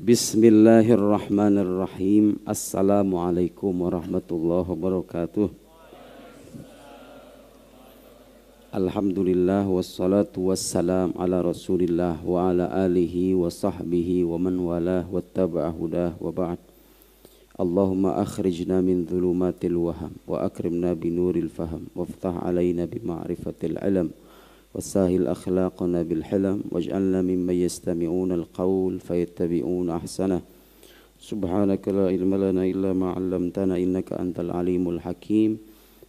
Bismillahirrahmanirrahim. Assalamualaikum warahmatullahi wabarakatuh. Alhamdulillah wassalatu wassalam ala rasulillah wa ala alihi wa sahbihi wa man walah wa taba'a hudah wa ba'd. Allahumma akhrijna min dhulumatil waham wa akrimna binuril faham waftah alayna bima'rifatil ilm wasahil akhlaqana bil hilam waj'alna mimman yastami'una al-qawl fayattabi'una ahsanah. Subhanaka la ilma lana illa ma 'allamtana innaka antal alimul hakim.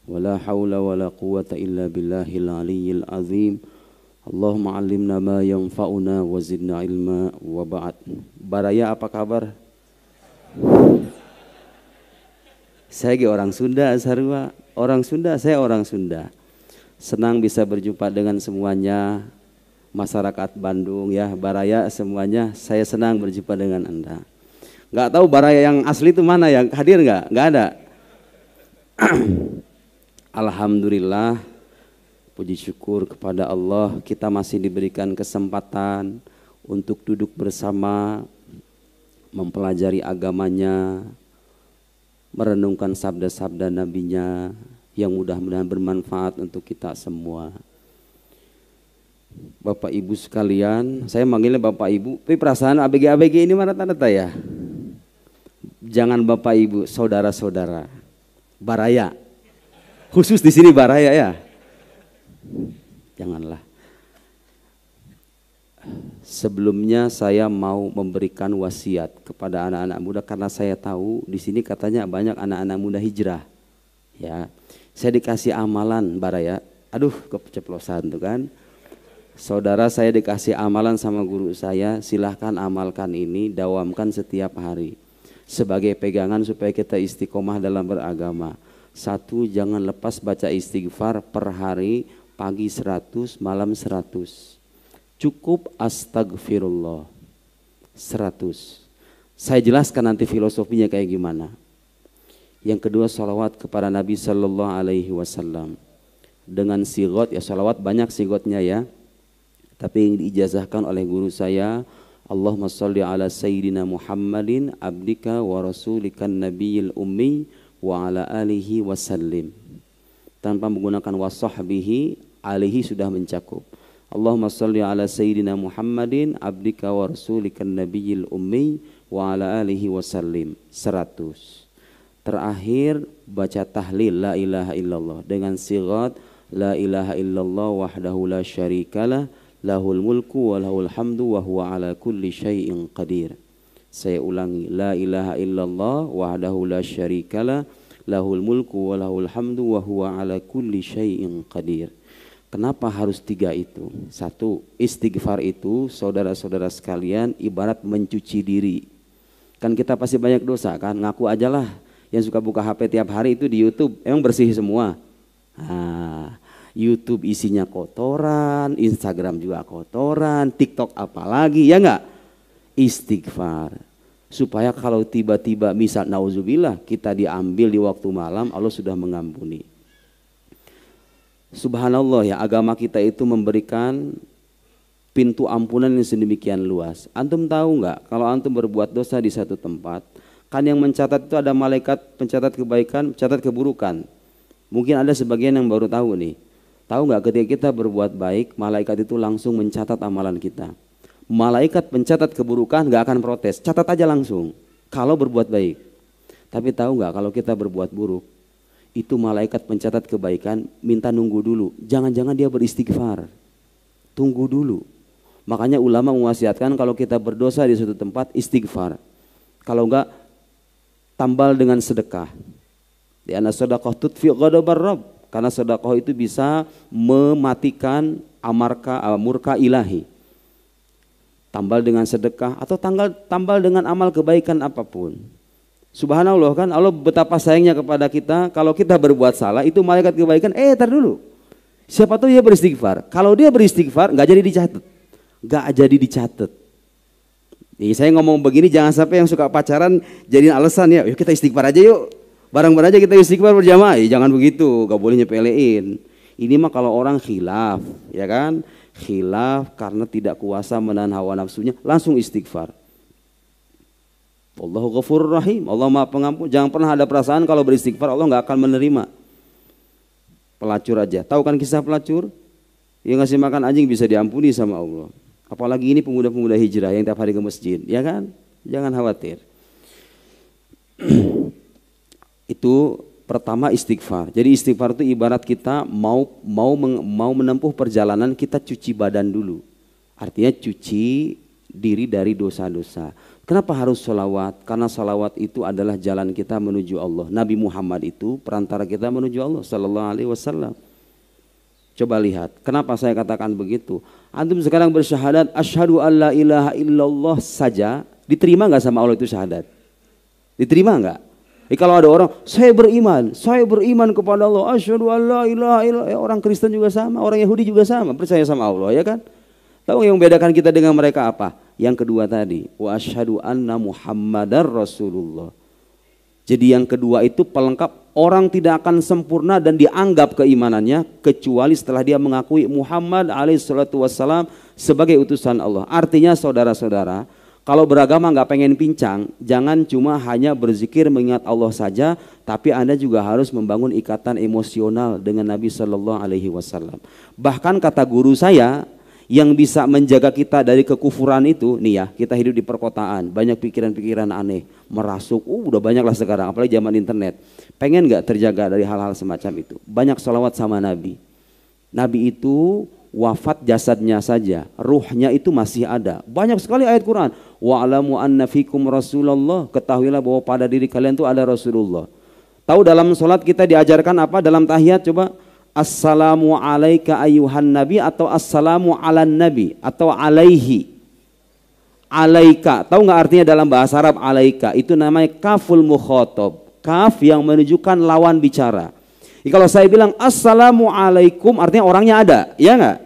Wala hawla wala quwwata illa billahil aliyyil azim. Allahumma 'allimna ma yanfa'una wa zidna ilma wa ba'd. Baraya, apa kabar? Saya orang Sunda, sarua. Orang Sunda, saya orang Sunda. Senang bisa berjumpa dengan semuanya masyarakat Bandung ya, Baraya semuanya. Saya senang berjumpa dengan Anda. Nggak tahu Baraya yang asli itu mana, yang hadir nggak? Nggak ada. Alhamdulillah, puji syukur kepada Allah, kita masih diberikan kesempatan untuk duduk bersama, mempelajari agamanya, merenungkan sabda-sabda nabinya yang mudah-mudahan bermanfaat untuk kita semua. Bapak Ibu sekalian, saya manggilnya Bapak Ibu, tapi perasaan ABG-ABG ini mana tanda ya? Jangan Bapak Ibu, saudara-saudara. Baraya. Khusus di sini Baraya ya. Janganlah. Sebelumnya saya mau memberikan wasiat kepada anak-anak muda karena saya tahu di sini katanya banyak anak-anak muda hijrah. Ya. Saya dikasih amalan Baraya. Aduh, keceplosan tuh kan. Saudara, saya dikasih amalan sama guru saya, silahkan amalkan ini, dawamkan setiap hari. Sebagai pegangan supaya kita istiqomah dalam beragama. 1, jangan lepas baca istighfar per hari, pagi 100, malam 100. Cukup astagfirullah 100. Saya jelaskan nanti filosofinya kayak gimana. Yang kedua, salawat kepada Nabi Sallallahu Alaihi Wasallam dengan sigot ya, salawat banyak sigotnya ya, tapi yang diijazahkan oleh guru saya, Allahumma sholli ala sayyidina Muhammadin abdika wa rasulikan nabiyil ummi wa ala alihi wasallim, tanpa menggunakan wasahbihi, alihi sudah mencakup. Allahumma sholli ala sayyidina Muhammadin abdika wa rasulikan nabiyil ummi wa ala alihi wasallim 100. Terakhir baca tahlil la ilaha illallah dengan sigat la ilaha illallah wahdahu la syarikalah lahul mulku wa lahul hamdu wa huwa ala kulli syai'in qadir. Saya ulangi, la ilaha illallah wahdahu la syarikalah lahul mulku wa lahul hamdu wa huwa ala kulli syai'in qadir. Kenapa harus 3 itu? 1, istighfar itu saudara-saudara sekalian ibarat mencuci diri. Kan kita pasti banyak dosa kan, ngaku aja lah. Yang suka buka HP tiap hari itu di YouTube, emang bersih semua? Nah, YouTube isinya kotoran, Instagram juga kotoran, TikTok apalagi, ya enggak? Istighfar. Supaya kalau tiba-tiba misal nauzubillah kita diambil di waktu malam, Allah sudah mengampuni. Subhanallah ya, agama kita itu memberikan pintu ampunan yang sedemikian luas. Antum tahu enggak kalau antum berbuat dosa di satu tempat, kan yang mencatat itu ada malaikat pencatat kebaikan, pencatat keburukan. Mungkin ada sebagian yang baru tahu nih. Tahu nggak ketika kita berbuat baik, malaikat itu langsung mencatat amalan kita. Malaikat pencatat keburukan nggak akan protes, catat aja langsung. Kalau berbuat baik. Tapi tahu nggak kalau kita berbuat buruk, itu malaikat pencatat kebaikan minta nunggu dulu. Jangan-jangan dia beristighfar. Tunggu dulu. Makanya ulama mewasiatkan kalau kita berdosa di suatu tempat istighfar. Kalau enggak, tambal dengan sedekah. Di anna sedekah tudfi ghadabar rabb, karena sedekah itu bisa mematikan murka ilahi. Tambal dengan sedekah atau tambal dengan amal kebaikan apapun. Subhanallah kan, Allah betapa sayangnya kepada kita. Kalau kita berbuat salah itu malaikat kebaikan, tar dulu. Siapa tahu dia beristighfar. Kalau dia beristighfar nggak jadi dicatat. Nggak jadi dicatat. Nih, saya ngomong begini jangan sampai yang suka pacaran jadiin alasan ya, yuk kita istighfar aja yuk. Bareng-bareng aja kita istighfar berjamaah. Jangan begitu, gak boleh nyepelein. Ini mah kalau orang khilaf, ya kan? Khilaf karena tidak kuasa menahan hawa nafsunya, langsung istighfar. Wallahu ghafurur rahim. Allah Maha Pengampun. Jangan pernah ada perasaan kalau beristighfar Allah nggak akan menerima. Pelacur aja. Tahu kan kisah pelacur? Yang ngasih makan anjing bisa diampuni sama Allah. Apalagi ini pemuda-pemuda hijrah yang tiap hari ke masjid, ya kan? Jangan khawatir. Itu pertama istighfar. Jadi istighfar itu ibarat kita mau menempuh perjalanan, kita cuci badan dulu. Artinya cuci diri dari dosa-dosa. Kenapa harus sholawat? Karena sholawat itu adalah jalan kita menuju Allah. Nabi Muhammad itu perantara kita menuju Allah Sallallahu Alaihi Wasallam. Coba lihat, kenapa saya katakan begitu? Antum sekarang bersyahadat, asyhadu alla ilaha illallah saja, diterima nggak sama Allah itu syahadat? Diterima nggak? Kalau ada orang, saya beriman kepada Allah, asyhadu alla ilaha illallah. Orang Kristen juga sama, orang Yahudi juga sama, percaya sama Allah, ya kan? Tahu yang membedakan kita dengan mereka apa? Yang kedua tadi, wa asyhadu anna Muhammadar Rasulullah. Jadi yang kedua itu pelengkap, orang tidak akan sempurna dan dianggap keimanannya kecuali setelah dia mengakui Muhammad alaihissalatu wassalam sebagai utusan Allah. Artinya saudara-saudara, kalau beragama nggak pengen pincang, jangan cuma hanya berzikir mengingat Allah saja, tapi Anda juga harus membangun ikatan emosional dengan Nabi Shallallahu Alaihi Wasallam. Bahkan kata guru saya, yang bisa menjaga kita dari kekufuran itu, nih ya, kita hidup di perkotaan, banyak pikiran-pikiran aneh, merasuk, udah banyak lah sekarang, apalagi zaman internet. Pengen nggak terjaga dari hal-hal semacam itu? Banyak sholawat sama Nabi. Nabi itu wafat jasadnya saja, ruhnya itu masih ada. Banyak sekali ayat Quran. Wa'alamu anna fikum Rasulullah, ketahuilah bahwa pada diri kalian itu ada Rasulullah. Tahu dalam sholat kita diajarkan apa dalam tahiyat? Coba. Assalamu alaika ayuhan nabi atau assalamu ala nabi atau alaihi. Alaika, tahu nggak artinya dalam bahasa Arab alaika? Itu namanya kaful mukhotob, kaf yang menunjukkan lawan bicara. Jadi kalau saya bilang assalamu alaikum artinya orangnya ada, ya nggak?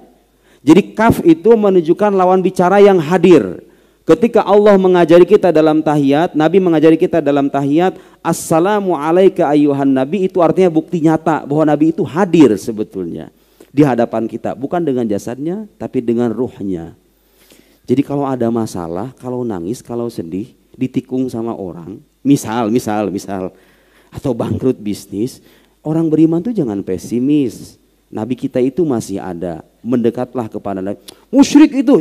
Jadi kaf itu menunjukkan lawan bicara yang hadir. Ketika Allah mengajari kita dalam tahiyat, Nabi mengajari kita dalam tahiyat, assalamu alaika ayuhan nabi, itu artinya bukti nyata bahwa Nabi itu hadir sebetulnya di hadapan kita, bukan dengan jasadnya tapi dengan ruhnya. Jadi kalau ada masalah, kalau nangis, kalau sedih, ditikung sama orang, misal atau bangkrut bisnis, orang beriman tuh jangan pesimis. Nabi kita itu masih ada, mendekatlah kepada Nabi. Musyrik itu,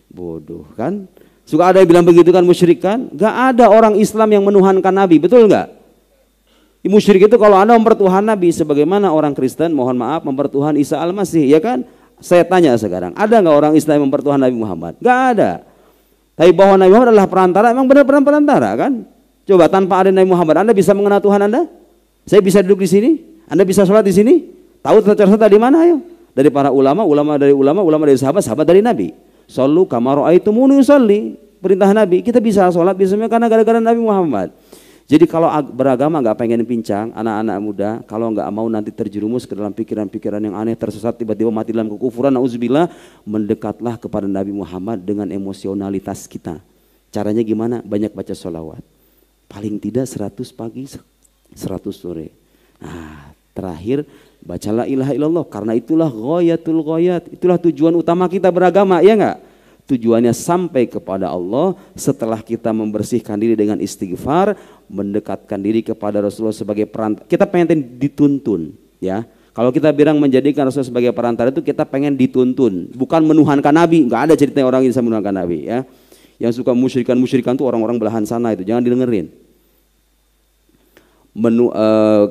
bodoh kan? Suka ada yang bilang begitu kan, musyrik kan? Gak ada orang Islam yang menuhankan Nabi, betul gak? Musyrik itu kalau Anda mempertuhan Nabi, sebagaimana orang Kristen, mohon maaf, mempertuhan Isa Al-Masih, ya kan? Saya tanya sekarang, ada gak orang Islam yang mempertuhan Nabi Muhammad? Gak ada. Tapi bahwa Nabi Muhammad adalah perantara, emang benar-benar perantara kan? Coba tanpa ada Nabi Muhammad, Anda bisa mengenal Tuhan Anda? Saya bisa duduk di sini? Anda bisa sholat di sini? Tahu tata di mana? Ayo, dari para ulama dari sahabat dari Nabi. Sallu kama ra'aitumuni usolli, perintah Nabi. Kita bisa sholat bisa karena gara-gara Nabi Muhammad. Jadi kalau beragama nggak pengen pincang, anak-anak muda, kalau nggak mau nanti terjerumus ke dalam pikiran-pikiran yang aneh, tersesat, tiba-tiba mati dalam kekufuran, nauzubillah, mendekatlah kepada Nabi Muhammad dengan emosionalitas kita. Caranya gimana? Banyak baca sholawat. Paling tidak 100 pagi, 100 sore. Nah, terakhir baca la ilaha illallah, karena itulah ghayatul ghayat, itulah tujuan utama kita beragama, ya enggak? Tujuannya sampai kepada Allah setelah kita membersihkan diri dengan istighfar, mendekatkan diri kepada Rasulullah sebagai perantara. Kita pengen dituntun, ya. Kalau kita bilang menjadikan Rasulullah sebagai perantara itu kita pengen dituntun, bukan menuhankan Nabi. Enggak ada cerita orang yang bisa menuhankan Nabi, ya. Yang suka musyrikan itu orang-orang belahan sana itu, jangan didengerin.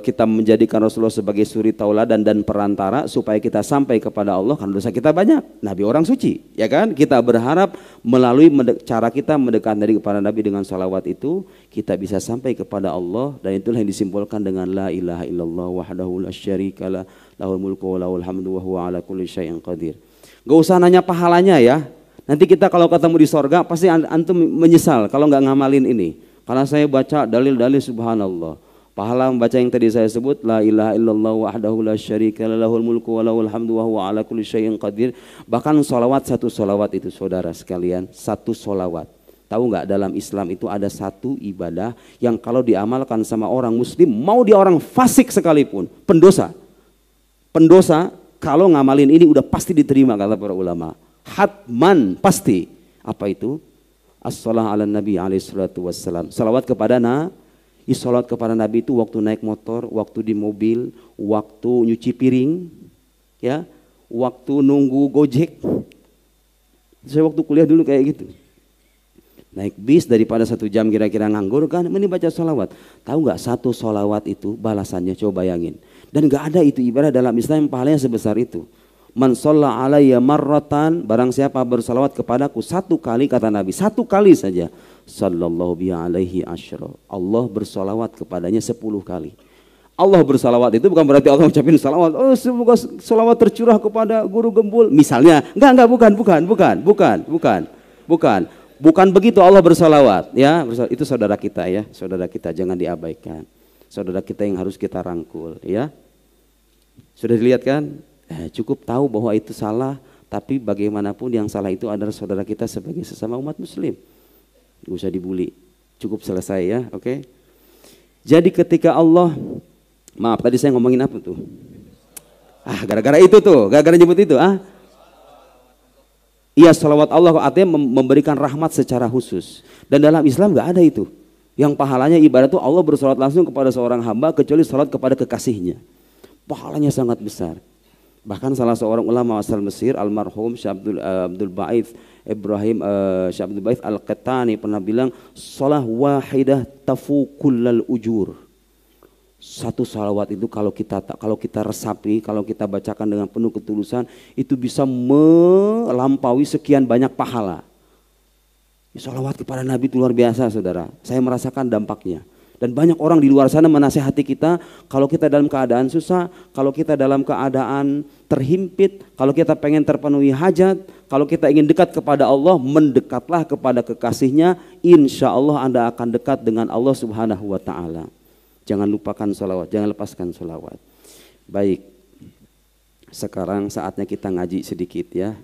Kita menjadikan Rasulullah sebagai suri tauladan dan perantara supaya kita sampai kepada Allah, karena dosa kita banyak. Nabi orang suci, ya kan? Kita berharap melalui cara kita mendekat diri kepada Nabi dengan salawat itu, kita bisa sampai kepada Allah, dan itulah yang disimpulkan dengan la ilaha illallah wahdahu la syarikalah lahul mulku wa lahul hamdu wa huwa ala kulli syai'in qadir. Gak usah nanya pahalanya ya. Nanti kita kalau ketemu di sorga pasti antum menyesal kalau nggak ngamalin ini. Karena saya baca dalil-dalil subhanallah. Pahala membaca yang tadi saya sebut, la ilaha illallah wahdahu la syarika lahul mulku wa lahul hamdu wa huwa ala kulli syai'in qadir. Bahkan satu solawat itu saudara sekalian, satu solawat. Tahu nggak dalam Islam itu ada satu ibadah yang kalau diamalkan sama orang muslim, mau dia orang fasik sekalipun, pendosa kalau ngamalin ini udah pasti diterima kata para ulama. Hatman, pasti. Apa itu? As-salah ala Nabi alaihi salatu wassalam. Salawat kepada salat kepada Nabi itu waktu naik motor, waktu di mobil, waktu nyuci piring, ya, waktu nunggu Gojek. Saya waktu kuliah dulu kayak gitu. Naik bis daripada 1 jam kira-kira nganggur kan, mending baca salawat. Tahu nggak 1 salawat itu balasannya, coba bayangin. Dan nggak ada itu ibadah dalam Islam yang pahalanya sebesar itu. Man shalla alayya marratan, barang siapa bersalawat kepadaku 1 kali, kata Nabi, 1 kali saja, sallallahu bihi alaihi asyra, Allah bersalawat kepadanya 10 kali. Allah bersalawat itu bukan berarti Allah ucapin salawat, oh semoga salawat tercurah kepada guru gembul misalnya. Enggak, bukan begitu Allah bersalawat, ya. Itu saudara kita, ya, saudara kita, jangan diabaikan. Saudara kita yang harus kita rangkul, ya. Sudah dilihat kan? Cukup tahu bahwa itu salah, tapi bagaimanapun yang salah itu adalah saudara kita sebagai sesama umat muslim. Gak usah dibully, cukup selesai, ya, oke? Jadi ketika Allah, maaf tadi saya ngomongin apa tuh? Gara-gara itu tuh, gara-gara nyebut itu, Iya, salawat Allah artinya memberikan rahmat secara khusus. Dan dalam Islam gak ada itu. Yang pahalanya ibarat itu Allah bersalawat langsung kepada seorang hamba kecuali salawat kepada kekasihnya. Pahalanya sangat besar. Bahkan salah seorang ulama asal Mesir, almarhum Syekh Abdul Ba'ith Ibrahim Syekh Abdul Ba'ith Al-Qattani pernah bilang, salah wahidah tafukullal ujur. 1 salawat itu kalau kita resapi, kalau kita bacakan dengan penuh ketulusan, itu bisa melampaui sekian banyak pahala. Salawat kepada Nabi itu luar biasa, saudara. Saya merasakan dampaknya. Dan banyak orang di luar sana menasihati kita, kalau kita dalam keadaan susah, kalau kita dalam keadaan terhimpit, kalau kita pengen terpenuhi hajat, kalau kita ingin dekat kepada Allah, mendekatlah kepada kekasihnya, insya Allah Anda akan dekat dengan Allah Subhanahu wa ta'ala. Jangan lupakan salawat, jangan lepaskan salawat. Baik, sekarang saatnya kita ngaji sedikit, ya.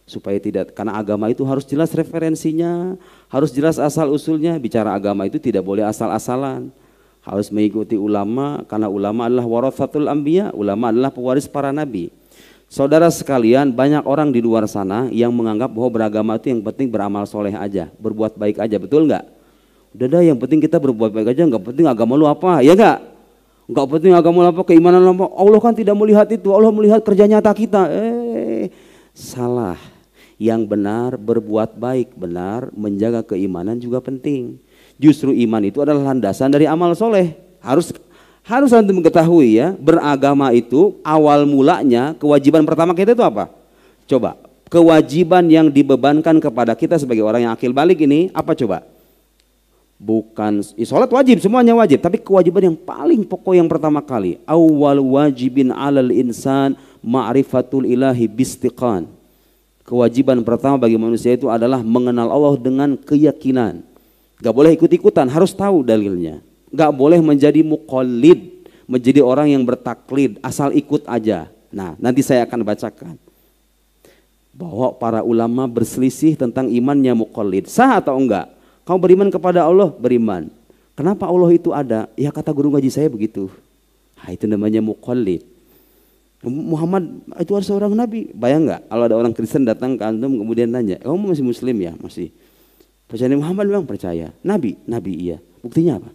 Supaya tidak, karena agama itu harus jelas referensinya, harus jelas asal usulnya. Bicara agama itu tidak boleh asal-asalan, harus mengikuti ulama, karena ulama adalah warathatul anbiya, ulama adalah pewaris para nabi. Saudara sekalian, banyak orang di luar sana yang menganggap bahwa beragama itu yang penting beramal soleh aja, berbuat baik aja, betul nggak? Udah dah, yang penting kita berbuat baik aja, nggak penting agama lu apa, ya nggak? Nggak penting agama lu apa, keimanan lu apa. Allah kan tidak melihat itu, Allah melihat kerja nyata kita. Salah. Yang benar berbuat baik, benar menjaga keimanan juga penting. Justru iman itu adalah landasan dari amal soleh. Harus antum mengetahui, ya, beragama itu awal mulanya kewajiban pertama kita itu apa? Coba, kewajiban yang dibebankan kepada kita sebagai orang yang akil balik ini apa coba? Bukan, sholat wajib, semuanya wajib, tapi kewajiban yang paling pokok yang pertama kali, awal wajibin alal insan ma'rifatul ilahi bistiqan. Kewajiban pertama bagi manusia itu adalah mengenal Allah dengan keyakinan. Gak boleh ikut-ikutan, harus tahu dalilnya. Gak boleh menjadi muqallid, menjadi orang yang bertaklid, asal ikut aja. Nah, nanti saya akan bacakan bahwa para ulama berselisih tentang imannya muqallid. Sah atau enggak? Kau beriman kepada Allah? Beriman. Kenapa Allah itu ada? Ya kata guru ngaji saya begitu. Itu namanya muqallid. Muhammad itu adalah seorang nabi. Bayang nggak kalau ada orang Kristen datang ke antum kemudian nanya, kamu masih muslim ya? Masih. Percaya Muhammad? Memang percaya. Nabi iya. Buktinya apa?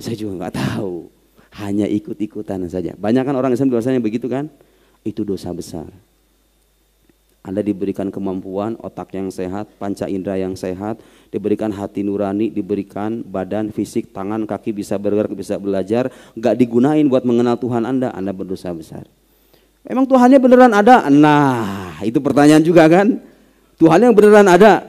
Saya juga nggak tahu. Hanya ikut-ikutan saja. Banyak kan orang Islam di luar sana yang begitu kan? Itu dosa besar. Anda diberikan kemampuan, otak yang sehat, panca indera yang sehat, diberikan hati nurani, diberikan badan, fisik, tangan, kaki bisa bergerak, bisa belajar, gak digunain buat mengenal Tuhan Anda berdosa besar. Emang Tuhannya beneran ada? Nah, itu pertanyaan juga kan? Tuhan yang beneran ada?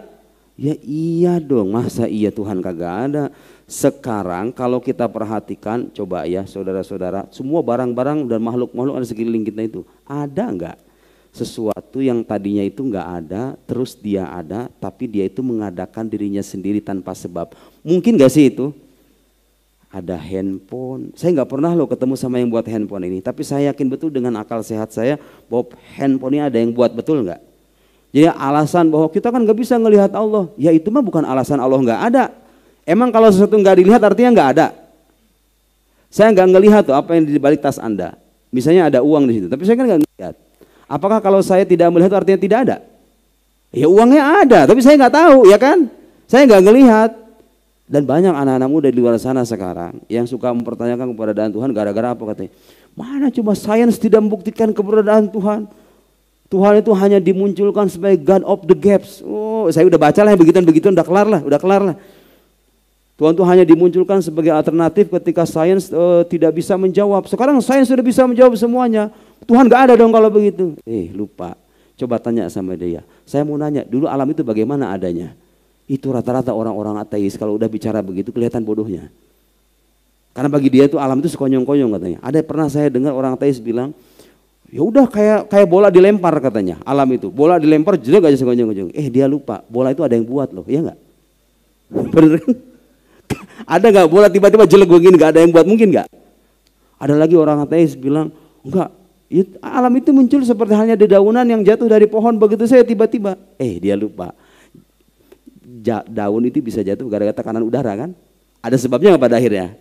Ya iya dong, masa iya Tuhan kagak ada? Sekarang kalau kita perhatikan, coba ya saudara-saudara, semua barang-barang dan makhluk-makhluk ada sekeliling kita itu, ada enggak? Sesuatu yang tadinya itu nggak ada, terus dia ada, tapi dia itu mengadakan dirinya sendiri tanpa sebab. Mungkin nggak sih itu? Ada handphone. Saya nggak pernah loh ketemu sama yang buat handphone ini, tapi saya yakin betul dengan akal sehat saya bahwa handphone ini ada yang buat, betul nggak? Jadi alasan bahwa kita kan nggak bisa ngelihat Allah, ya itu mah bukan alasan Allah nggak ada. Emang kalau sesuatu nggak dilihat artinya nggak ada? Saya nggak ngelihat tuh apa yang di balik tas Anda. Misalnya ada uang di situ, tapi saya kan nggak ngelihat. Apakah kalau saya tidak melihat artinya tidak ada? Ya uangnya ada, tapi saya nggak tahu, ya kan? Saya nggak ngelihat. Dan banyak anak-anak muda di luar sana sekarang yang suka mempertanyakan keberadaan Tuhan gara-gara apa katanya? Mana coba sains tidak membuktikan keberadaan Tuhan? Tuhan itu hanya dimunculkan sebagai God of the gaps. Oh, saya udah baca lah begituan udah kelar lah. Tuhan itu hanya dimunculkan sebagai alternatif ketika sains tidak bisa menjawab. Sekarang sains sudah bisa menjawab semuanya. Tuhan nggak ada dong kalau begitu. Lupa. Coba tanya sama dia. Saya mau nanya, dulu alam itu bagaimana adanya? Itu rata-rata orang-orang ateis kalau udah bicara begitu kelihatan bodohnya. Karena bagi dia itu alam itu sekonyong-konyong katanya. Ada pernah saya dengar orang ateis bilang, ya udah kayak bola dilempar katanya. Alam itu, bola dilempar jelek aja sekonyong-konyong. Dia lupa, bola itu ada yang buat loh, iya nggak? Bener kan? Ada nggak bola tiba-tiba jelek begini nggak ada yang buat, mungkin nggak? Ada lagi orang ateis bilang, enggak. Alam itu muncul seperti halnya dedaunan yang jatuh dari pohon begitu saya tiba-tiba. Dia lupa. Daun itu bisa jatuh gara-gara tekanan udara kan? Ada sebabnya nggak pada akhirnya?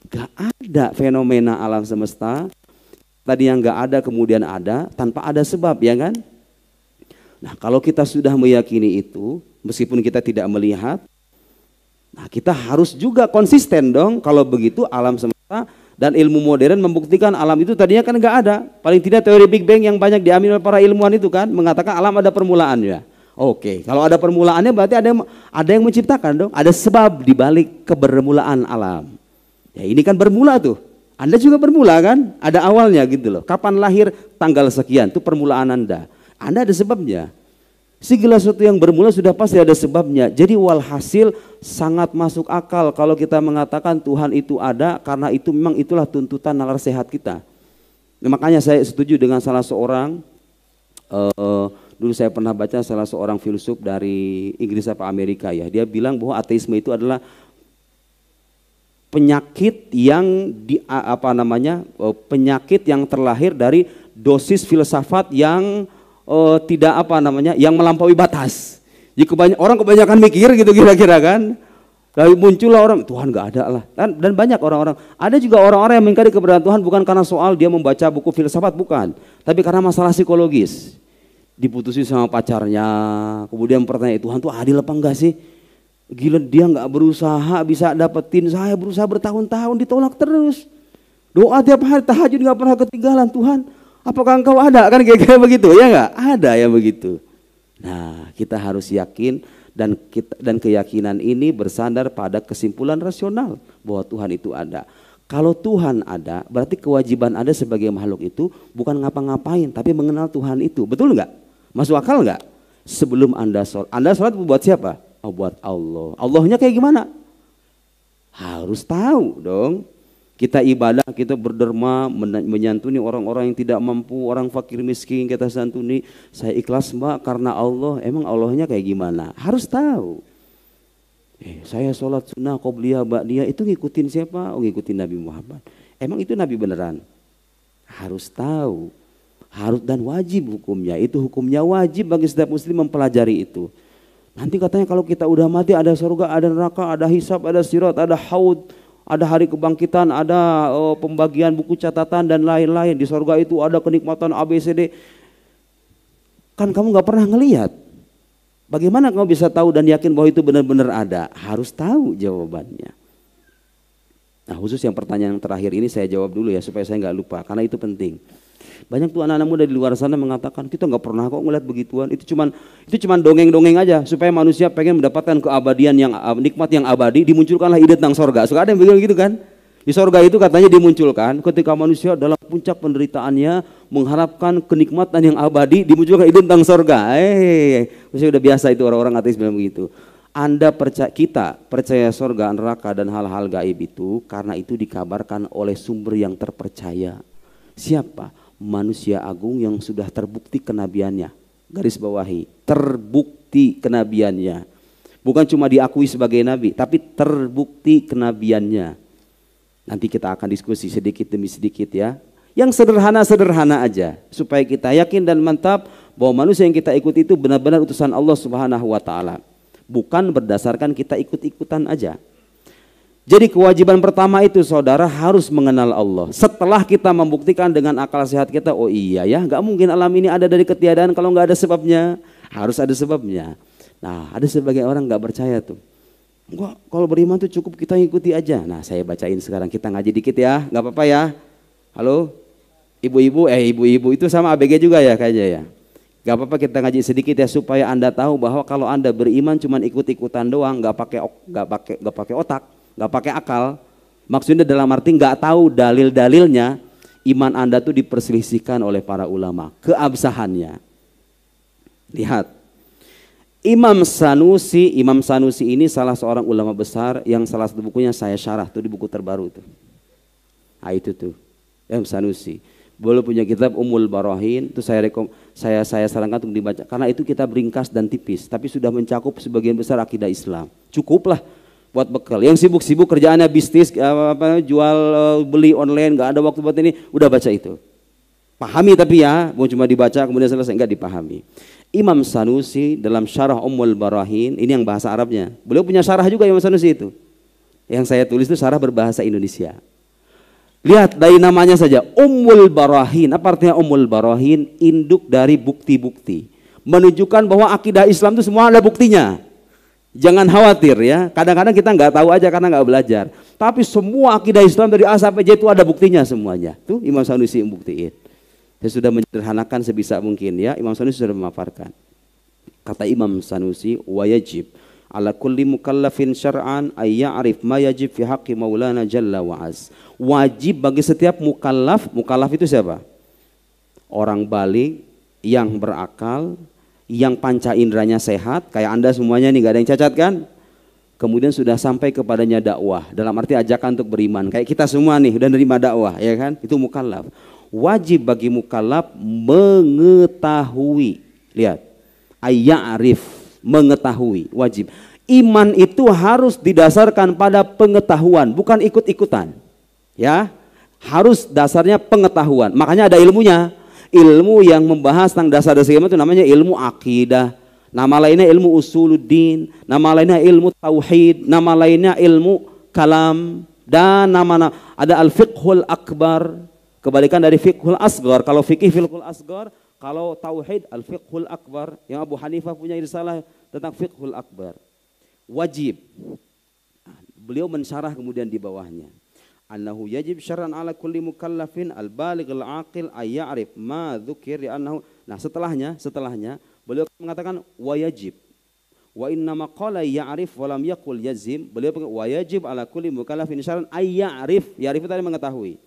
Gak ada fenomena alam semesta tadi yang gak ada kemudian ada tanpa ada sebab, ya kan? Nah kalau kita sudah meyakini itu meskipun kita tidak melihat, nah kita harus juga konsisten dong. Kalau begitu alam semesta dan ilmu modern membuktikan alam itu tadinya kan gak ada. Paling tidak teori Big Bang yang banyak diambil oleh para ilmuwan itu kan mengatakan alam ada permulaannya. Oke, kalau ada permulaannya berarti ada yang menciptakan dong. Ada sebab dibalik kebermulaan alam. Ya ini kan bermula tuh. Anda juga bermula kan? Ada awalnya gitu loh. Kapan lahir? Tanggal sekian, itu permulaan Anda. Anda ada sebabnya. Segala sesuatu yang bermula sudah pasti ada sebabnya. Jadi walhasil sangat masuk akal kalau kita mengatakan Tuhan itu ada karena itu memang itulah tuntutan nalar sehat kita. Nah, makanya saya setuju dengan salah seorang dulu saya pernah baca salah seorang filsuf dari Inggris apa Amerika ya. Dia bilang bahwa ateisme itu adalah penyakit yang penyakit yang terlahir dari dosis filsafat yang yang melampaui batas. Jadi orang kebanyakan mikir gitu kira-kira kan. Lalu muncullah orang Tuhan nggak ada lah. Dan banyak orang-orang. Ada juga orang-orang yang mengingkari keberadaan Tuhan bukan karena soal dia membaca buku filsafat, bukan, tapi karena masalah psikologis. Diputusin sama pacarnya, kemudian pertanyaan Tuhan tuh adil apa enggak sih? Gila dia nggak berusaha bisa dapetin, saya berusaha bertahun-tahun ditolak terus. Doa tiap hari, tahajud nggak pernah ketinggalan. Tuhan, apakah engkau ada? Kan kayak begitu, ya nggak? Ada yang begitu. Nah, kita harus yakin dan keyakinan ini bersandar pada kesimpulan rasional bahwa Tuhan itu ada. Kalau Tuhan ada, berarti kewajiban Anda sebagai makhluk itu bukan ngapa-ngapain, tapi mengenal Tuhan itu. Betul nggak? Masuk akal nggak? Sebelum Anda sholat buat siapa? Oh, buat Allah. Allahnya kayak gimana? Harus tahu dong. Kita ibadah, kita berderma, menyantuni orang-orang yang tidak mampu, orang fakir miskin kita santuni. Saya ikhlas mbak karena Allah. Emang Allahnya kayak gimana? Harus tahu. Saya sholat sunnah, qobliyah, ba'diyah itu ngikutin siapa? Oh, ngikutin Nabi Muhammad. Emang itu Nabi beneran? Harus tahu. Harus dan wajib hukumnya. Itu hukumnya wajib bagi setiap muslim mempelajari itu. Nanti katanya kalau kita udah mati ada surga, ada neraka, ada hisab, ada sirat, ada haud, ada hari kebangkitan, ada pembagian buku catatan dan lain-lain. Di surga itu ada kenikmatan ABCD. Kan kamu gak pernah ngelihat. Bagaimana kamu bisa tahu dan yakin bahwa itu benar-benar ada? Harus tahu jawabannya. Nah khusus yang pertanyaan yang terakhir ini saya jawab dulu ya supaya saya nggak lupa karena itu penting. Banyak tuh anak-anak muda di luar sana mengatakan kita nggak pernah kok ngeliat begituan. Itu cuman dongeng-dongeng aja supaya manusia pengen mendapatkan keabadian yang nikmat yang abadi. Dimunculkanlah ide tentang sorga. Suka ada yang bilang gitu kan? Di sorga itu katanya dimunculkan ketika manusia dalam puncak penderitaannya mengharapkan kenikmatan yang abadi, dimunculkan ide tentang sorga. Saya udah biasa itu orang-orang ateis bilang begitu. Kita percaya sorga, neraka dan hal-hal gaib itu karena itu dikabarkan oleh sumber yang terpercaya. Siapa? Manusia agung yang sudah terbukti kenabiannya. Garis bawahi, terbukti kenabiannya. Bukan cuma diakui sebagai nabi, tapi terbukti kenabiannya. Nanti kita akan diskusi sedikit demi sedikit ya. Yang sederhana-sederhana aja supaya kita yakin dan mantap bahwa manusia yang kita ikuti itu benar-benar utusan Allah Subhanahu wa taala. Bukan berdasarkan kita ikut-ikutan aja. Jadi kewajiban pertama itu saudara harus mengenal Allah. Setelah kita membuktikan dengan akal sehat kita, oh iya ya, nggak mungkin alam ini ada dari ketiadaan kalau nggak ada sebabnya. Harus ada sebabnya. Nah, ada sebagian orang nggak percaya tuh. Enggak, kalau beriman tuh cukup kita ikuti aja. Nah, saya bacain sekarang, kita ngaji dikit ya, nggak apa-apa ya. Halo, ibu-ibu, ibu-ibu itu sama ABG juga ya kayaknya ya. Gak apa-apa kita ngaji sedikit ya supaya Anda tahu bahwa kalau Anda beriman cuman ikut-ikutan doang, nggak pakai otak, nggak pakai akal. Maksudnya dalam arti nggak tahu dalil-dalilnya, iman Anda tuh diperselisihkan oleh para ulama, keabsahannya. Lihat. Imam Sanusi ini salah seorang ulama besar yang salah satu bukunya saya syarah tuh di buku terbaru tuh. Nah itu tuh, Imam Sanusi. Boleh punya kitab Ummul Barahin, itu saya sarankan untuk dibaca karena itu kitab ringkas dan tipis, tapi sudah mencakup sebagian besar akidah Islam. Cukuplah buat bekal. Yang sibuk-sibuk kerjaannya bisnis, jual beli online, nggak ada waktu buat ini, udah baca itu. Pahami tapi ya, bukan cuma dibaca kemudian selesai, enggak dipahami. Imam Sanusi dalam syarah Ummul Barahin, ini yang bahasa Arabnya. Beliau punya syarah juga Imam Sanusi itu. Yang saya tulis itu syarah berbahasa Indonesia. Lihat dari namanya saja, Ummul Barahin. Apa artinya Ummul Barahin? Induk dari bukti-bukti. Menunjukkan bahwa akidah Islam itu semua ada buktinya. Jangan khawatir ya, kadang-kadang kita nggak tahu aja karena nggak belajar. Tapi semua akidah Islam dari A sampai Z itu ada buktinya semuanya. Tuh Imam Sanusi yang buktiin. Saya sudah menyederhanakan sebisa mungkin ya, Imam Sanusi sudah memaparkan. Kata Imam Sanusi, wajib ala kulli mukallafin syar'an ay ya'rif ma yajib fi haqqi maulana jalla wa az. Wajib bagi setiap mukallaf itu siapa? Orang balik yang berakal, yang panca inderanya sehat, kayak Anda semuanya nih gak ada yang cacat kan? Kemudian sudah sampai kepadanya dakwah, dalam arti ajakan untuk beriman. Kayak kita semua nih udah nerima dakwah, ya kan? Itu mukallaf. Wajib bagi mukallaf mengetahui, lihat, ayya'rif, mengetahui, wajib. Iman itu harus didasarkan pada pengetahuan, bukan ikut-ikutan. Ya, harus dasarnya pengetahuan. Makanya ada ilmunya. Ilmu yang membahas tentang dasar-dasar iman itu namanya ilmu akidah. Nama lainnya ilmu usuluddin, nama lainnya ilmu tauhid, nama lainnya ilmu kalam, dan nama ada al-fiqhul akbar. Kebalikan dari fiqhul asgar. Kalau fikih fiqhul asgar, kalau tauhid al-fiqhul akbar. Yang Abu Hanifah punya risalah tentang fiqhul akbar. Wajib. Beliau mensyarah kemudian di bawahnya. Annahu yajib syar'an ala kulli mukallafin al-baligh al-aqil ay ya'rif ma dzukir annahu. Nah, setelahnya beliau mengatakan wajib. Wa inna ma qala ya'rif wa lam yaqul yazim. Beliau wajib ala kulli mukallafin syar'an ay ya'rif. Ya'rif tadi mengetahui.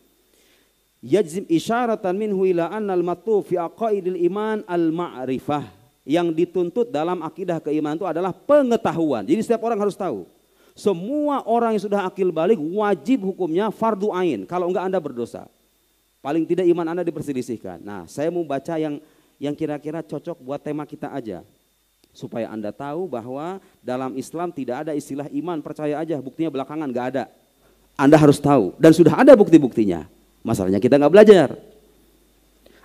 Yajzim isyaratan minhu ila annal matlub fi aqaidil iman al-ma'rifah. Yang dituntut dalam akidah keimanan itu adalah pengetahuan. Jadi setiap orang harus tahu. Semua orang yang sudah akil balik wajib hukumnya fardu ain. Kalau enggak Anda berdosa. Paling tidak iman Anda diperselisihkan. Nah, saya mau baca yang kira-kira cocok buat tema kita aja. Supaya Anda tahu bahwa dalam Islam tidak ada istilah iman percaya aja, buktinya belakangan enggak ada. Anda harus tahu dan sudah ada bukti-buktinya. Masalahnya kita nggak belajar.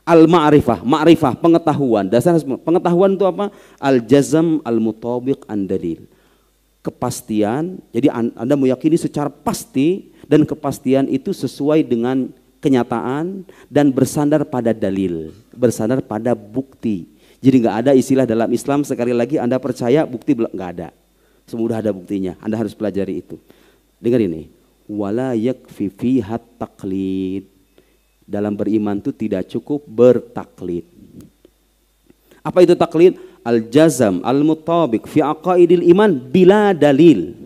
Al-ma'rifah, ma'rifah, pengetahuan. Dasar pengetahuan itu apa? Al-jazam al-mutabiq an-dalil. Kepastian, jadi Anda meyakini secara pasti dan kepastian itu sesuai dengan kenyataan dan bersandar pada dalil, bersandar pada bukti. Jadi nggak ada istilah dalam Islam sekali lagi Anda percaya bukti nggak ada. Semua ada buktinya. Anda harus pelajari itu. Dengar ini. Wala yakfi fiha taqlid. Dalam beriman itu tidak cukup bertaklid. Apa itu taklid? Al-jazam al-mutabiq fi aqaidil iman bila dalil.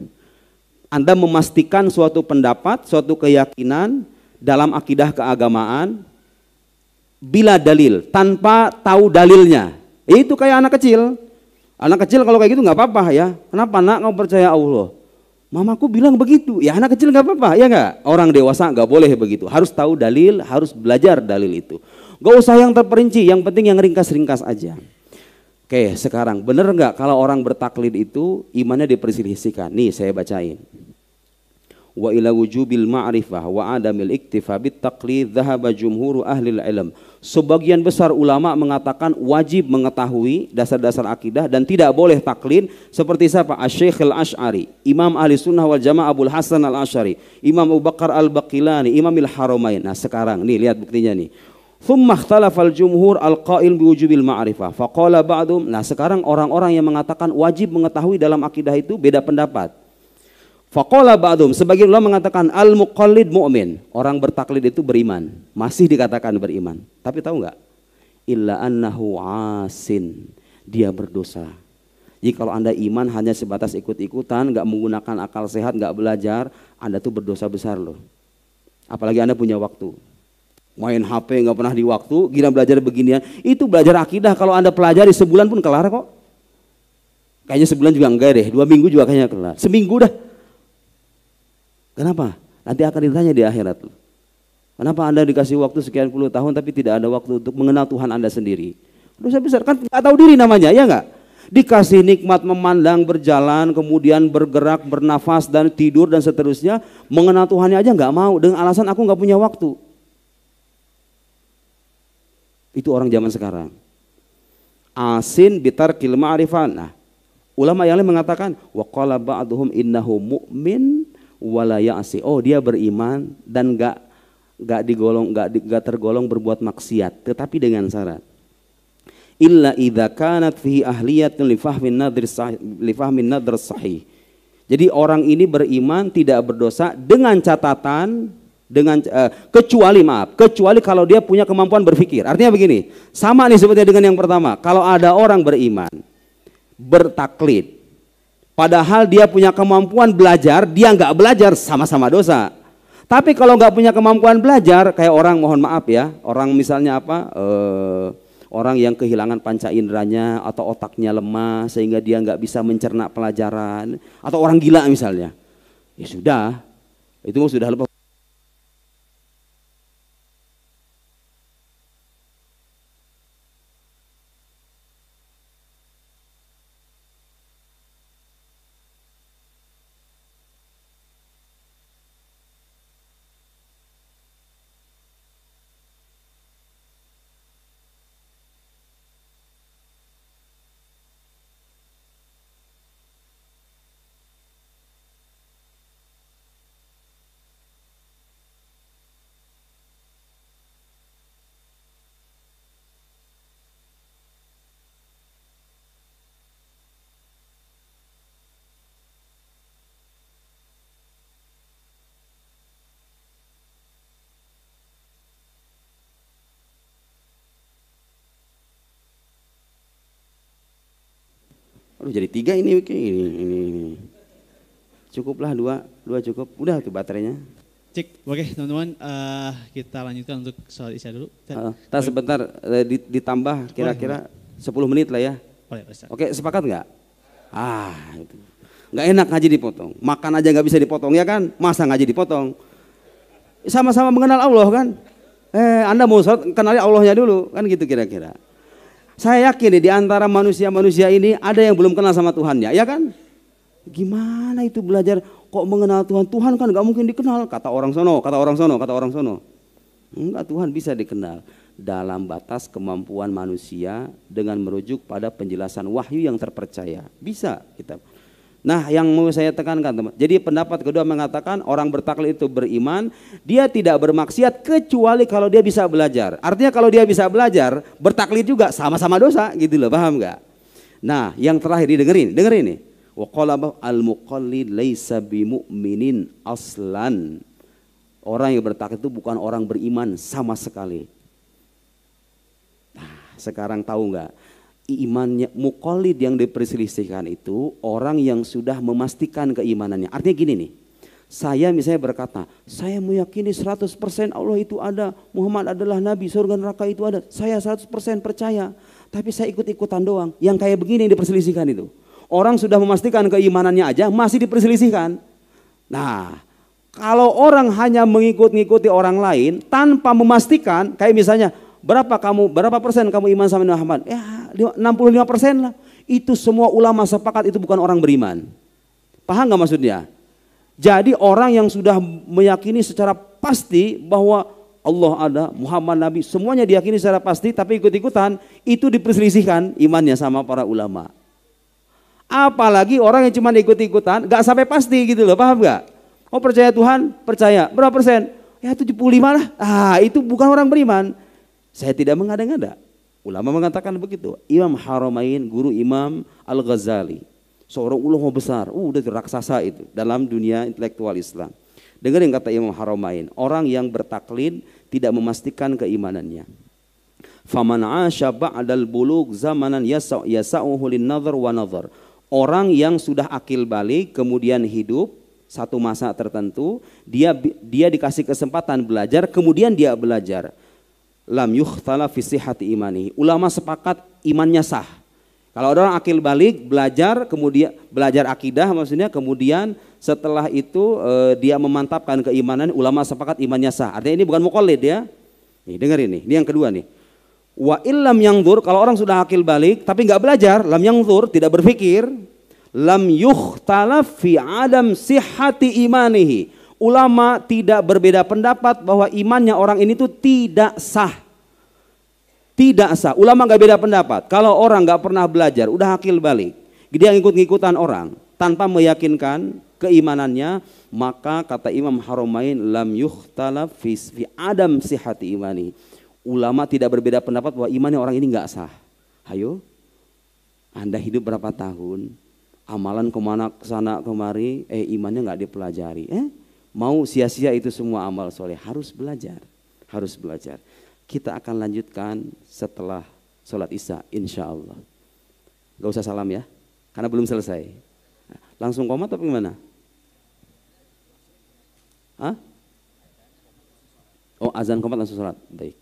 Anda memastikan suatu pendapat, suatu keyakinan dalam akidah keagamaan bila dalil, tanpa tahu dalilnya. Itu kayak anak kecil. Anak kecil kalau kayak gitu nggak apa-apa ya. Kenapa nak kau percaya Allah? Mamaku bilang begitu, ya anak kecil nggak apa-apa, ya nggak? Orang dewasa nggak boleh begitu, harus tahu dalil, harus belajar dalil itu. Gak usah yang terperinci, yang penting yang ringkas-ringkas aja. Oke, sekarang bener nggak kalau orang bertaklid itu imannya diperselisihkan? Nih saya bacain. Wa ila wujubil ma'rifah wa adamil iktifa bit taqlid dhahaba jumhur ahli ilm. Sebagian besar ulama mengatakan wajib mengetahui dasar-dasar akidah dan tidak boleh taklid seperti siapa? Asy-Syaikh Al-Asy'ari, Imam Ahli Sunnah wal Jamaah Abdul Hasan Al-Asy'ari, Imam Abu Bakar Al-Baqilani, Imam Al-Haramain. Nah, sekarang nih lihat buktinya nih. Thumma ikhtalafal jumhur al-qail biwujubil ma'rifah. Faqala ba'dhum. Nah, sekarang orang-orang yang mengatakan wajib mengetahui dalam akidah itu beda pendapat. Faqala ba'dhum, sebagian ulama mengatakan al-muqallid mu'min. Orang bertaklid itu beriman, masih dikatakan beriman. Tapi tahu enggak? Illa annahu asin. Dia berdosa. Jadi kalau Anda iman hanya sebatas ikut-ikutan, enggak menggunakan akal sehat, enggak belajar, Anda tuh berdosa besar loh. Apalagi Anda punya waktu. Main HP nggak pernah di waktu, gila belajar beginian. Itu belajar akidah kalau Anda pelajari sebulan pun kelar kok. Kayaknya sebulan juga enggak deh, 2 minggu juga kayaknya kelar. Seminggu dah. Kenapa? Nanti akan ditanya di akhirat. Kenapa Anda dikasih waktu sekian puluh tahun tapi tidak ada waktu untuk mengenal Tuhan Anda sendiri? Dosa besar, kan nggak tahu diri namanya, ya nggak? Dikasih nikmat memandang, berjalan, kemudian bergerak, bernafas dan tidur dan seterusnya, mengenal Tuhannya aja nggak mau dengan alasan aku nggak punya waktu. Itu orang zaman sekarang. Asin bitarkil ma'rifah. Nah, ulama yang lain mengatakan wa qala ba'dhum innahu mu'min wala ya'si. Oh, dia beriman dan enggak tergolong berbuat maksiat, tetapi dengan syarat. Illa idza kanat fihi ahliyatun li fahmin nadr sahih. Jadi orang ini beriman tidak berdosa dengan catatan kecuali kalau dia punya kemampuan berpikir. Artinya begini, sama nih seperti dengan yang pertama. Kalau ada orang beriman bertaklid, padahal dia punya kemampuan belajar, dia nggak belajar, sama-sama dosa. Tapi kalau nggak punya kemampuan belajar, kayak orang, mohon maaf ya, orang misalnya orang yang kehilangan panca inderanya atau otaknya lemah sehingga dia nggak bisa mencerna pelajaran, atau orang gila misalnya, ya sudah, itu sudah lepas. Aduh, jadi 3 ini. Cukuplah 2 cukup. Udah tuh baterainya. Cik, oke teman-teman, kita lanjutkan untuk soal Isya dulu. Sebentar, ditambah kira-kira 10 menit lah ya. Oke, sepakat nggak? Itu. Nggak enak ngaji dipotong. Makan aja nggak bisa dipotong ya kan? Masa ngaji dipotong? Sama-sama mengenal Allah kan? Anda mau sholat, kenali Allahnya dulu kan gitu kira-kira. Saya yakin nih, di antara manusia-manusia ini ada yang belum kenal sama Tuhannya, ya kan? Gimana itu belajar kok mengenal Tuhan? Tuhan kan nggak mungkin dikenal, kata orang sono. Enggak, Tuhan bisa dikenal dalam batas kemampuan manusia dengan merujuk pada penjelasan wahyu yang terpercaya. Bisa kita. Nah, yang mau saya tekankan teman. Jadi pendapat kedua mengatakan orang bertaklid itu beriman, dia tidak bermaksiat kecuali kalau dia bisa belajar. Artinya kalau dia bisa belajar, bertaklid juga sama-sama dosa gitu loh, paham nggak? Nah, yang terakhir dengerin ini. Wa qala al-muqallid laisa bimu'minin aslan. Orang yang bertaklid itu bukan orang beriman sama sekali. Nah, sekarang tahu nggak? Imannya muqallid yang diperselisihkan itu orang yang sudah memastikan keimanannya. Artinya gini nih, saya misalnya berkata, saya meyakini 100% Allah itu ada, Muhammad adalah Nabi, surga neraka itu ada, saya 100% percaya, tapi saya ikut-ikutan doang. Yang kayak begini yang diperselisihkan itu. Orang sudah memastikan keimanannya aja masih diperselisihkan. Nah, kalau orang hanya mengikuti orang lain tanpa memastikan, kayak misalnya, berapa persen kamu iman sama Muhammad? Ya 65% lah. Itu semua ulama sepakat itu bukan orang beriman. Paham nggak maksudnya? Jadi orang yang sudah meyakini secara pasti bahwa Allah ada, Muhammad Nabi, semuanya diyakini secara pasti tapi ikut-ikutan, itu diperselisihkan imannya sama para ulama. Apalagi orang yang cuma ikut-ikutan nggak sampai pasti gitu loh, paham nggak? Oh percaya Tuhan, percaya. Berapa persen? Ya 75 lah. Itu bukan orang beriman. Saya tidak mengada-ngada. Ulama mengatakan begitu. Imam Haramain, guru Imam Al-Ghazali, seorang ulama besar, udah raksasa itu dalam dunia intelektual Islam. Dengerin kata Imam Haramain, orang yang bertaklid tidak memastikan keimanannya. Faman 'asha ba'dal bulugh zamanan yasa'uhu lin-nadhar wa nadhar. Orang yang sudah akil balik kemudian hidup satu masa tertentu, dia dikasih kesempatan belajar, kemudian dia belajar. Lam yukhtala fi sihhati imani. Ulama sepakat imannya sah. Kalau orang akil balik belajar, kemudian belajar akidah maksudnya, kemudian setelah itu dia memantapkan keimanan, ulama sepakat imannya sah. Artinya ini bukan muqallid ya. Nih dengar ini yang kedua nih. Wa illam yanzur, kalau orang sudah akil balik tapi nggak belajar, lam yanzur, tidak berpikir, lam yukhtalaf fi adam sihhati imanihi. Ulama tidak berbeda pendapat bahwa imannya orang ini tuh tidak sah. Tidak sah. Ulama nggak beda pendapat. Kalau orang nggak pernah belajar, udah akil balik, dia ngikut-ngikutan orang tanpa meyakinkan keimanannya, maka kata Imam Haramain lam yukhtalaf fi adam sihhati imani. Ulama tidak berbeda pendapat bahwa imannya orang ini nggak sah. Ayo, Anda hidup berapa tahun, amalan kemana kesana kemari, imannya nggak dipelajari, mau sia-sia itu semua amal soleh. Harus belajar, harus belajar. Kita akan lanjutkan setelah sholat isya, insya Allah. Gak usah salam ya, karena belum selesai. Langsung qomat atau gimana? Hah? Oh, azan qomat langsung sholat, baik.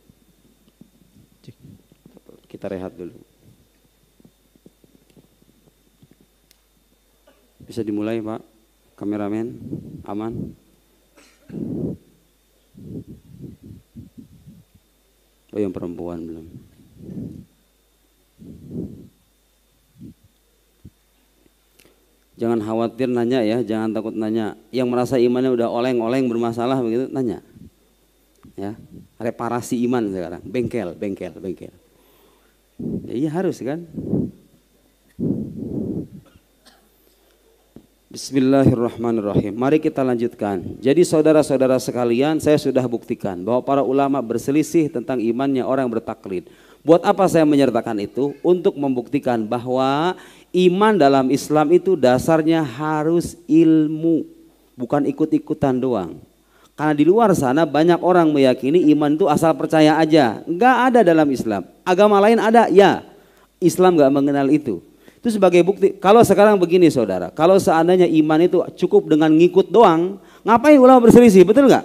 Kita rehat dulu. Bisa dimulai Pak, kameramen, aman. Oh yang perempuan belum. Jangan khawatir nanya ya, jangan takut nanya. Yang merasa imannya udah oleng-oleng bermasalah begitu, nanya. Ya, reparasi iman sekarang, bengkel. Ya, iya harus kan. Bismillahirrahmanirrahim. Mari kita lanjutkan. Jadi saudara-saudara sekalian, saya sudah buktikan bahwa para ulama berselisih tentang imannya orang bertaklid. Buat apa saya menyertakan itu? Untuk membuktikan bahwa iman dalam Islam itu dasarnya harus ilmu, bukan ikut-ikutan doang. Karena di luar sana banyak orang meyakini iman itu asal percaya aja. Enggak ada dalam Islam. Agama lain ada, ya. Islam enggak mengenal itu. Itu sebagai bukti. Kalau sekarang begini saudara, kalau seandainya iman itu cukup dengan ngikut doang, ngapain ulama berselisih, betul nggak?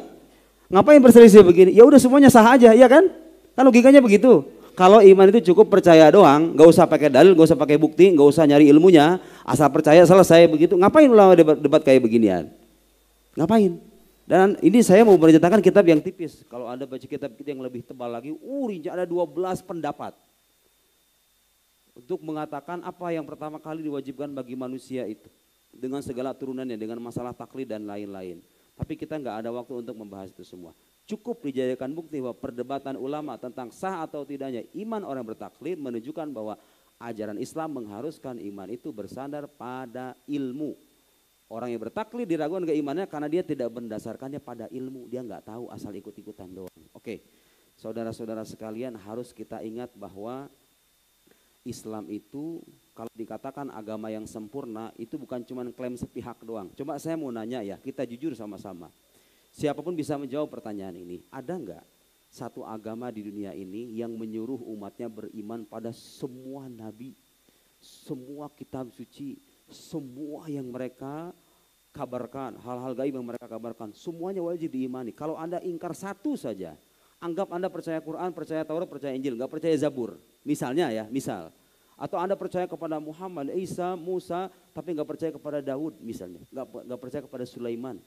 Ngapain berselisih begini? Ya udah semuanya sah aja, ya kan? Kan logikanya begitu. Kalau iman itu cukup percaya doang, nggak usah pakai dalil, nggak usah pakai bukti, nggak usah nyari ilmunya, asal percaya selesai begitu. Ngapain ulama debat kayak beginian? Ngapain? Dan ini saya mau menceritakan kitab yang tipis. Kalau Anda baca kitab kita yang lebih tebal lagi, rinci ada 12 pendapat. Untuk mengatakan apa yang pertama kali diwajibkan bagi manusia itu. Dengan segala turunannya, dengan masalah taklid dan lain-lain. Tapi kita nggak ada waktu untuk membahas itu semua. Cukup dijadikan bukti bahwa perdebatan ulama tentang sah atau tidaknya iman orang bertaklid menunjukkan bahwa ajaran Islam mengharuskan iman itu bersandar pada ilmu. Orang yang bertaklid diragukan keimanannya karena dia tidak mendasarkannya pada ilmu. Dia nggak tahu, asal ikut-ikutan doang. Oke, saudara-saudara sekalian, harus kita ingat bahwa Islam itu kalau dikatakan agama yang sempurna itu bukan cuma klaim sepihak doang. Coba saya mau nanya ya, kita jujur sama-sama. Siapapun bisa menjawab pertanyaan ini. Ada enggak satu agama di dunia ini yang menyuruh umatnya beriman pada semua nabi, semua kitab suci, semua yang mereka kabarkan, hal-hal gaib yang mereka kabarkan, semuanya wajib diimani. Kalau Anda ingkar satu saja, anggap Anda percaya Quran, percaya Taurat, percaya Injil, enggak percaya Zabur. Misalnya ya, misal. Atau Anda percaya kepada Muhammad, Isa, Musa, tapi enggak percaya kepada Daud misalnya. Enggak percaya kepada Sulaiman.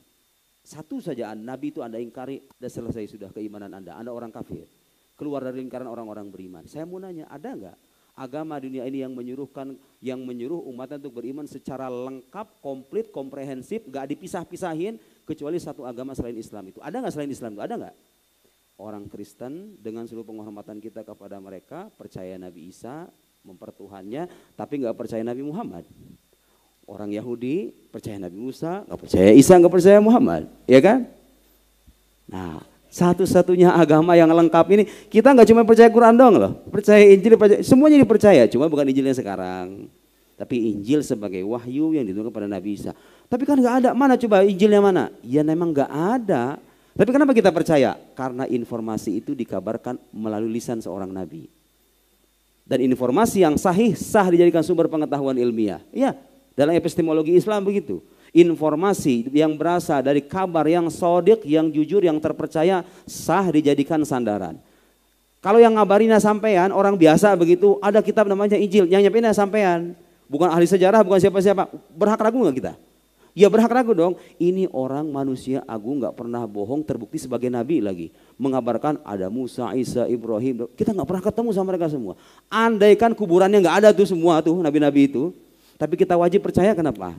Satu saja Nabi itu Anda ingkari, Anda selesai sudah keimanan Anda. Anda orang kafir. Keluar dari lingkaran orang-orang beriman. Saya mau nanya, ada enggak agama dunia ini yang menyuruh umatnya untuk beriman secara lengkap, komplit, komprehensif, enggak dipisah-pisahin kecuali satu agama selain Islam itu. Ada enggak selain Islam? Ada enggak? Orang Kristen dengan seluruh penghormatan kita kepada mereka percaya Nabi Isa, mempertuhannya, tapi nggak percaya Nabi Muhammad. Orang Yahudi percaya Nabi Musa, nggak percaya Isa, nggak percaya Muhammad, ya kan? Nah, Satu-satunya agama yang lengkap ini, kita nggak cuma percaya Quran dong loh, percaya Injil, percaya, semuanya dipercaya, cuma bukan Injilnya sekarang. Tapi Injil sebagai wahyu yang diturunkan pada Nabi Isa. Tapi kan nggak ada, mana coba Injilnya mana? Ya memang nggak ada. Tapi kenapa kita percaya? Karena informasi itu dikabarkan melalui lisan seorang Nabi. Dan informasi yang sahih, sah dijadikan sumber pengetahuan ilmiah. Iya, dalam epistemologi Islam begitu. Informasi yang berasal dari kabar yang shadiq, yang jujur, yang terpercaya, sah dijadikan sandaran. Kalau yang ngabarinnya sampean, orang biasa begitu, ada kitab namanya Injil, yang nyampeinnya sampean. Bukan ahli sejarah, bukan siapa-siapa. Berhak ragu nggak kita? Ya berhak ragu dong. Ini orang manusia agung, nggak pernah bohong, terbukti sebagai nabi lagi. Mengabarkan ada Musa, Isa, Ibrahim. Kita nggak pernah ketemu sama mereka semua. Andaikan kuburannya nggak ada tuh semua tuh nabi-nabi itu. Tapi kita wajib percaya, kenapa?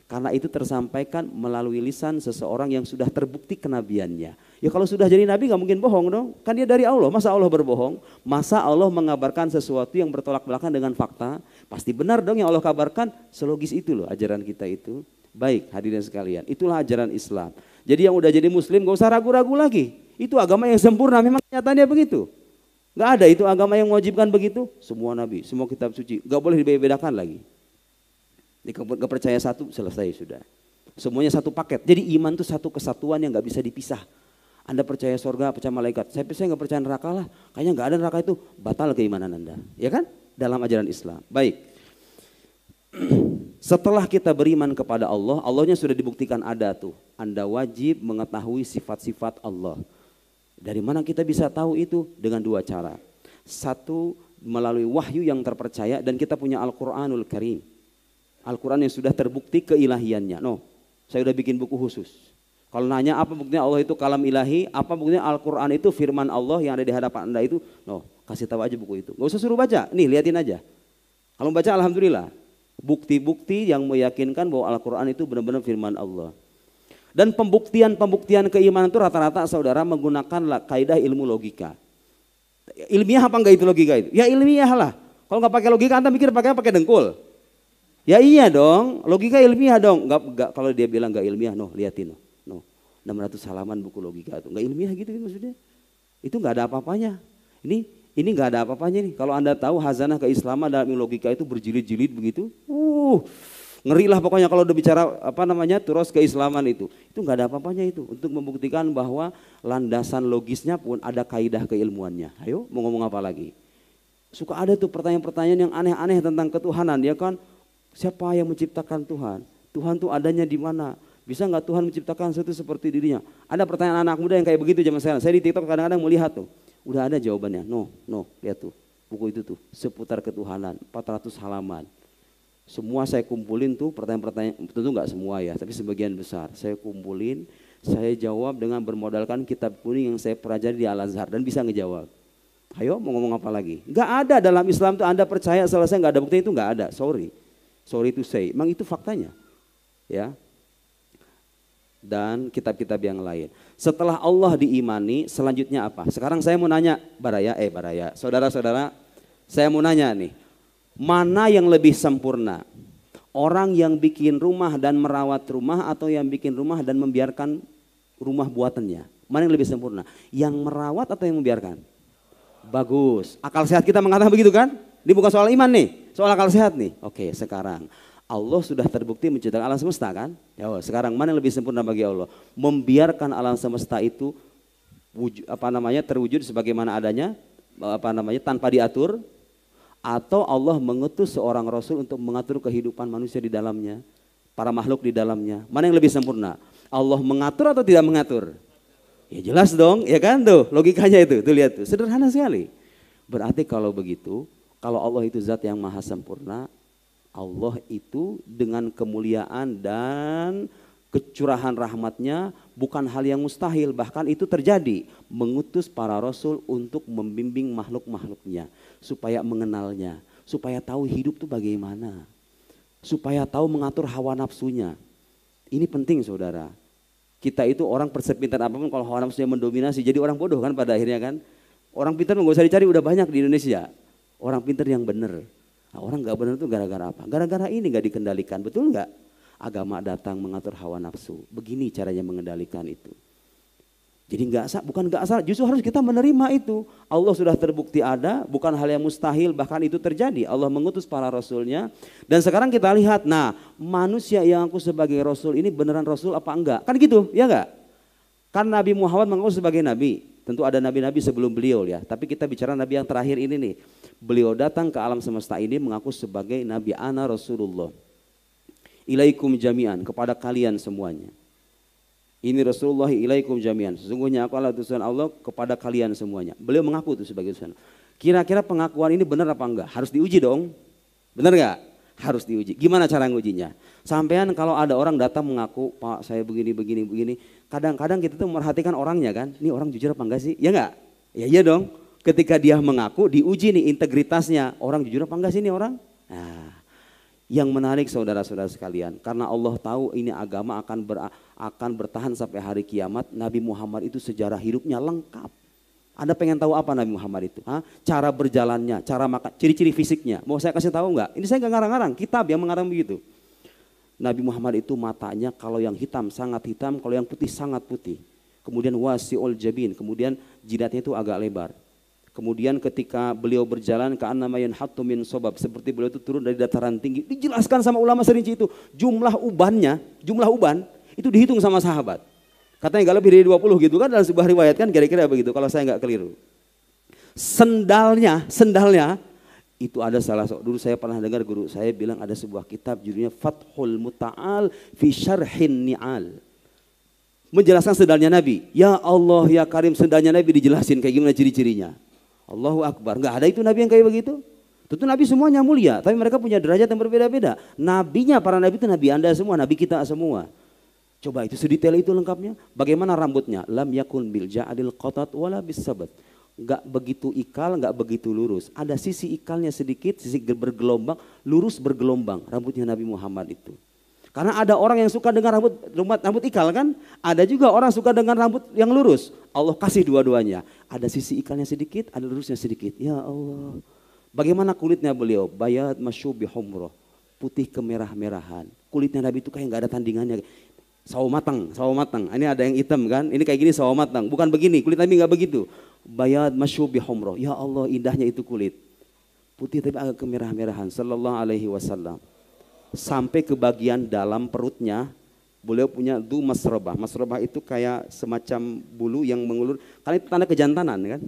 Karena itu tersampaikan melalui lisan seseorang yang sudah terbukti kenabiannya. Ya kalau sudah jadi nabi nggak mungkin bohong dong. Kan dia dari Allah, masa Allah berbohong? Masa Allah mengabarkan sesuatu yang bertolak belakang dengan fakta? Pasti benar dong yang Allah kabarkan, selogis itu loh ajaran kita itu. Baik hadirin sekalian, itulah ajaran Islam. Jadi yang udah jadi muslim gak usah ragu-ragu lagi. Itu agama yang sempurna, memang kenyataannya begitu. Gak ada itu agama yang mewajibkan begitu. Semua nabi, semua kitab suci, gak boleh dibedakan lagi. Gak percaya satu, selesai sudah. Semuanya satu paket. Jadi iman itu satu kesatuan yang gak bisa dipisah. Anda percaya surga, percaya malaikat. Saya gak percaya neraka lah. Kayaknya gak ada neraka, itu batal keimanan Anda. Ya kan? Dalam ajaran Islam. Baik. Setelah kita beriman kepada Allah, Allahnya sudah dibuktikan ada tuh. Anda wajib mengetahui sifat-sifat Allah. Dari mana kita bisa tahu itu? Dengan dua cara. Satu, melalui wahyu yang terpercaya, dan kita punya Al-Quranul Karim. Al-Quran yang sudah terbukti keilahiannya. No, saya udah bikin buku khusus. Kalau nanya apa buktinya Allah itu kalam ilahi, apa buktinya Al-Quran itu firman Allah yang ada di hadapan Anda itu, no, kasih tahu aja buku itu. Gak usah suruh baca, nih liatin aja. Kalau baca alhamdulillah. Bukti-bukti yang meyakinkan bahwa Al-Quran itu benar-benar firman Allah. Dan pembuktian keimanan itu rata-rata saudara menggunakan kaidah ilmu logika. Ilmiah apa enggak itu logika itu? Ya ilmiah lah. Kalau nggak pakai logika Anda mikir pakai dengkul. Ya iya dong, logika ilmiah dong. Enggak, kalau dia bilang enggak ilmiah, no, liatin no. 600 halaman buku logika itu. Enggak ilmiah gitu maksudnya. Itu enggak ada apa-apanya. Ini enggak ada apa-apanya nih. Kalau Anda tahu hazanah keislaman dalam logika itu berjilid-jilid begitu. Ngeri lah pokoknya kalau udah bicara turos keislaman itu. Itu enggak ada apa-apanya itu. Untuk membuktikan bahwa landasan logisnya pun ada kaidah keilmuannya. Ayo mau ngomong apa lagi? Suka ada tuh pertanyaan-pertanyaan yang aneh-aneh tentang ketuhanan. Ya kan? Siapa yang menciptakan Tuhan? Tuhan tuh adanya di mana? Bisa nggak Tuhan menciptakan sesuatu seperti dirinya? Ada pertanyaan anak muda yang kayak begitu zaman sekarang. Saya di TikTok kadang-kadang melihat tuh. Udah ada jawabannya. No, lihat tuh. Buku itu tuh, seputar ketuhanan, 400 halaman. Semua saya kumpulin tuh pertanyaan-pertanyaan, tentu nggak semua ya, tapi sebagian besar. Saya kumpulin, saya jawab dengan bermodalkan kitab kuning yang saya pelajari di Al-Azhar dan bisa ngejawab. Ayo mau ngomong apa lagi? Nggak ada dalam Islam tuh Anda percaya selesai nggak ada bukti itu nggak ada. Sorry to say, memang itu faktanya, ya. Dan kitab-kitab yang lain. Setelah Allah diimani, selanjutnya apa? Sekarang saya mau nanya, Baraya, saudara-saudara, saya mau nanya nih, mana yang lebih sempurna? Orang yang bikin rumah dan merawat rumah atau yang bikin rumah dan membiarkan rumah buatannya? Mana yang lebih sempurna? Yang merawat atau yang membiarkan? Bagus. Akal sehat kita mengatakan begitu kan? Ini bukan soal iman nih, soal akal sehat nih. Oke, sekarang Allah sudah terbukti menciptakan alam semesta kan? Ya, sekarang mana yang lebih sempurna bagi Allah? Membiarkan alam semesta itu terwujud sebagaimana adanya, tanpa diatur, atau Allah mengutus seorang rasul untuk mengatur kehidupan manusia di dalamnya, para makhluk di dalamnya. Mana yang lebih sempurna? Allah mengatur atau tidak mengatur? Ya jelas dong, ya kan tuh logikanya itu. Tuh lihat tuh, sederhana sekali. Berarti kalau begitu, kalau Allah itu zat yang maha sempurna, Allah itu dengan kemuliaan dan kecurahan rahmatnya bukan hal yang mustahil, bahkan itu terjadi. Mengutus para rasul untuk membimbing makhluk-makhluknya supaya mengenalnya, supaya tahu hidup itu bagaimana, supaya tahu mengatur hawa nafsunya. Ini penting saudara. Kita itu orang persepintar apapun kalau hawa nafsunya mendominasi jadi orang bodoh kan pada akhirnya kan. Orang pintar nggak usah dicari, udah banyak di Indonesia. Orang pintar yang benar. Nah, orang nggak benar itu gara-gara apa? Gara-gara ini nggak dikendalikan, betul nggak? Agama datang mengatur hawa nafsu. Begini caranya mengendalikan itu. Jadi bukan nggak salah, justru harus kita menerima itu. Allah sudah terbukti ada, bukan hal yang mustahil, bahkan itu terjadi. Allah mengutus para rasulnya. Dan sekarang kita lihat, nah manusia yang aku sebagai rasul ini beneran rasul apa enggak? Kan gitu, ya enggak? Kan Nabi Muhammad mengaku sebagai nabi. Tentu ada nabi-nabi sebelum beliau ya. Tapi kita bicara nabi yang terakhir ini nih. Beliau datang ke alam semesta ini mengaku sebagai nabi ana Rasulullah. Ilaikum jami'an, kepada kalian semuanya. Ini Rasulullah ilaikum jami'an. Sesungguhnya aku adalah utusan Allah kepada kalian semuanya. Beliau mengaku itu sebagai utusan. Kira-kira pengakuan ini benar apa enggak? Harus diuji dong. Benar enggak? Harus diuji. Gimana cara ngujinya? Sampean kalau ada orang datang mengaku, Pak saya begini. Kadang-kadang kita tuh merhatikan orangnya kan. Ini orang jujur apa enggak sih? Ya enggak? Ya iya dong. Ketika dia mengaku diuji nih integritasnya. Orang jujur apa enggak sih ini orang? Nah. Yang menarik saudara-saudara sekalian, karena Allah tahu ini agama akan bertahan sampai hari kiamat. Nabi Muhammad itu sejarah hidupnya lengkap. Anda pengen tahu apa Nabi Muhammad itu? Cara berjalannya, cara makan, ciri-ciri fisiknya. Mau saya kasih tahu enggak? Ini saya enggak ngarang-ngarang, kitab yang mengarang begitu. Nabi Muhammad itu matanya kalau yang hitam sangat hitam, kalau yang putih sangat putih. Kemudian wasi'ul jabin, kemudian jidatnya itu agak lebar. Kemudian ketika beliau berjalan ke annamayan hattu min sobab, seperti beliau itu turun dari dataran tinggi, dijelaskan sama ulama serinci itu. Jumlah uban itu dihitung sama sahabat. Katanya nggak lebih dari 20 gitu kan, dalam sebuah riwayat kan kira-kira begitu kalau saya nggak keliru. Sendalnya itu ada dulu saya pernah dengar guru saya bilang ada sebuah kitab judulnya Fathul Muta'al fi Syarhin Ni'al. Menjelaskan sendalnya Nabi. Ya Allah ya Karim, sendalnya Nabi dijelasin kayak gimana ciri-cirinya. Allahu Akbar, nggak ada itu Nabi yang kayak begitu. Tentu Nabi semuanya mulia, tapi mereka punya derajat yang berbeda-beda. Nabinya, para Nabi itu Nabi Anda semua, Nabi kita semua. Coba itu sedetail itu lengkapnya. Bagaimana rambutnya? Lam yakun bil ja'adil qatat wala bis sabat. Nggak begitu ikal, nggak begitu lurus. Ada sisi ikalnya sedikit, sisi bergelombang, lurus bergelombang. Rambutnya Nabi Muhammad itu. Karena ada orang yang suka dengan rambut ikal kan, ada juga orang suka dengan rambut yang lurus. Allah kasih dua-duanya. Ada sisi ikalnya sedikit, ada lurusnya sedikit. Ya Allah. Bagaimana kulitnya beliau? Bayat masyubi humroh, putih kemerah-merahan. Kulitnya Nabi itu kayak nggak ada tandingannya. Sawo matang. Ini ada yang hitam kan, ini kayak gini sawo matang. Bukan begini, kulit Nabi nggak begitu. Bayat masyubi humroh. Ya Allah, indahnya itu kulit. Putih tapi agak kemerah-merahan. Sallallahu alaihi wasallam. Sampai ke bagian dalam perutnya, beliau punya du masrobah. Masrobah itu kayak semacam bulu yang mengulur, karena itu tanda kejantanan kan.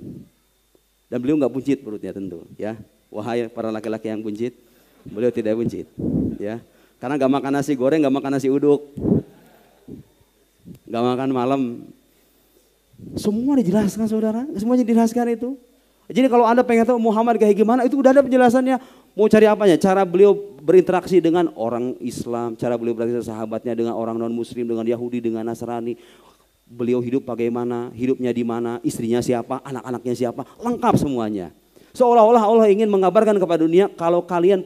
Dan beliau nggak buncit perutnya tentu, ya. Wahai para laki-laki yang buncit, beliau tidak buncit, ya. Karena nggak makan nasi goreng, nggak makan nasi uduk, nggak makan malam. Semua dijelaskan saudara, semuanya dijelaskan itu. Jadi kalau Anda pengen tahu Muhammad kayak gimana, itu udah ada penjelasannya. Mau cari apanya? Cara beliau berinteraksi dengan orang Islam, cara beliau berinteraksi sahabatnya dengan orang non Muslim, dengan Yahudi, dengan Nasrani. Beliau hidup bagaimana, hidupnya di mana, istrinya siapa, anak-anaknya siapa, lengkap semuanya. Seolah-olah Allah ingin mengabarkan kepada dunia kalau kalian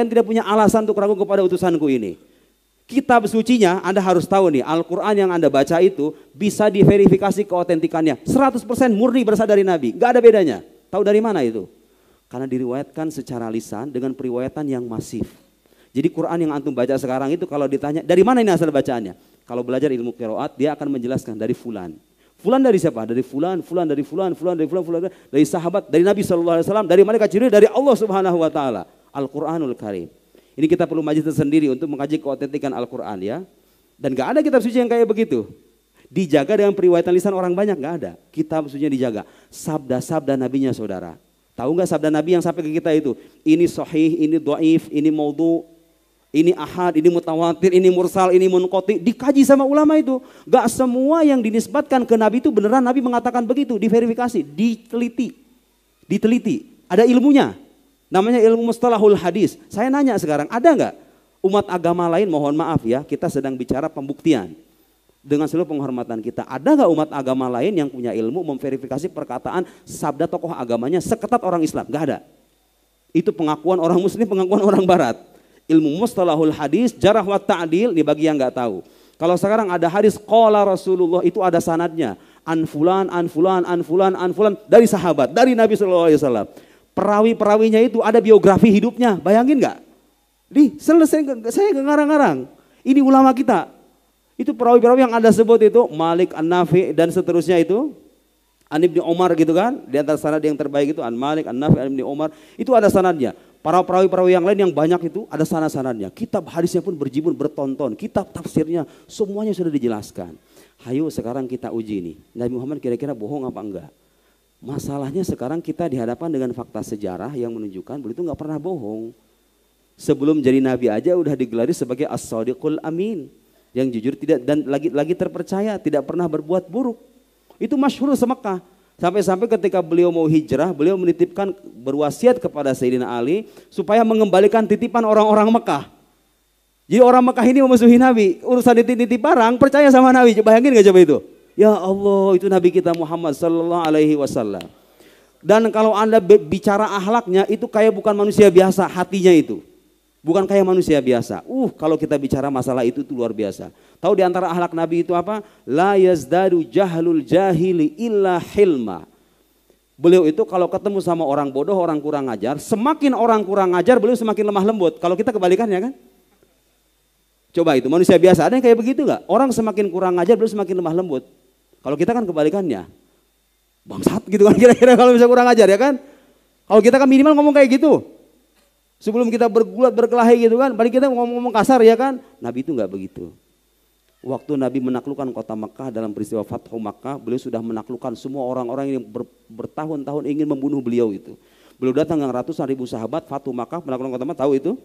tidak punya alasan untuk ragu kepada utusanku ini. Kitab sucinya Anda harus tahu nih, Al-Quran yang Anda baca itu bisa diverifikasi keotentikannya. 100% murni berasal dari Nabi, gak ada bedanya. Tahu dari mana itu? Karena diriwayatkan secara lisan dengan periwayatan yang masif. Jadi Quran yang antum baca sekarang itu kalau ditanya dari mana ini asal bacaannya? Kalau belajar ilmu qiraat dia akan menjelaskan dari fulan. Fulan dari siapa? Dari fulan, dari sahabat, dari Nabi SAW, dari malaikat Jibril, dari Allah Subhanahu Wa Taala. Al-Quranul Karim. Ini kita perlu majlis tersendiri untuk mengkaji keotentikan Al-Quran ya. Dan gak ada kitab suci yang kayak begitu. Dijaga dengan periwayatan lisan orang banyak, gak ada. Kitab sucinya dijaga. Sabda-sabda nabinya saudara. Tahu gak sabda nabi yang sampai ke kita itu? Ini sahih, ini dhaif, ini maudhu, ini ahad, ini mutawatir, ini mursal, ini munqati. Dikaji sama ulama itu. Gak semua yang dinisbatkan ke nabi itu beneran nabi mengatakan begitu. Diverifikasi, diteliti. Ada ilmunya. Namanya ilmu mustalahul hadis. Saya nanya sekarang, ada nggak umat agama lain, mohon maaf ya, kita sedang bicara pembuktian. Dengan seluruh penghormatan kita, ada nggak umat agama lain yang punya ilmu memverifikasi perkataan sabda tokoh agamanya seketat orang Islam? Nggak ada. Itu pengakuan orang Muslim, pengakuan orang Barat. Ilmu mustalahul hadis, jarah wa ta'dil, nih bagi yang nggak tahu. Kalau sekarang ada hadis qala Rasulullah, itu ada sanadnya. An fulan, dari sahabat, dari Nabi SAW. Perawi-perawinya itu ada biografi hidupnya, bayangin nggak? Selesai, saya nggak ngarang-ngarang. Ini ulama kita. Itu perawi-perawi yang Anda sebut itu Malik, An-Nafi dan seterusnya itu An Ibni Umar gitu kan. Di antara sanad yang terbaik itu An Malik, An-Nafi, An Ibni Umar. Itu ada sanadnya. Para perawi-perawi yang lain yang banyak itu ada sanad-sanadnya. Kitab hadisnya pun berjibun bertonton. Kitab tafsirnya semuanya sudah dijelaskan. Hayo sekarang kita uji nih. Nabi Muhammad kira-kira bohong apa enggak? Masalahnya sekarang kita dihadapkan dengan fakta sejarah yang menunjukkan beliau itu enggak pernah bohong. Sebelum jadi nabi aja udah digelari sebagai as-sadiqul amin. Yang jujur tidak dan lagi terpercaya, tidak pernah berbuat buruk. Itu masyhur se-Mekah. Sampai-sampai ketika beliau mau hijrah, beliau menitipkan berwasiat kepada Sayyidina Ali supaya mengembalikan titipan orang-orang Mekah. Jadi orang Mekah ini memusuhi Nabi, urusan nitip barang percaya sama Nabi. Bayangin gak coba itu? Ya Allah, itu Nabi kita Muhammad sallallahu alaihi wasallam. Dan kalau Anda bicara akhlaknya itu kayak bukan manusia biasa, hatinya itu. Bukan kayak manusia biasa. Kalau kita bicara masalah itu luar biasa. Tahu di antara akhlak Nabi itu apa? La yazdadu jahlul jahili illa hilma. Beliau itu kalau ketemu sama orang bodoh, orang kurang ajar, semakin orang kurang ajar beliau semakin lemah lembut. Kalau kita kebalikannya kan? Coba itu manusia biasa ada yang kayak begitu gak? Orang semakin kurang ajar beliau semakin lemah lembut. Kalau kita kan kebalikannya. Bangsat gitu kan kira-kira kalau bisa kurang ajar ya kan? Kalau kita kan minimal ngomong kayak gitu. Sebelum kita bergulat berkelahi gitu kan, paling kita ngomong kasar ya kan. Nabi itu enggak begitu. Waktu Nabi menaklukkan kota Makkah dalam peristiwa Fathu Makkah, beliau sudah menaklukkan semua orang-orang yang bertahun-tahun ingin membunuh beliau itu. Beliau datang dengan ratusan ribu sahabat, Fathu Makkah, menaklukkan kota Makkah, tahu itu?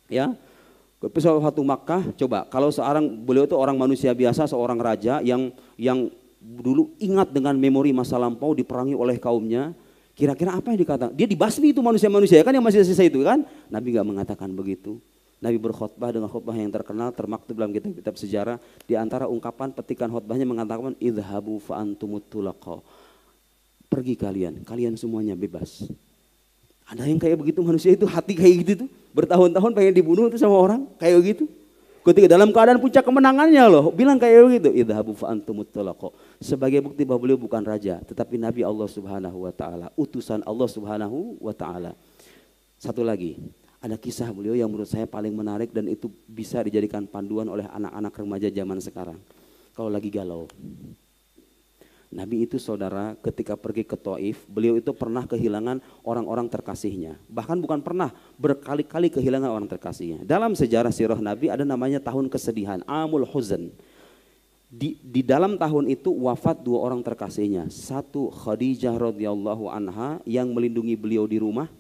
Ya. Peristiwa Fathu Makkah, coba kalau seorang beliau itu orang manusia biasa, seorang raja yang dulu ingat dengan memori masa lampau diperangi oleh kaumnya. Kira-kira apa yang dikatakan? Dia dibasmi itu manusia-manusia kan yang masih sisa itu kan? Nabi enggak mengatakan begitu. Nabi berkhutbah dengan khutbah yang terkenal termaktub dalam kitab-kitab sejarah. Di antara ungkapan petikan khutbahnya mengatakan idhabu fa antumut tulaqa. Pergi kalian semuanya bebas. Ada yang kayak begitu manusia itu hati kayak gitu tuh. Bertahun-tahun pengen dibunuh itu sama orang kayak gitu. Ketika dalam keadaan puncak kemenangannya loh, bilang kayak begitu, idhabu fa antumut tulaqa. Sebagai bukti bahwa beliau bukan raja, tetapi Nabi Allah Subhanahu wa taala, utusan Allah Subhanahu wa taala. Satu lagi, ada kisah beliau yang menurut saya paling menarik dan itu bisa dijadikan panduan oleh anak-anak remaja zaman sekarang. Kalau lagi galau. Nabi itu saudara ketika pergi ke Taif, beliau itu pernah kehilangan orang-orang terkasihnya. Bahkan bukan pernah, berkali-kali kehilangan orang terkasihnya. Dalam sejarah sirah Nabi ada namanya tahun kesedihan, Amul Huzn. Di dalam tahun itu wafat dua orang terkasihnya. Satu Khadijah radhiyallahu anha yang melindungi beliau di rumah.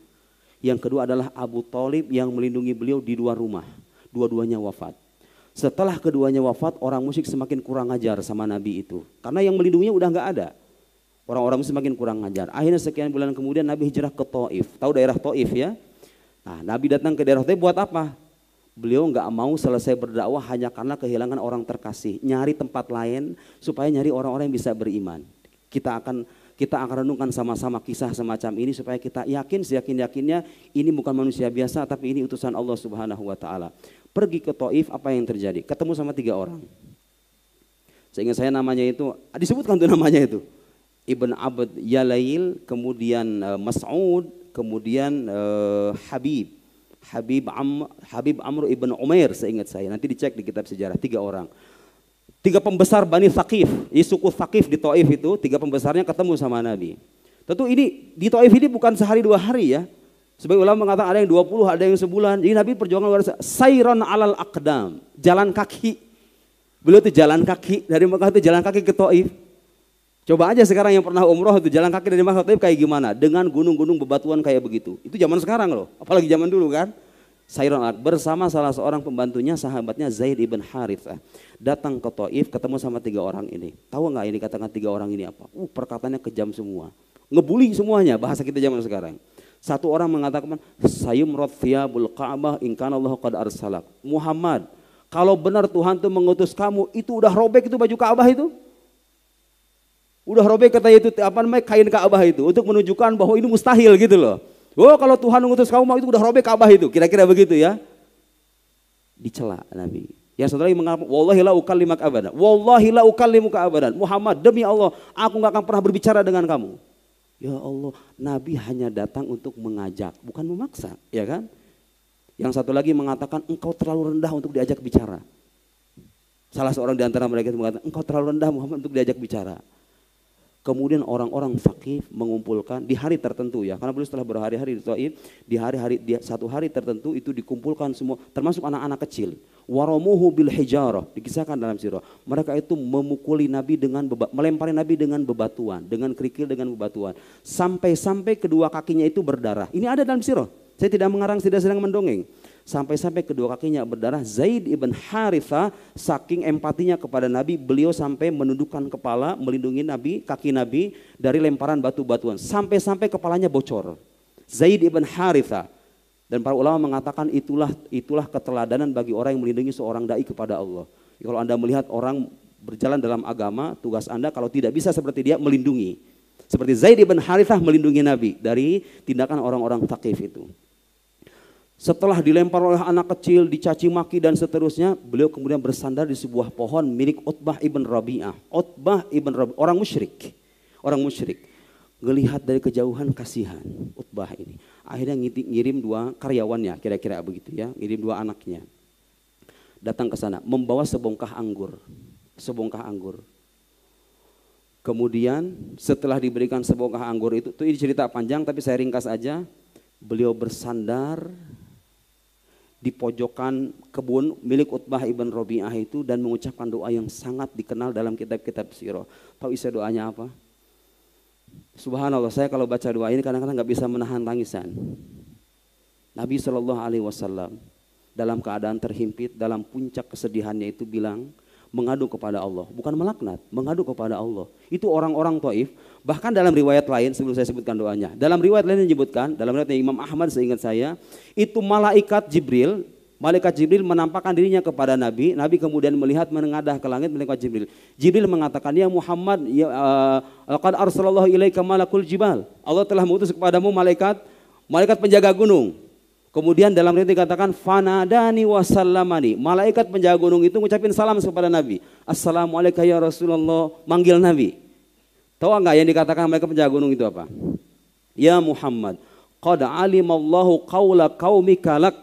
Yang kedua adalah Abu Thalib yang melindungi beliau di luar rumah. Dua-duanya wafat. Setelah keduanya wafat, orang musyrik semakin kurang ajar sama Nabi itu. Karena yang melindunginya udah nggak ada. Orang-orang semakin kurang ajar. Akhirnya sekian bulan kemudian Nabi hijrah ke Taif. Tahu daerah Taif ya? Nah, Nabi datang ke daerah Taif buat apa? Beliau nggak mau selesai berdakwah hanya karena kehilangan orang terkasih. Nyari tempat lain supaya nyari orang-orang yang bisa beriman. Kita akan renungkan sama-sama kisah semacam ini supaya kita yakin seyakin-yakinnya ini bukan manusia biasa tapi ini utusan Allah Subhanahu wa taala. Pergi ke Taif, apa yang terjadi? Ketemu sama 3 orang. Seingat saya namanya itu, disebutkan tuh namanya itu. Ibn Abd Yalail, kemudian Mas'ud, kemudian Habib Amr ibn Umair seingat saya. Nanti dicek di kitab sejarah, 3 orang. 3 pembesar Bani Thaqif, suku Thaqif di Taif itu, 3 pembesarnya ketemu sama Nabi. Tentu ini di Taif ini bukan sehari 2 hari ya. Sebagai ulama mengatakan ada yang 20, ada yang sebulan. Jadi Nabi perjuangan luar biasa. Sayron alal aqdam, jalan kaki. Beliau itu jalan kaki dari Mekah itu jalan kaki ke Taif. Coba aja sekarang yang pernah umroh itu jalan kaki dari Mekah ke Taif kayak gimana? Dengan gunung-gunung bebatuan kayak begitu. Itu zaman sekarang loh, apalagi zaman dulu kan. Sayron bersama salah seorang pembantunya, sahabatnya Zaid ibn Harithah. Datang ke Taif, ketemu sama 3 orang ini. Tahu nggak ini katakan 3 orang ini apa? Perkataannya kejam semua. Ngebully semuanya bahasa kita zaman sekarang. Satu orang mengatakan, Sayyumrat thiyabul Ka'bah in kana Allah qad arsalak. Muhammad, kalau benar Tuhan itu mengutus kamu, itu udah robek itu baju Ka'bah itu. Udah robek kata itu apa namanya kain Ka'bah itu untuk menunjukkan bahwa ini mustahil gitu loh. Oh, kalau Tuhan mengutus kamu itu udah robek Ka'bah itu. Kira-kira begitu ya. Dicela Nabi. Yang saudara mengatakan, wallahi la ukallimuka abadan. Wallahi la ukallimuka abadan. Muhammad, demi Allah, aku enggak akan pernah berbicara dengan kamu. Ya Allah, Nabi hanya datang untuk mengajak, bukan memaksa, ya kan? Yang satu lagi mengatakan engkau terlalu rendah untuk diajak bicara. Salah seorang di antara mereka itu mengatakan, engkau terlalu rendah Muhammad untuk diajak bicara. Kemudian orang-orang faqih mengumpulkan di hari tertentu ya, karena beliau setelah berhari-hari di Taif, di satu hari tertentu itu dikumpulkan semua, termasuk anak-anak kecil. Waramuhu bil hijarah, dikisahkan dalam sirah. Mereka itu memukuli Nabi melempari Nabi dengan bebatuan, dengan kerikil, dengan bebatuan, sampai-sampai kedua kakinya itu berdarah. Ini ada dalam sirah. Saya tidak mengarang, tidak sedang mendongeng. Sampai-sampai kedua kakinya berdarah. Zaid ibn Harithah saking empatinya kepada Nabi, beliau sampai menundukkan kepala melindungi Nabi, kaki Nabi dari lemparan batu-batuan. Sampai-sampai kepalanya bocor. Zaid ibn Harithah. Dan para ulama mengatakan itulah keteladanan bagi orang yang melindungi seorang dai kepada Allah. Kalau Anda melihat orang berjalan dalam agama, tugas Anda kalau tidak bisa seperti dia melindungi. Seperti Zaid ibn Harithah melindungi Nabi dari tindakan orang-orang Thaqif itu. Setelah dilempar oleh anak kecil, dicaci maki dan seterusnya, beliau kemudian bersandar di sebuah pohon milik Utbah ibn Rabi'ah. Utbah ibn Rabi'ah, orang musyrik. Ngelihat dari kejauhan kasihan Utbah ini. Akhirnya ngirim dua karyawannya, kira-kira begitu ya, ngirim dua anaknya. Datang ke sana, membawa sebongkah anggur. Kemudian setelah diberikan sebongkah anggur itu ini cerita panjang tapi saya ringkas aja. Beliau bersandar di pojokan kebun milik Utbah ibn Rabi'ah itu dan mengucapkan doa yang sangat dikenal dalam kitab-kitab sirah. Tahu isi doanya apa? Subhanallah, saya kalau baca doa ini kadang-kadang nggak bisa menahan tangisan. Nabi SAW dalam keadaan terhimpit, dalam puncak kesedihannya itu bilang, mengadu kepada Allah, bukan melaknat, mengadu kepada Allah. Itu orang-orang Taif, bahkan dalam riwayat lain sebelum saya sebutkan doanya. Dalam riwayat lain menyebutkan, dalam riwayatnya Imam Ahmad seingat saya, itu malaikat Jibril menampakkan dirinya kepada Nabi. Nabi kemudian melihat menengadah ke langit malaikat Jibril. Jibril mengatakan, ya Muhammad, laqad arsalallahu ilaika malakul jibal. Allah telah mengutus kepadamu malaikat penjaga gunung. Kemudian dalam riwayat dikatakan fanadani wasallamani. Malaikat penjaga gunung itu ngucapin salam kepada Nabi. Assalamualaikum ya Rasulullah, manggil Nabi. Tahu enggak yang dikatakan malaikat penjaga gunung itu apa? Ya Muhammad, qad alimallahu qaula qaumika lak.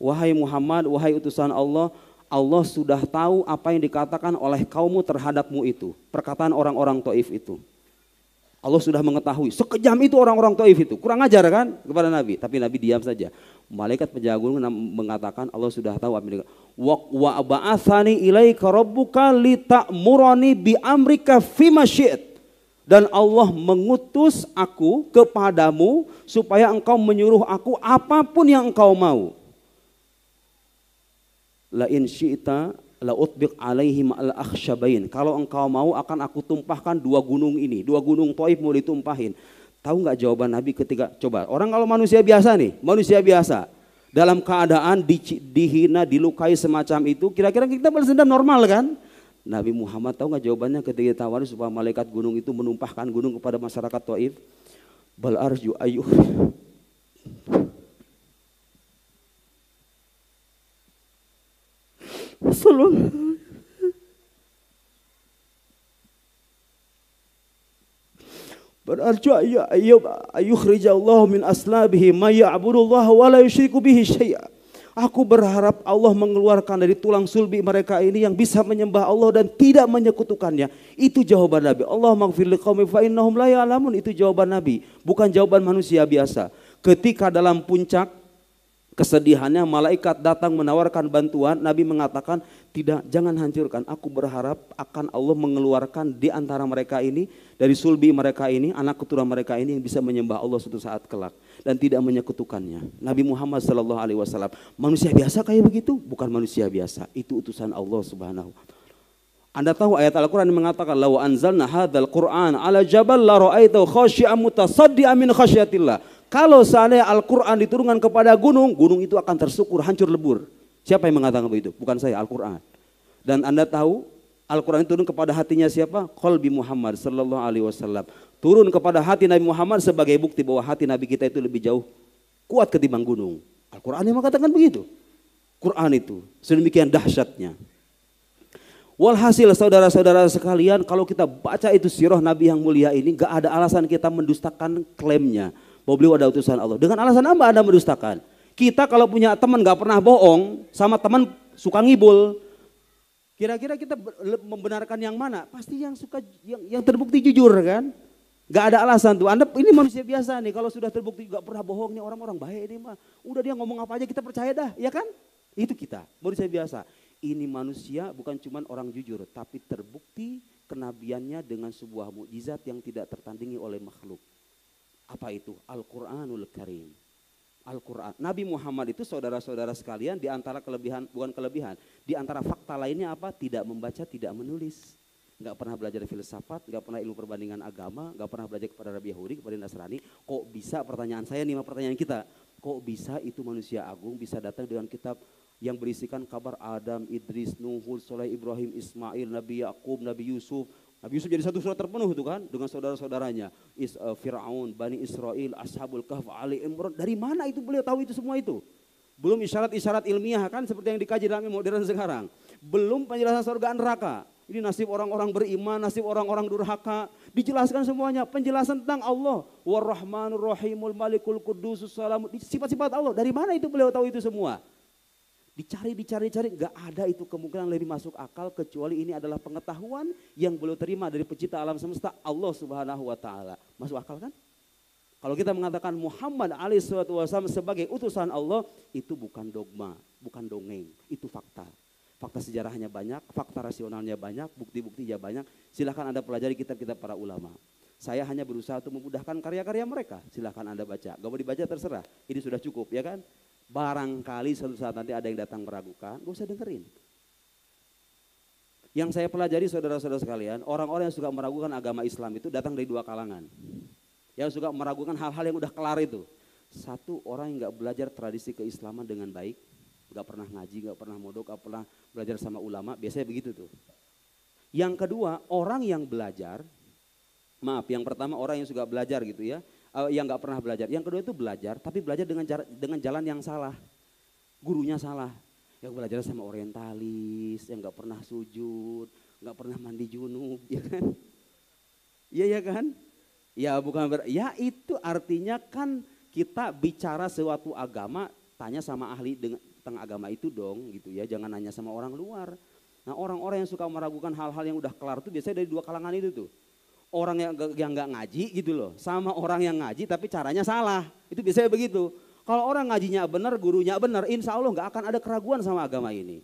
Wahai Muhammad, wahai utusan Allah, Allah sudah tahu apa yang dikatakan oleh kaummu terhadapmu itu. Perkataan orang-orang Taif itu. Allah sudah mengetahui, sekejam itu orang-orang Taif itu. Kurang ajar kan kepada Nabi, tapi Nabi diam saja. Malaikat penjaga gunung mengatakan Allah sudah tahu apa yang dikatakan. Wa ba'atsani ilaika rabbuka lita'murani bi amrika fima syi'at. Dan Allah mengutus aku kepadamu supaya engkau menyuruh aku apapun yang engkau mau. La in syi'ta la utbiq alaihim al akhsyabain. Kalau engkau mau akan aku tumpahkan dua gunung ini, dua gunung Taif mau ditumpahin. Tahu nggak jawaban Nabi ketika coba orang kalau manusia biasa nih, manusia biasa dalam keadaan dihina, dilukai semacam itu, kira-kira kita balas dendam normal kan? Nabi Muhammad tahu nggak jawabannya ketika ditawari supaya malaikat gunung itu menumpahkan gunung kepada masyarakat Taif? Bal arju ayyuh. Berarti ayyukhrijallahu min aslabihi may ya'budullah wa la yusyriku bihi syai'a. Aku berharap Allah mengeluarkan dari tulang sulbi mereka ini yang bisa menyembah Allah dan tidak menyekutukannya. Itu jawaban Nabi. Allahumma ighfir liqaumi fa innahum la ya'lamun. Itu jawaban Nabi, bukan jawaban manusia biasa. Ketika dalam puncak kesedihannya malaikat datang menawarkan bantuan, Nabi mengatakan, tidak, jangan hancurkan. Aku berharap akan Allah mengeluarkan di antara mereka ini, dari sulbi mereka ini, anak keturunan mereka ini yang bisa menyembah Allah suatu saat kelak dan tidak menyekutukannya. Nabi Muhammad SAW, manusia biasa kayak begitu? Bukan manusia biasa, itu utusan Allah Subhanahu wa ta'ala. Anda tahu ayat Al-Quran yang mengatakan, law anzalna hadzal Qur'an ala jabal la ra'aitahu khashi'an mutasaddian min khasyatillah. Kalau seandainya Al-Quran diturunkan kepada gunung, gunung itu akan tersukur, hancur lebur. Siapa yang mengatakan begitu? Bukan saya, Al-Quran. Dan Anda tahu Al-Quran turun kepada hatinya siapa? Qalbi Muhammad sallallahu alaihi wasallam. Turun kepada hati Nabi Muhammad sebagai bukti bahwa hati Nabi kita itu lebih jauh kuat ketimbang gunung. Al-Quran yang mengatakan begitu. Quran itu sedemikian dahsyatnya. Walhasil saudara-saudara sekalian, kalau kita baca itu sirah Nabi yang mulia ini, gak ada alasan kita mendustakan klaimnya bahwa beliau ada utusan Allah. Dengan alasan apa Anda mendustakan? Kita kalau punya teman gak pernah bohong, sama teman suka ngibul. Kira-kira kita membenarkan yang mana? Pasti yang suka yang terbukti jujur kan? Gak ada alasan tuh. Anda ini manusia biasa nih, kalau sudah terbukti gak pernah bohong nih orang-orang baik ini mah. Udah dia ngomong apa aja kita percaya dah, ya kan? Itu kita, manusia biasa. Ini manusia bukan cuma orang jujur, tapi terbukti kenabiannya dengan sebuah mukjizat yang tidak tertandingi oleh makhluk. Apa itu? Al-Quranul Karim. Al-Quran. Nabi Muhammad itu saudara-saudara sekalian di antara kelebihan, bukan kelebihan, di antara fakta lainnya apa? Tidak membaca, tidak menulis. Gak pernah belajar filsafat, gak pernah ilmu perbandingan agama, gak pernah belajar kepada Rabi Yahudi, kepada Nasrani. Kok bisa, pertanyaan saya nih, pertanyaan kita, kok bisa itu manusia agung bisa datang dengan kitab yang berisikan kabar Adam, Idris, Nuh, Soleh, Ibrahim, Ismail, Nabi Yakub, Nabi Yusuf. Nabi Yusuf jadi satu surat terpenuh itu kan dengan saudara-saudaranya. Fir'aun, Bani Israel, Ashabul Kahf, Ali Imran. Dari mana itu beliau tahu itu semua itu? Belum isyarat-isyarat ilmiah kan seperti yang dikaji dalam modern sekarang. Belum penjelasan surga neraka. Ini nasib orang-orang beriman, nasib orang-orang durhaka. Dijelaskan semuanya. Penjelasan tentang Allah. War-Rahmanur Rahimul Malikul Qudusus Salam. Sifat-sifat Allah. Dari mana itu beliau tahu itu semua? Dicari, gak ada itu kemungkinan lebih masuk akal kecuali ini adalah pengetahuan yang beliau terima dari pencipta alam semesta Allah Subhanahu wa Ta'ala. Masuk akal kan? Kalau kita mengatakan Muhammad alaihissalam sebagai utusan Allah, itu bukan dogma, bukan dongeng, itu fakta. Fakta sejarahnya banyak, fakta rasionalnya banyak, bukti-buktinya banyak. Silahkan Anda pelajari kitab-kitab para ulama. Saya hanya berusaha untuk memudahkan karya-karya mereka. Silahkan Anda baca, gak mau dibaca terserah, ini sudah cukup ya kan? Barangkali suatu saat nanti ada yang datang meragukan, gak usah dengerin. Yang saya pelajari saudara-saudara sekalian, orang-orang yang suka meragukan agama Islam itu datang dari dua kalangan. Yang suka meragukan hal-hal yang udah kelar itu. Satu, orang yang gak belajar tradisi keislaman dengan baik, gak pernah ngaji, gak pernah modok, gak pernah belajar sama ulama, biasanya begitu tuh. Yang kedua, orang yang belajar, yang pertama orang yang suka belajar gitu ya, yang gak pernah belajar. Yang kedua itu belajar, tapi belajar dengan jalan yang salah. Gurunya salah. Yang belajar sama orientalis, yang gak pernah sujud, gak pernah mandi junub, ya kan? Iya ya kan? Ya bukan, ya itu artinya kan kita bicara suatu agama, tanya sama ahli tentang agama itu dong gitu ya, jangan nanya sama orang luar. Nah orang-orang yang suka meragukan hal-hal yang udah kelar itu biasanya dari dua kalangan itu tuh. Orang yang nggak ngaji gitu loh, sama orang yang ngaji tapi caranya salah, itu biasanya begitu. Kalau orang ngajinya benar, gurunya benar, insya Allah nggak akan ada keraguan sama agama ini.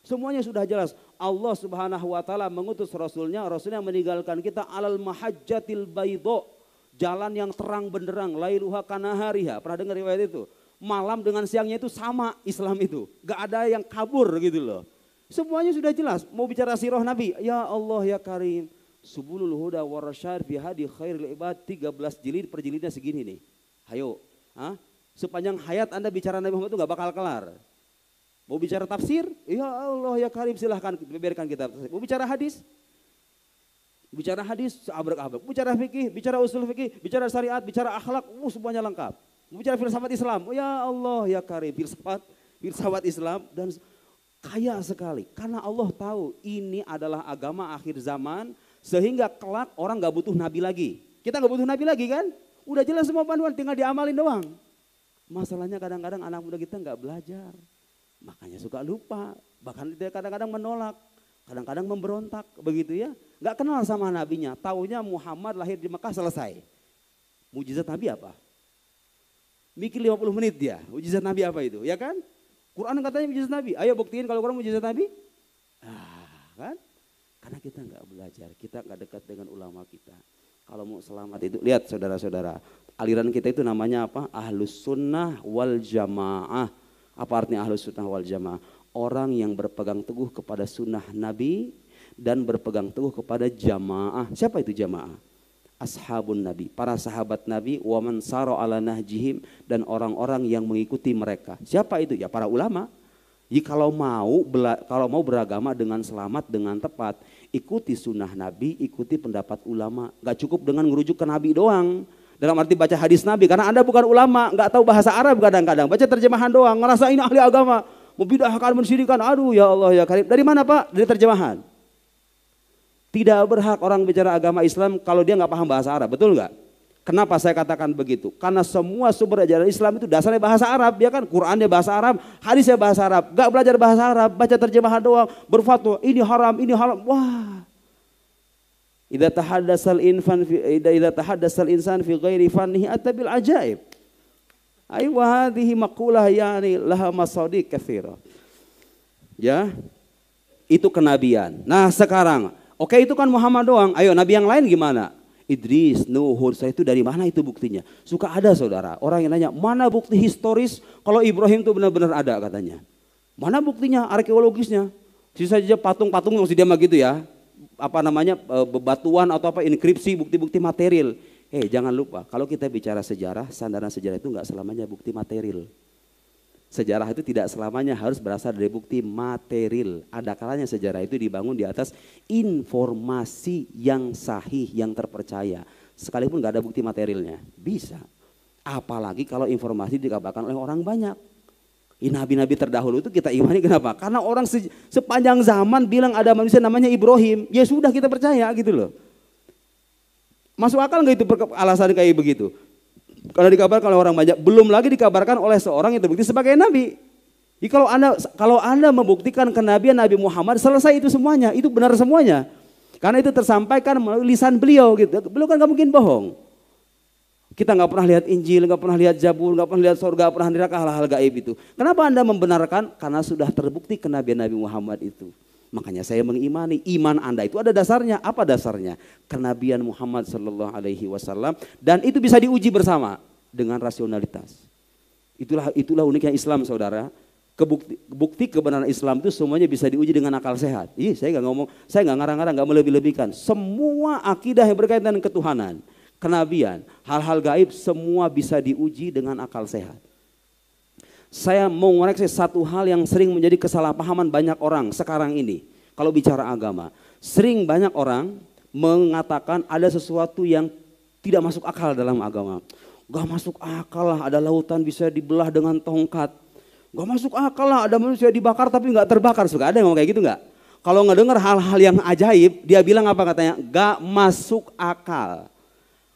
Semuanya sudah jelas. Allah Subhanahu wa Ta'ala mengutus Rasulnya meninggalkan kita alal mahajjatil baidho, jalan yang terang benderang, lailuha kanahariha. Pernah dengar riwayat itu? Malam dengan siangnya itu sama Islam itu, nggak ada yang kabur gitu loh. Semuanya sudah jelas. Mau bicara sirah Nabi, ya Allah ya Karim. Subulul huda warasyad fi hadi khairil ibad, 13 jilid, per jilidnya segini nih. Hayo, sepanjang hayat Anda bicara Nabi Muhammad itu gak bakal kelar. Mau bicara tafsir? Ya Allah ya Karim, silahkan biarkan kita. Mau bicara hadis? Bicara hadis seabrek-abrek. Bicara fikih, bicara usul fikih, bicara syariat, bicara akhlak, semuanya lengkap. Mau bicara filsafat Islam? Ya Allah ya Karim, filsafat Islam dan kaya sekali. Karena Allah tahu ini adalah agama akhir zaman. Sehingga kelak orang gak butuh nabi lagi. Kita gak butuh nabi lagi kan? Udah jelas semua panduan, tinggal diamalin doang. Masalahnya kadang-kadang anak muda kita gak belajar. Makanya suka lupa. Bahkan dia kadang-kadang menolak. Kadang-kadang memberontak. Begitu ya. Gak kenal sama nabinya. Taunya Muhammad lahir di Mekah selesai. Mujizat nabi apa? Mikir 50 menit dia. Mujizat nabi apa itu? Ya kan? Quran katanya mujizat nabi. Ayo buktiin kalau Quran mujizat nabi. Kan? Karena kita nggak belajar, kita nggak dekat dengan ulama kita. Kalau mau selamat itu, lihat saudara-saudara, aliran kita itu namanya apa? Ahlus sunnah wal jamaah. Apa artinya ahlus sunnah wal jamaah? Orang yang berpegang teguh kepada sunnah Nabi dan berpegang teguh kepada jamaah. Siapa itu jamaah? Ashabun Nabi, para sahabat Nabi, wa man sara ala nahjihim, dan orang-orang yang mengikuti mereka. Siapa itu? Ya para ulama. Jadi kalau mau beragama dengan selamat, dengan tepat, ikuti sunnah Nabi, ikuti pendapat ulama. Gak cukup dengan ngerujuk ke Nabi doang. Dalam arti baca hadis Nabi, karena Anda bukan ulama, gak tahu bahasa Arab kadang-kadang. Baca terjemahan doang, ngerasa ini ahli agama. Membidahkan, mensyirikan, aduh ya Allah ya Karim. Dari mana Pak? Dari terjemahan. Tidak berhak orang bicara agama Islam kalau dia gak paham bahasa Arab, betul gak? Kenapa saya katakan begitu? Karena semua sumber ajaran Islam itu dasarnya bahasa Arab, ya kan? Qurannya bahasa Arab, hadisnya bahasa Arab. Gak belajar bahasa Arab, baca terjemahan doang, berfatwa ini haram, ini halal. Wah. Idza tahaddasal insan fi ghairi fannihi atabil ajaib. Ai wa hadhihi maqula yani laha masadiq katsira. Ya. Itu kenabian. Nah, sekarang, oke itu kan Muhammad doang. Ayo nabi yang lain gimana? Idris, Nuh, Hud, itu dari mana itu buktinya? Suka ada saudara, orang yang nanya, mana bukti historis kalau Ibrahim itu benar-benar ada katanya. Mana buktinya, arkeologisnya? Sisa saja patung-patung yang dia mah gitu ya. Apa namanya, bebatuan atau apa, inskripsi, bukti-bukti material. Jangan lupa, kalau kita bicara sejarah, sandaran sejarah itu enggak selamanya bukti material. Sejarah itu tidak selamanya harus berasal dari bukti material. Ada kalanya sejarah itu dibangun di atas informasi yang sahih, yang terpercaya. Sekalipun nggak ada bukti materialnya, bisa. Apalagi kalau informasi dikabarkan oleh orang banyak. Nabi-nabi terdahulu itu kita imani kenapa? Karena orang sepanjang zaman bilang ada manusia namanya Ibrahim. Ya sudah kita percaya gitu loh. Masuk akal nggak itu alasan kayak begitu? Karena dikabarkan oleh orang banyak, belum lagi dikabarkan oleh seorang yang terbukti sebagai nabi. Jadi kalau anda membuktikan kenabian Nabi Muhammad, selesai itu semuanya, itu benar semuanya. Karena itu tersampaikan melalui lisan beliau gitu. Beliau kan nggak mungkin bohong. Kita nggak pernah lihat Injil, nggak pernah lihat Zabur, nggak pernah lihat surga, nggak pernah neraka, hal-hal gaib itu. Kenapa anda membenarkan? Karena sudah terbukti kenabian Nabi Muhammad itu. Makanya saya mengimani iman anda itu ada dasarnya. Apa dasarnya? Kenabian Muhammad Sallallahu Alaihi Wasallam, dan itu bisa diuji bersama dengan rasionalitas. Itulah uniknya Islam, saudara. Bukti kebenaran Islam itu semuanya bisa diuji dengan akal sehat. Saya nggak ngomong, saya nggak ngarang-ngarang, nggak melebih-lebihkan. Semua akidah yang berkaitan dengan ketuhanan, kenabian, hal-hal gaib semua bisa diuji dengan akal sehat. Saya mau mengoreksi satu hal yang sering menjadi kesalahpahaman banyak orang sekarang ini. Kalau bicara agama, sering banyak orang mengatakan ada sesuatu yang tidak masuk akal dalam agama. Gak masuk akal lah ada lautan bisa dibelah dengan tongkat. Gak masuk akal lah ada manusia dibakar tapi gak terbakar. Suka ada yang ngomong kayak gitu gak? Kalau ngedengar hal-hal yang ajaib, dia bilang apa katanya? Gak masuk akal.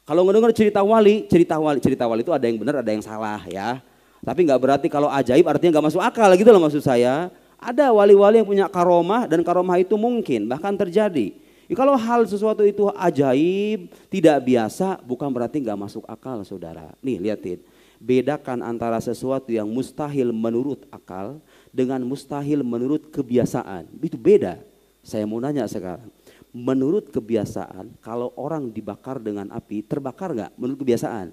Kalau ngedengar cerita wali itu ada yang benar ada yang salah ya. Tapi nggak berarti kalau ajaib artinya nggak masuk akal gitu loh maksud saya. Ada wali-wali yang punya karomah dan karomah itu mungkin bahkan terjadi. Kalau hal sesuatu itu ajaib, tidak biasa, bukan berarti nggak masuk akal saudara. Nih lihatin, bedakan antara sesuatu yang mustahil menurut akal dengan mustahil menurut kebiasaan. Itu beda. Saya mau nanya sekarang, menurut kebiasaan kalau orang dibakar dengan api terbakar nggak menurut kebiasaan?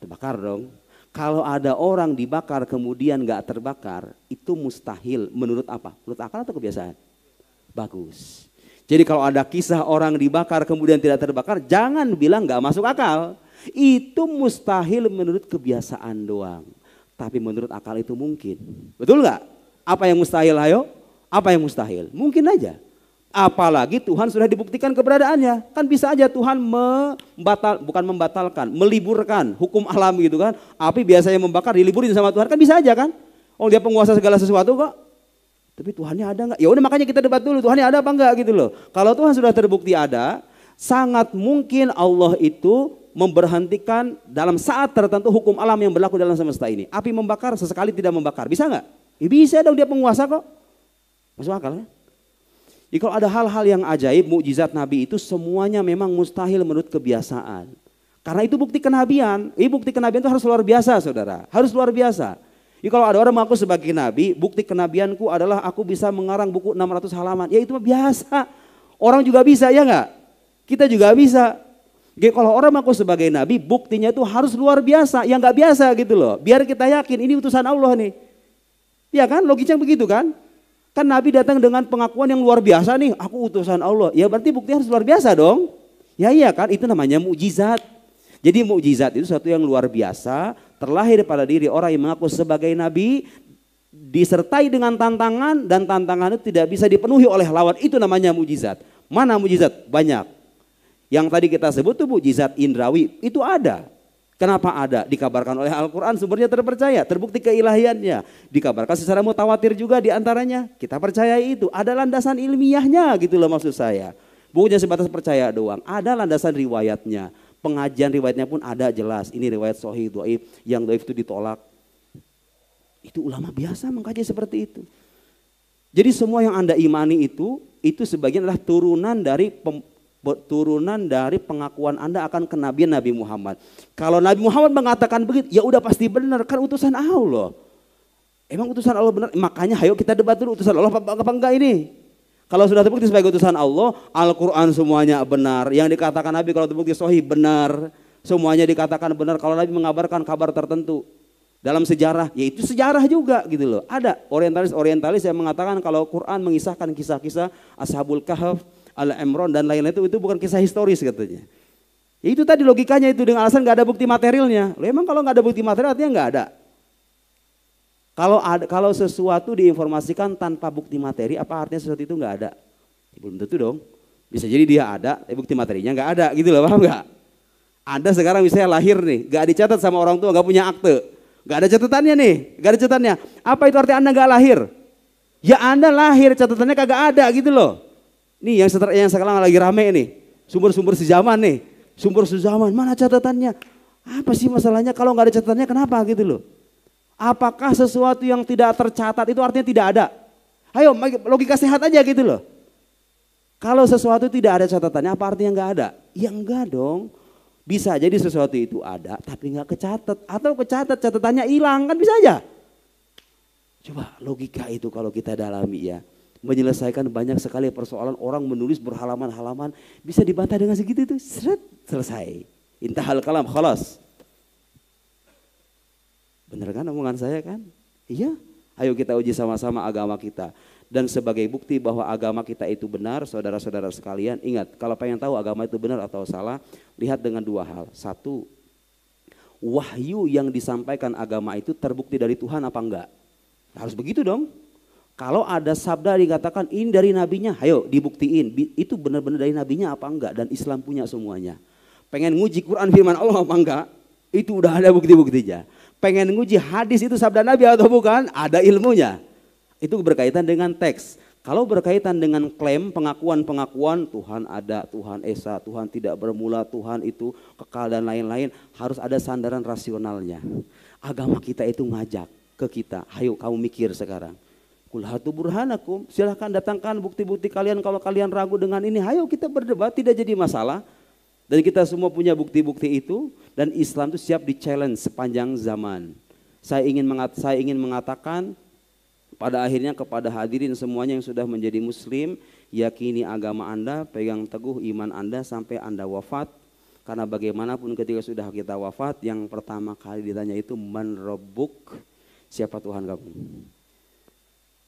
Terbakar dong. Kalau ada orang dibakar kemudian gak terbakar, itu mustahil menurut apa? Menurut akal atau kebiasaan? Bagus. Jadi kalau ada kisah orang dibakar kemudian tidak terbakar, jangan bilang gak masuk akal. Itu mustahil menurut kebiasaan doang. Tapi menurut akal itu mungkin. Betul gak? Apa yang mustahil ayo? Apa yang mustahil? Mungkin aja. Apalagi Tuhan sudah dibuktikan keberadaannya. Kan bisa aja Tuhan bukan membatalkan, meliburkan hukum alam gitu kan. Api biasanya membakar diliburin sama Tuhan, kan bisa aja kan. Oh dia penguasa segala sesuatu kok. Tapi Tuhannya ada enggak? Ya udah makanya kita debat dulu Tuhannya ada apa enggak gitu loh. Kalau Tuhan sudah terbukti ada, sangat mungkin Allah itu memberhentikan dalam saat tertentu hukum alam yang berlaku dalam semesta ini. Api membakar sesekali tidak membakar, bisa enggak? Ya bisa dong, dia penguasa kok. Masuk akal kan? Jadi kalau ada hal-hal yang ajaib, mukjizat Nabi itu semuanya memang mustahil menurut kebiasaan. Karena itu bukti kenabian. Bukti kenabian itu harus luar biasa saudara. Harus luar biasa. Jadi kalau ada orang mengaku sebagai nabi, bukti kenabianku adalah aku bisa mengarang buku 600 halaman. Ya itu biasa. Orang juga bisa ya enggak? Kita juga bisa. Jadi kalau orang mengaku sebagai nabi, buktinya itu harus luar biasa. Yang enggak biasa gitu loh. Biar kita yakin ini utusan Allah nih. Ya kan? Logiknya begitu kan? Kan Nabi datang dengan pengakuan yang luar biasa nih, aku utusan Allah. Ya berarti buktinya harus luar biasa dong. Ya iya kan, itu namanya mukjizat. Jadi mukjizat itu sesuatu yang luar biasa, terlahir pada diri orang yang mengaku sebagai Nabi, disertai dengan tantangan dan tantangan itu tidak bisa dipenuhi oleh lawan. Itu namanya mukjizat. Mana mukjizat? Banyak. Yang tadi kita sebut tuh mukjizat indrawi, itu ada. Kenapa ada? Dikabarkan oleh Al-Quran, sumbernya terpercaya, terbukti keilahiannya. Dikabarkan secara mutawatir juga diantaranya. Kita percaya itu, ada landasan ilmiahnya gitu loh maksud saya. Bukannya sebatas percaya doang, ada landasan riwayatnya. Pengajian riwayatnya pun ada jelas. Ini riwayat sahih, dhaif, yang dhaif itu ditolak. Itu ulama biasa mengkaji seperti itu. Jadi semua yang Anda imani itu sebagian adalah turunan dari pengakuan Anda akan kenabian Nabi Muhammad. Kalau Nabi Muhammad mengatakan begitu, ya udah pasti benar, kan utusan Allah. Emang utusan Allah benar? Makanya ayo kita debat dulu utusan Allah apa enggak ini. Kalau sudah terbukti sebagai utusan Allah, Al-Quran semuanya benar. Yang dikatakan Nabi kalau terbukti sahih benar. Semuanya dikatakan benar kalau Nabi mengabarkan kabar tertentu. Dalam sejarah, ya itu sejarah juga gitu loh. Ada orientalis yang mengatakan kalau Quran mengisahkan kisah-kisah Ashabul Kahf, Al-Imran dan lain-lain itu bukan kisah historis katanya. Ya itu tadi logikanya itu dengan alasan gak ada bukti materialnya. Loh emang kalau gak ada bukti material artinya gak ada. Kalau sesuatu diinformasikan tanpa bukti materi, apa artinya sesuatu itu nggak ada? Belum tentu dong. Bisa jadi dia ada, tapi bukti materinya nggak ada, gitu loh, paham nggak? Anda sekarang misalnya lahir nih, nggak dicatat sama orang tua, nggak punya akte, nggak ada catatannya nih, nggak ada catatannya. Apa itu arti Anda nggak lahir? Ya Anda lahir, catatannya kagak ada, gitu loh. Nih yang sekarang lagi rame nih, sumber-sumber sejaman nih, sumber sejaman, mana catatannya? Apa sih masalahnya kalau nggak ada catatannya? Kenapa gitu loh? Apakah sesuatu yang tidak tercatat itu artinya tidak ada? Ayo logika sehat aja gitu loh. Kalau sesuatu tidak ada catatannya apa artinya nggak ada? Ya enggak dong. Bisa jadi sesuatu itu ada tapi nggak kecatat. Atau kecatat catatannya hilang kan bisa aja. Coba logika itu kalau kita dalami ya. Menyelesaikan banyak sekali persoalan orang menulis berhalaman-halaman. Bisa dibantah dengan segitu itu selesai. Intahal kalam khalas. Benar kan omongan saya kan? Iya, ayo kita uji sama-sama agama kita. Dan sebagai bukti bahwa agama kita itu benar, saudara-saudara sekalian, ingat kalau pengen tahu agama itu benar atau salah, lihat dengan dua hal. Satu, wahyu yang disampaikan agama itu terbukti dari Tuhan apa enggak? Harus begitu dong. Kalau ada sabda dikatakan ini dari nabinya, ayo dibuktiin. Itu benar-benar dari nabinya apa enggak? Dan Islam punya semuanya. Pengen nguji Quran firman Allah apa enggak? Itu udah ada bukti-buktinya. Pengen nguji hadis itu sabda Nabi atau bukan, ada ilmunya. Itu berkaitan dengan teks. Kalau berkaitan dengan klaim, pengakuan-pengakuan, Tuhan ada, Tuhan Esa, Tuhan tidak bermula, Tuhan itu kekal dan lain-lain, harus ada sandaran rasionalnya. Agama kita itu ngajak ke kita, ayo kamu mikir sekarang. Kul hatu burhanakum, silahkan datangkan bukti-bukti kalian kalau kalian ragu dengan ini, ayo kita berdebat, tidak jadi masalah. Dan kita semua punya bukti-bukti itu dan Islam itu siap di-challenge sepanjang zaman. Saya ingin mengatakan pada akhirnya kepada hadirin semuanya yang sudah menjadi muslim, yakini agama Anda, pegang teguh iman Anda sampai Anda wafat. Karena bagaimanapun ketika sudah kita wafat, yang pertama kali ditanya itu man rabbuk, siapa Tuhan kamu?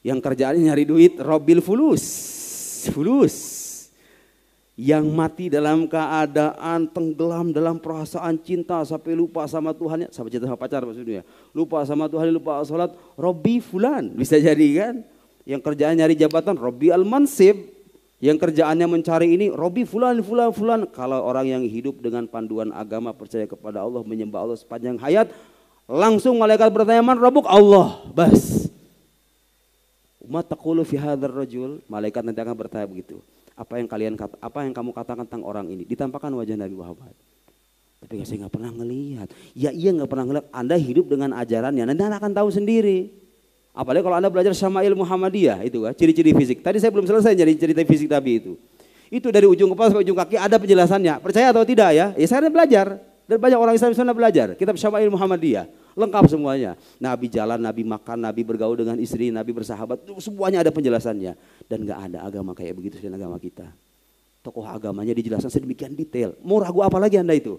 Yang kerjaannya nyari duit, robbil fulus. Yang mati dalam keadaan tenggelam dalam perasaan cinta sampai lupa sama Tuhannya, sampai cinta sama pacar maksudnya, lupa sama Tuhan, lupa salat, Robbi fulan, bisa jadi kan? Yang kerjaan nyari jabatan, Robbi al-mansib, yang kerjaannya mencari ini, Robbi fulan. Kalau orang yang hidup dengan panduan agama, percaya kepada Allah, menyembah Allah sepanjang hayat, langsung malaikat bertanya, man rabbuk? Allah, bas. Umat taqulu fi hadzal rajul, malaikat nanti akan bertanya begitu. Apa yang kamu katakan tentang orang ini? Ditampakkan wajah Nabi Muhammad. Tapi saya nggak pernah ngelihat. Ya iya nggak pernah ngelihat. Anda hidup dengan ajarannya, nanti Anda akan tahu sendiri. Apalagi kalau Anda belajar Syama'il Muhammadiyah itu kan, ciri-ciri fisik. Tadi saya belum selesai jadi cerita fisik Nabi itu. Itu dari ujung kepala sampai ujung kaki ada penjelasannya. Percaya atau tidak ya? Ya saya belajar. Dan banyak orang Islam di sana belajar. Kitab Syama'il Muhammadiyah. Lengkap semuanya. Nabi jalan, Nabi makan, Nabi bergaul dengan istri, Nabi bersahabat. Semuanya ada penjelasannya. Dan gak ada agama kayak begitu selain agama kita. Tokoh agamanya dijelaskan sedemikian detail. Mau ragu apa lagi Anda itu?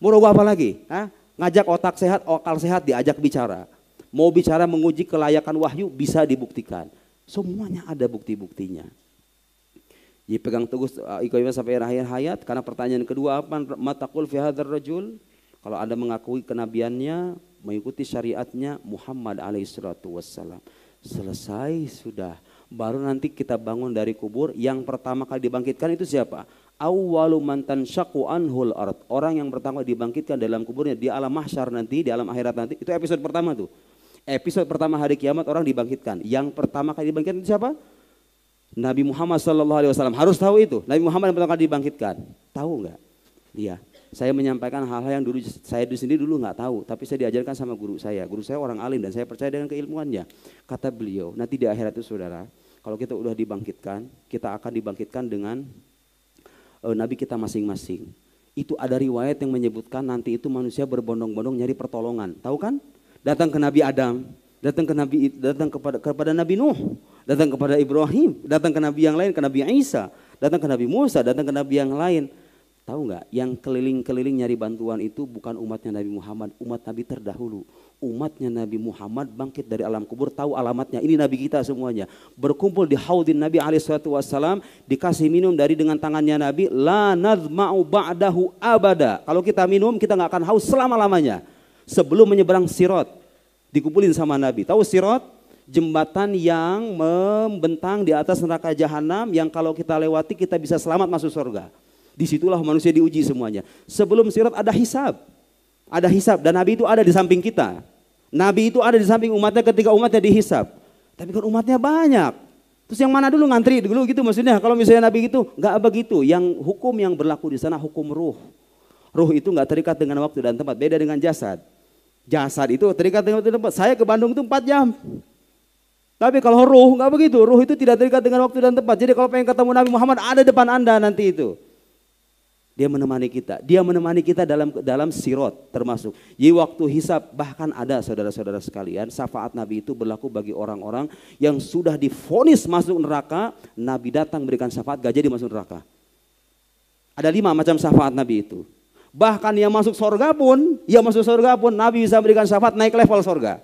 Mau ragu apa lagi? Hah? Ngajak otak sehat, akal sehat diajak bicara. Mau bicara menguji kelayakan wahyu bisa dibuktikan. Semuanya ada bukti-buktinya. Jadi pegang teguh iqamah sampai akhir hayat. Karena pertanyaan kedua apa? Mataqul fi hadzal rajul? Kalau Anda mengakui kenabiannya, mengikuti syariatnya Muhammad alaihissalatu wassalam. Selesai sudah. Baru nanti kita bangun dari kubur. Yang pertama kali dibangkitkan itu siapa? Awwalu man tanshaqqu anhul ard. Orang yang pertama dibangkitkan dalam kuburnya di alam mahsyar nanti, di alam akhirat nanti. Itu episode pertama tuh. Episode pertama hari kiamat orang dibangkitkan. Yang pertama kali dibangkitkan itu siapa? Nabi Muhammad SAW. Harus tahu itu. Nabi Muhammad yang pertama kali dibangkitkan. Tahu enggak? Iya. Saya menyampaikan hal-hal yang dulu saya sendiri dulu nggak tahu, tapi saya diajarkan sama guru saya. Guru saya orang alim dan saya percaya dengan keilmuannya. Kata beliau, nanti di akhirat itu saudara, kalau kita udah dibangkitkan, kita akan dibangkitkan dengan nabi kita masing-masing. Itu ada riwayat yang menyebutkan nanti itu manusia berbondong-bondong nyari pertolongan. Tahu kan? Datang ke Nabi Adam, datang kepada Nabi Nuh, datang kepada Ibrahim, datang ke nabi yang lain, ke Nabi Isa, datang ke Nabi Musa, datang ke nabi yang lain. Tahu nggak? Yang keliling-keliling nyari bantuan itu bukan umatnya Nabi Muhammad, umat Nabi terdahulu. Umatnya Nabi Muhammad bangkit dari alam kubur, tahu alamatnya. Ini Nabi kita semuanya. Berkumpul di haudin Nabi SAW, dikasih minum dari dengan tangannya Nabi. La nadma'u ba'dahu abada. Kalau kita minum, kita nggak akan haus selama-lamanya. Sebelum menyeberang Sirat, dikumpulin sama Nabi. Tahu Sirat? Jembatan yang membentang di atas neraka jahanam, yang kalau kita lewati kita bisa selamat masuk surga. Disitulah manusia diuji semuanya. Sebelum Sirat ada hisab. Ada hisab dan Nabi itu ada di samping kita. Nabi itu ada di samping umatnya ketika umatnya dihisab. Tapi kan umatnya banyak. Terus yang mana dulu ngantri dulu gitu maksudnya. Kalau misalnya Nabi gitu, enggak begitu. Yang hukum yang berlaku di sana hukum ruh. Ruh itu enggak terikat dengan waktu dan tempat, beda dengan jasad. Jasad itu terikat dengan waktu dan tempat. Saya ke Bandung itu 4 jam. Tapi kalau ruh enggak begitu. Ruh itu tidak terikat dengan waktu dan tempat. Jadi kalau pengen ketemu Nabi Muhammad ada depan Anda nanti itu. Dia menemani kita dalam Sirat termasuk. Jadi waktu hisab bahkan ada saudara-saudara sekalian, syafaat Nabi itu berlaku bagi orang-orang yang sudah divonis masuk neraka, Nabi datang berikan syafaat, gak jadi masuk neraka. Ada 5 macam syafaat Nabi itu. Bahkan yang masuk surga pun, Nabi bisa berikan syafaat naik level surga.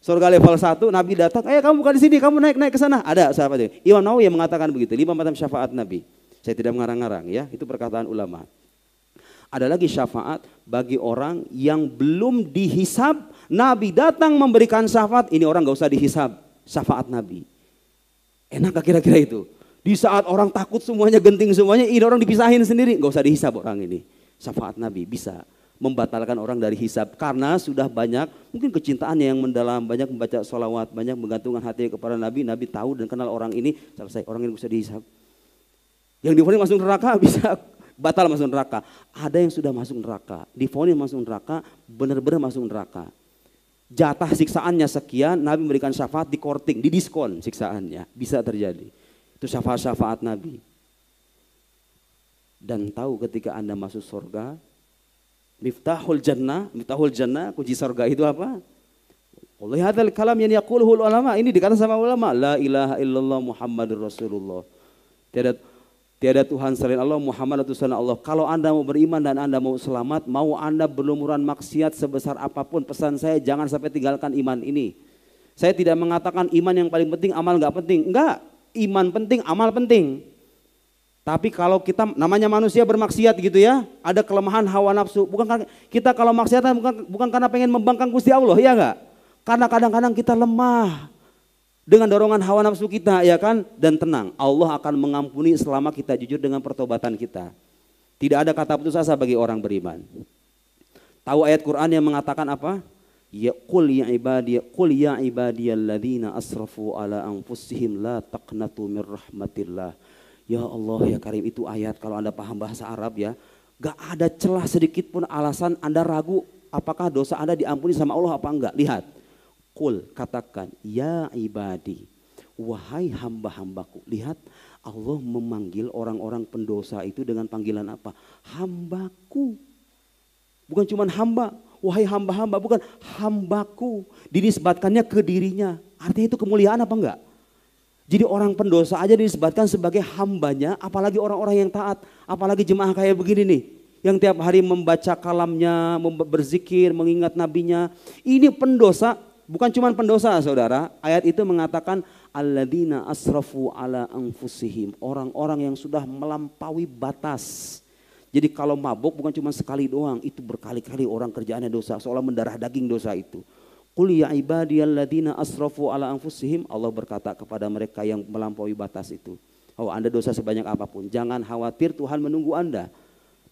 Surga level 1, Nabi datang, kamu bukan di sini, kamu naik ke sana. Ada syafaatnya. Imam Nawawi yang mengatakan begitu, 5 macam syafaat Nabi. Saya tidak mengarang-arang ya, itu perkataan ulama. Ada lagi syafaat bagi orang yang belum dihisab, Nabi datang memberikan syafaat, ini orang gak usah dihisab, syafaat Nabi. Enak gak kira-kira itu? Di saat orang takut semuanya, genting semuanya, ini orang dipisahin sendiri, gak usah dihisab orang ini. Syafaat Nabi bisa membatalkan orang dari hisab karena sudah banyak, mungkin kecintaannya yang mendalam, banyak membaca sholawat, banyak menggantungkan hatinya kepada Nabi, Nabi tahu dan kenal orang ini, selesai, orang ini bisa dihisab. Yang divonis masuk neraka bisa batal masuk neraka. Ada yang sudah masuk neraka, divonis masuk neraka, benar-benar masuk neraka. Jatah siksaannya sekian, Nabi memberikan syafaat di korting, di diskon siksaannya. Bisa terjadi. Itu syafaat-syafaat Nabi. Dan tahu ketika Anda masuk surga, miftahul jannah, kunci surga itu apa? Oleh hadzal kalam yang yaquluhul ulama, ini dikatakan sama ulama, la ilaha illallah Muhammadur Rasulullah. Tiada Tuhan selain Allah, Muhammad utusan Allah. Kalau Anda mau beriman dan Anda mau selamat, mau Anda berlumuran maksiat sebesar apapun, pesan saya jangan sampai tinggalkan iman ini. Saya tidak mengatakan iman yang paling penting, amal nggak penting. Enggak, iman penting, amal penting. Tapi kalau kita namanya manusia bermaksiat gitu ya, ada kelemahan hawa nafsu. Bukan kita kalau maksiat bukan karena pengen membangkang Gusti Allah, ya enggak? Karena kadang-kadang kita lemah dengan dorongan hawa nafsu kita, ya kan? Dan tenang, Allah akan mengampuni selama kita jujur dengan pertobatan kita. Tidak ada kata putus asa bagi orang beriman. Tahu ayat Quran yang mengatakan apa? Ya qul ya ibadiyalladzina asrafu ala anfusihim la taqnatu mir rahmatillah. Ya Allah ya Karim, itu ayat kalau Anda paham bahasa Arab ya, gak ada celah sedikit pun alasan Anda ragu apakah dosa Anda diampuni sama Allah apa enggak. Lihat. Qul, katakan, ya ibadi, wahai hamba-hambaku. Lihat, Allah memanggil orang-orang pendosa itu dengan panggilan apa? Hambaku. Bukan cuma hamba, wahai hamba-hamba, bukan hambaku. Dinisbatkannya ke dirinya. Artinya itu kemuliaan apa enggak? Jadi orang pendosa aja dinisbatkan sebagai hambanya, apalagi orang-orang yang taat. Apalagi jemaah kayak begini nih, yang tiap hari membaca kalamnya, berzikir, mengingat nabinya. Ini pendosa. Bukan cuma pendosa saudara, ayat itu mengatakan alladzina asrafu ala anfusihim, orang-orang yang sudah melampaui batas. Jadi kalau mabuk bukan cuma sekali doang, itu berkali-kali orang kerjaannya dosa, seolah mendarah daging dosa itu. Qul ya ibadiyalladzina asrafu ala anfusihim, Allah berkata kepada mereka yang melampaui batas itu. Oh, Anda dosa sebanyak apapun, jangan khawatir, Tuhan menunggu Anda.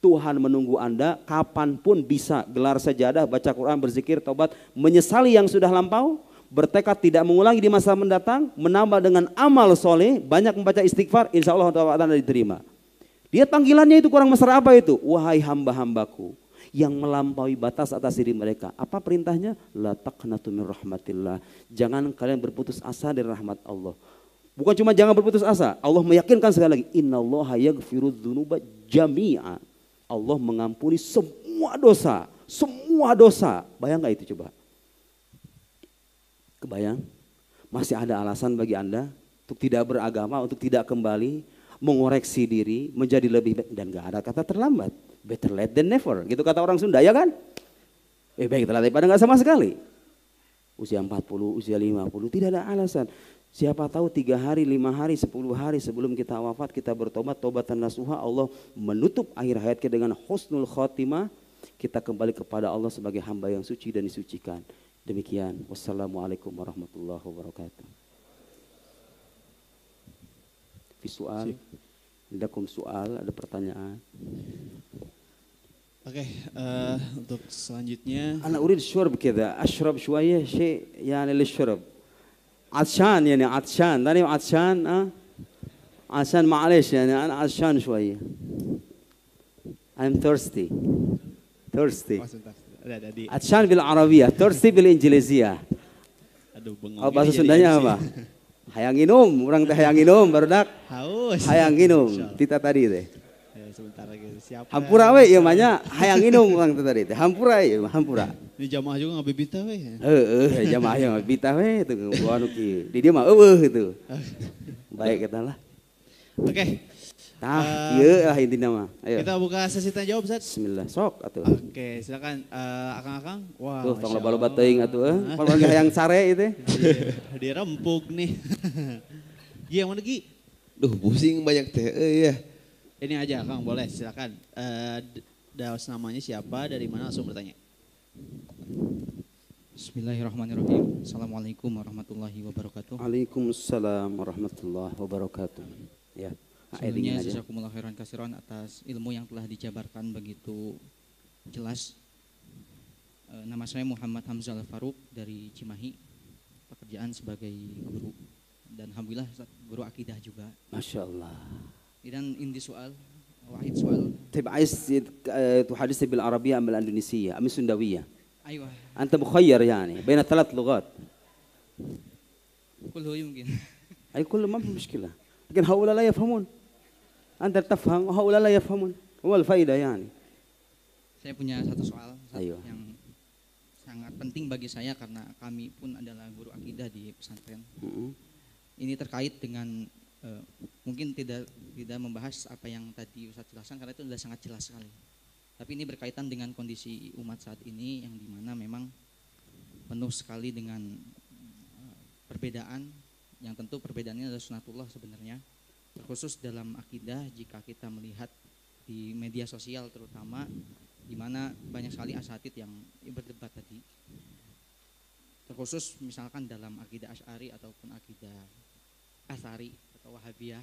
Tuhan menunggu Anda kapanpun bisa gelar sajadah, baca Quran, berzikir, taubat, menyesali yang sudah lampau, bertekad tidak mengulangi di masa mendatang, menambah dengan amal soleh, banyak membaca istighfar, insya Allah Anda diterima. Dia panggilannya itu kurang mesra apa itu? Wahai hamba-hambaku yang melampaui batas atas diri mereka. Apa perintahnya? La taqnatu min rahmatillah. Jangan kalian berputus asa dari rahmat Allah. Bukan cuma jangan berputus asa. Allah meyakinkan sekali lagi. Innallaha yaghfiru dzunuba jami'a. Allah mengampuni semua dosa. Semua dosa. Bayang gak itu coba? Kebayang? Masih ada alasan bagi Anda untuk tidak beragama, untuk tidak kembali, mengoreksi diri, menjadi lebih baik. Dan gak ada kata terlambat. Better late than never, gitu kata orang Sunda, ya kan? Baik telat daripada gak sama sekali. Usia 40, usia 50, tidak ada alasan. Siapa tahu 3 hari, 5 hari, 10 hari sebelum kita wafat, kita bertobat, tobatan nasuha, Allah menutup akhir hayat kita dengan husnul khotimah. Kita kembali kepada Allah sebagai hamba yang suci dan disucikan. Demikian. Wassalamualaikum warahmatullahi wabarakatuh. Visual. Indakum soal, ada pertanyaan. Oke, untuk selanjutnya. Ana urid syurb keda, ashrab shwaya shay yani lishurb. Atshan yani atshan, tani atshan atshan معلش يعني أنا عطشان شوية. I'm thirsty. Thirsty. عطشان بالعربية, thirsty بالإنجليزية. Aduh, bengong. Oh, bahasa Sundanya apa? Hayang minum, orang teh hayang minum, barudak. Haus. Hayang minum, tita tadi teh. Sebentar lagi siapa? Hampura we, ieu mah nya hayang minum orang teh tadi teh. Hampura ieu, hampura. Ini jamaah juga ngabibita we. Jamaah yang ngabibita we itu anu kieu. Di dia mah eueuh itu. Baik kita lah. Oke. Tah, ieu lah intina mah. Ayo. Kita buka sesi tanya jawab, Ustaz. Bismillah, sok atuh. Oke, silakan Akang-akang. Wah, tuh tong loba-loba teuing atuh Pan bagi hayang sare itu. Dirempuk nih. Gi yang mana Gi? Duh, pusing banyak teh ya. Ini aja Kang, boleh silakan. Daus namanya siapa, dari mana, langsung bertanya. Bismillahirrahmanirrahim. Assalamualaikum warahmatullahi wabarakatuh. Waalaikumsalam warahmatullahi wabarakatuh. Ya. Sebelumnya jazakumullah khairan kasiran atas ilmu yang telah dijabarkan begitu jelas. Nama saya Muhammad Hamzah Al-Faruq dari Cimahi. Pekerjaan sebagai guru dan alhamdulillah guru akidah juga. Masya Allah. Dan ini soal, wahid soal. طيب عايز تحدثني بالعربية أم الإندونيسية أم السندوية؟ أيوة. أنت مخير يعني بين 3 لغات. كله يمكن. أي كل ما في مشكلة. لكن هؤلاء لا يفهمون. أنت تفهم وهؤلاء لا يفهمون. هو الفائدة يعني. Saya punya satu soal Ayo. yang sangat penting bagi saya karena kami pun adalah guru akidah di pesantren. Ini terkait dengan mungkin tidak membahas apa yang tadi Ustaz jelaskan karena itu sudah sangat jelas sekali. Tapi ini berkaitan dengan kondisi umat saat ini yang dimana memang penuh sekali dengan perbedaan yang tentu perbedaannya adalah sunatullah sebenarnya. Terkhusus dalam akidah jika kita melihat di media sosial terutama di mana banyak sekali asatid yang berdebat tadi. Terkhusus misalkan dalam akidah Asy'ari ataupun akidah Atsari atau Wahabiyah,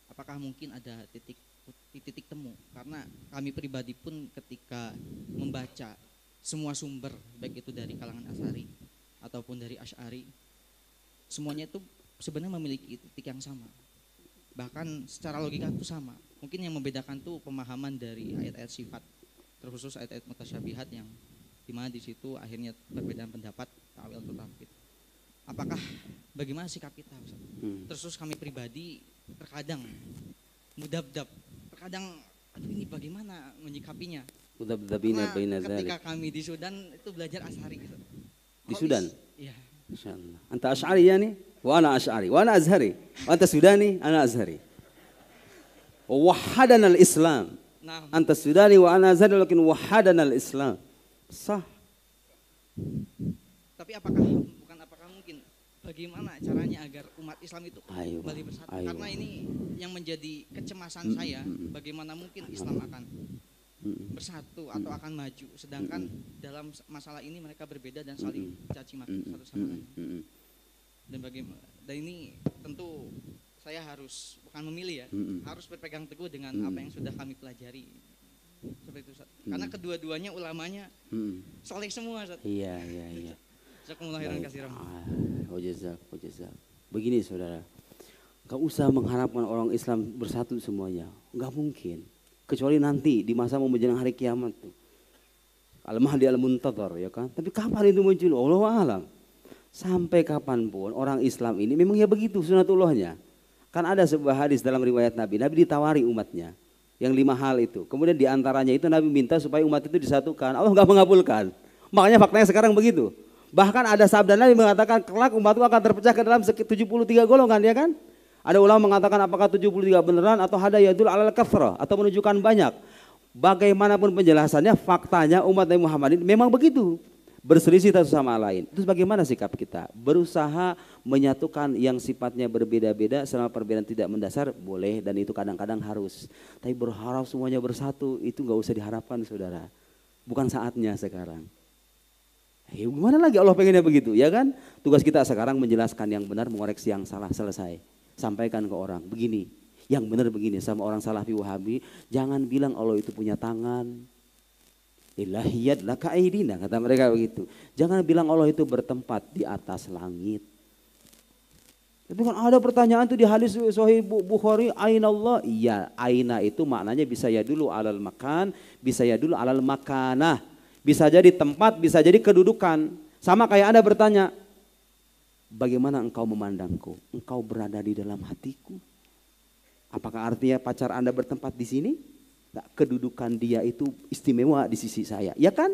apakah mungkin ada titik temu? Karena kami pribadi pun ketika membaca semua sumber baik itu dari kalangan Atsari ataupun dari Asy'ari, semuanya itu sebenarnya memiliki titik yang sama. Bahkan secara logika itu sama. Mungkin yang membedakan tuh pemahaman dari ayat-ayat sifat, terkhusus ayat-ayat mutasyabihat yang dimana di situ akhirnya perbedaan pendapat ta'wil atau tafwid. Apakah bagaimana sikap kita? Terus kami pribadi terkadang mudabdab, terkadang aduh ini bagaimana menyikapinya? Mudabdabina baina dzalik. Ketika kami di Sudan itu belajar Asy'ari. Di Sudan? Iya. Masyaallah. Anta Asy'ari yani? Wa ana Asy'ari, wa ana Azhari. Wa anta Sudani, ana Azhari. Wahadana al-Islam. Nah, Anta Sudani wa ana Azhari lakin wahadana al-Islam. Sah. tapi apakah mungkin bagaimana caranya agar umat Islam itu kembali bersatu? Karena ini yang menjadi kecemasan saya, bagaimana mungkin Islam akan bersatu atau akan maju, sedangkan dalam masalah ini mereka berbeda dan saling caci maki satu sama lain. Dan ini tentu saya harus bukan memilih ya, harus berpegang teguh dengan apa yang sudah kami pelajari. Seperti itu, Ustaz. Karena kedua-duanya ulamanya soleh semua, Ustaz. Iya. Jazakumullah khairan katsiran. Wajazak. Begini saudara, Gak usah mengharapkan orang Islam bersatu semuanya. Gak mungkin. Kecuali nanti di masa mau menjelang hari kiamat tuh. Al-Mahdi al-Muntadhar ya kan. Tapi kapan itu muncul? Allahu a'lam. Sampai kapanpun orang Islam ini memang ya begitu sunatullahnya. Kan ada sebuah hadis dalam riwayat Nabi. Nabi ditawari umatnya. Yang 5 hal itu. Kemudian diantaranya itu Nabi minta supaya umat itu disatukan. Allah gak mengabulkan. Makanya faktanya sekarang begitu. Bahkan ada sabda Nabi mengatakan kelak umatku akan terpecah ke dalam 73 golongan ya kan. Ada ulama mengatakan apakah 73 beneran atau hadayadul alal kathrah atau menunjukkan banyak. Bagaimanapun penjelasannya, faktanya umat Nabi Muhammad ini memang begitu. Berselisih satu sama lain. Terus bagaimana sikap kita? Berusaha menyatukan yang sifatnya berbeda-beda selama perbedaan tidak mendasar boleh dan itu kadang-kadang harus. Tapi berharap semuanya bersatu itu gak usah diharapkan saudara. Bukan saatnya sekarang. Ya gimana lagi Allah pengennya begitu ya kan? Tugas kita sekarang menjelaskan yang benar, mengoreksi yang salah, selesai. Sampaikan ke orang, begini, yang benar begini sama orang Salafi Wahabi, jangan bilang Allah itu punya tangan. Ilahiyat laka aidina, kata mereka begitu. Jangan bilang Allah itu bertempat di atas langit. Tapi kan ada pertanyaan tuh di hadis Sahih Bukhari, aina Allah? Iya, aina itu maknanya bisa ya dulu alal makan, bisa ya dulu alal makanah. Bisa jadi tempat, bisa jadi kedudukan. Sama kayak Anda bertanya, bagaimana engkau memandangku? Engkau berada di dalam hatiku. Apakah artinya pacar Anda bertempat di sini? Nah, kedudukan dia itu istimewa di sisi saya. Ya kan?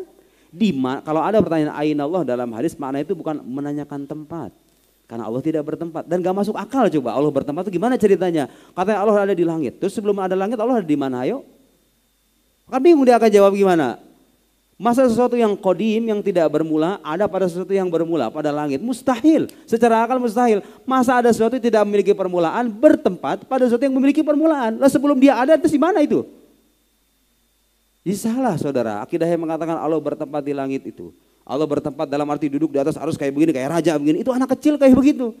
Kalau ada pertanyaan aina Allah dalam hadis, makna itu bukan menanyakan tempat. Karena Allah tidak bertempat. Dan gak masuk akal coba Allah bertempat itu gimana ceritanya? Katanya Allah ada di langit. Terus sebelum ada langit Allah ada di mana? Ayo. Kan bingung dia akan jawab gimana? Masa sesuatu yang qadim yang tidak bermula ada pada sesuatu yang bermula pada langit? Mustahil, secara akal mustahil. Masa ada sesuatu yang tidak memiliki permulaan bertempat pada sesuatu yang memiliki permulaan? Lah sebelum dia ada terus di mana itu? Jadi salah saudara, akidah yang mengatakan Allah bertempat di langit itu. Allah bertempat dalam arti duduk di atas arus kayak begini, kayak raja begini. Itu anak kecil kayak begitu.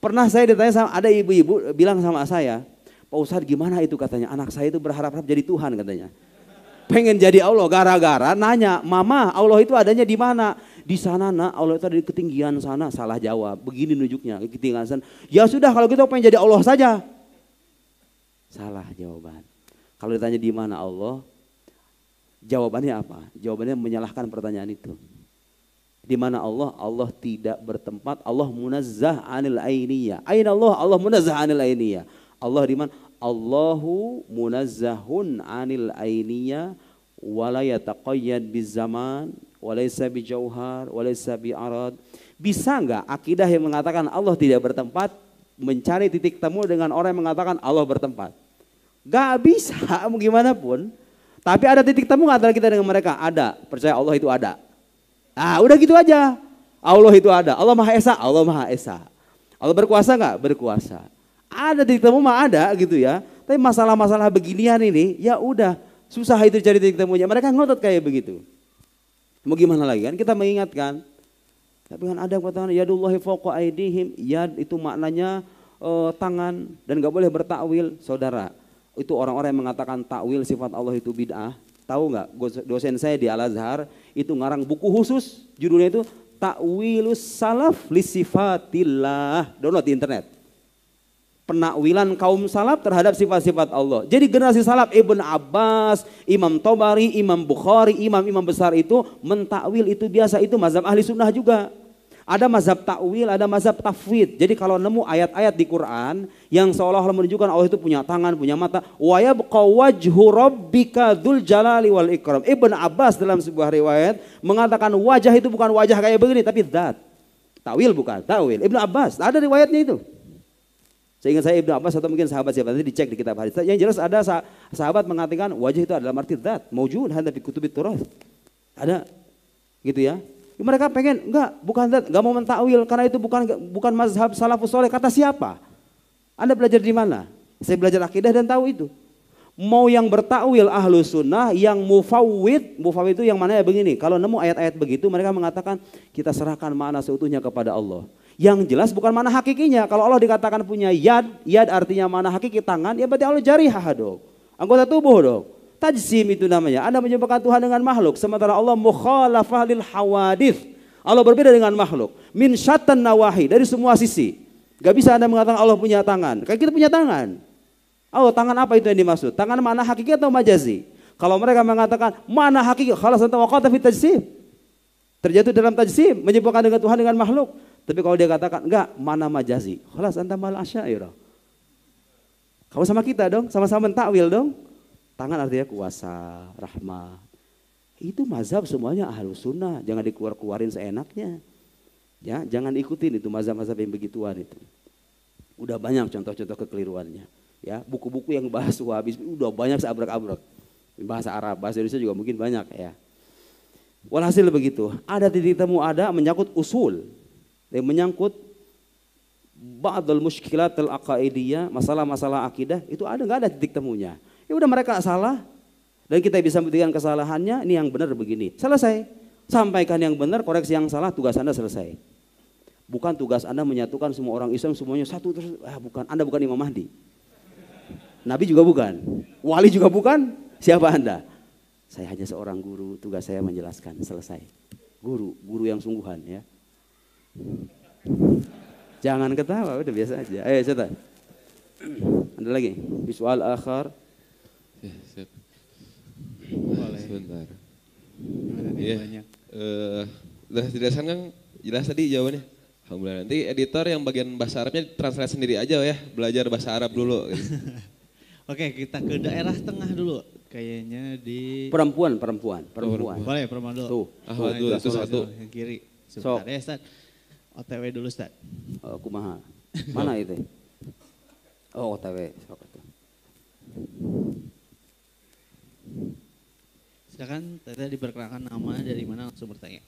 Pernah saya ditanya sama ada ibu-ibu bilang sama saya, Pak Ustadz gimana itu katanya, anak saya itu berharap-harap jadi Tuhan katanya. Pengen jadi Allah gara-gara nanya, mama Allah itu adanya di mana? Di sana nak, Allah itu ada di ketinggian sana. Salah jawab, begini nunjuknya ketinggian sana. Ya sudah kalau gitu pengen jadi Allah saja. Salah jawaban. Kalau ditanya di mana Allah, jawabannya apa? Jawabannya menyalahkan pertanyaan itu. Di mana Allah? Allah tidak bertempat. Allah munazzah anil ainiyah. Aina Allah? Allah munazzah anil ainiyah. Allah di mana? Allahu munazzahun anil ainiyah wala yataqayyad bizaman walaysa bijauhar walaysa bi'arad. Bisa enggak akidah yang mengatakan Allah tidak bertempat mencari titik temu dengan orang yang mengatakan Allah bertempat? Gak bisa mau gimana pun. Tapi ada titik temu antara kita dengan mereka? Ada. Percaya Allah itu ada. Ah, udah gitu aja. Allah itu ada. Allah Maha Esa, Allah Maha Esa. Allah berkuasa enggak? Berkuasa. Ada titik temu mah ada gitu ya. Tapi masalah-masalah beginian ini ya udah susah itu cari titik temunya. Mereka ngotot kayak begitu. Mau gimana lagi kan? Kita mengingatkan. Tapi kan ada kata yadullahi fawqa aydihim. Yad itu maknanya tangan dan gak boleh bertakwil. Saudara, itu orang-orang yang mengatakan takwil sifat Allah itu bid'ah. Tahu nggak? Dosen saya di Al Azhar itu ngarang buku khusus. Judulnya itu Ta'wilus Salaf li Sifatillah. Download di internet. Penakwilan kaum salaf terhadap sifat-sifat Allah. Jadi generasi salaf Ibn Abbas, Imam Tobari, Imam Bukhari, imam-imam besar itu mentakwil itu biasa, itu mazhab ahli sunnah juga. Ada mazhab takwil, ada mazhab tafwid. Jadi kalau nemu ayat-ayat di Quran yang seolah-olah menunjukkan Allah itu punya tangan, punya mata, wa yabqa wajhu rabbika dzul jalali wal ikram. Ibn Abbas dalam sebuah riwayat mengatakan wajah itu bukan wajah kayak begini tapi zat. Takwil bukan, takwil. Ibn Abbas, ada riwayatnya itu. Seingat saya Ibnu Abbas atau mungkin sahabat siapa nanti dicek di kitab hadis. Yang jelas ada sahabat mengatakan wajah itu adalah arti zat, maujud hadza fi kutubit turath. Ada gitu ya. Mereka pengen bukan zat, enggak mau mentakwil karena itu bukan mazhab salafus saleh. Kata siapa? Anda belajar di mana? Saya belajar akidah dan tahu itu. Mau yang bertakwil ahlu sunnah, yang mufawwid itu yang mana ya begini. Kalau nemu ayat-ayat begitu mereka mengatakan kita serahkan makna seutuhnya kepada Allah. Yang jelas bukan mana hakikinya. Kalau Allah dikatakan punya yad artinya mana hakiki tangan, ya berarti Allah jarihah dong. Anggota tubuh dong. Tajsim itu namanya. Anda menyebutkan Tuhan dengan makhluk. Sementara Allah mukhalafah lil hawadith. Allah berbeda dengan makhluk. Min syattan nawahi, dari semua sisi. Gak bisa Anda mengatakan Allah punya tangan. Kayak kita punya tangan. Oh, tangan apa itu yang dimaksud? Tangan mana hakiki atau majazi? Kalau mereka mengatakan mana hakiki, khalas anta waqata fi tajsim. Terjatuh dalam tajsim, menyebutkan dengan Tuhan dengan makhluk. Tapi kalau dia katakan enggak, mana majazi? Khalas anta mal asy'ariyah. Kamu sama kita dong, sama-sama mentakwil dong. Tangan artinya kuasa, rahmat. Itu mazhab semuanya ahlus sunnah, jangan dikeluar-keluarin seenaknya. Ya, jangan ikutin itu mazhab-mazhab yang begituan itu. Udah banyak contoh-contoh kekeliruannya. Ya, buku-buku yang bahas Wahabis udah banyak seabrek-abrek. Bahasa Arab, bahasa Indonesia juga mungkin banyak ya. Walhasil begitu, ada titik temu ada menyangkut usul. Yang menyangkut ba'dul musykilat al-aqaidiyah, masalah-masalah akidah, itu ada enggak ada titik temunya. Ya udah mereka salah dan kita bisa membuktikan kesalahannya, ini yang benar begini. Selesai. Sampaikan yang benar, koreksi yang salah, tugas Anda selesai. Bukan tugas Anda menyatukan semua orang Islam semuanya satu terus, bukan. Anda bukan Imam Mahdi. Nabi juga bukan, wali juga bukan, siapa Anda? Saya hanya seorang guru, tugas saya menjelaskan, selesai. Guru yang sungguhan ya. Jangan ketawa, udah biasa aja. Ayo cerita. Ada lagi? Soal akhir. Ya, siap. Boleh. Sebentar. Iya. Iya. Udah dijelaskan kan jelas tadi jawabannya. Alhamdulillah. Nanti editor yang bagian bahasa Arabnya translate sendiri aja ya, belajar bahasa Arab dulu. Gitu. Oke, kita ke daerah tengah dulu. Kayaknya di Perempuan. Boleh perempuan dulu. Tuh. Boleh, Tuh, itu Ustaz, satu. yang kiri. Sebentar Sok. ya, Ustaz. OTW dulu, Ustaz. Kumaha. Mana itu? Oh, OTW. Sok itu. Silakan Teteh diperkenalkan nama dari mana langsung bertanya.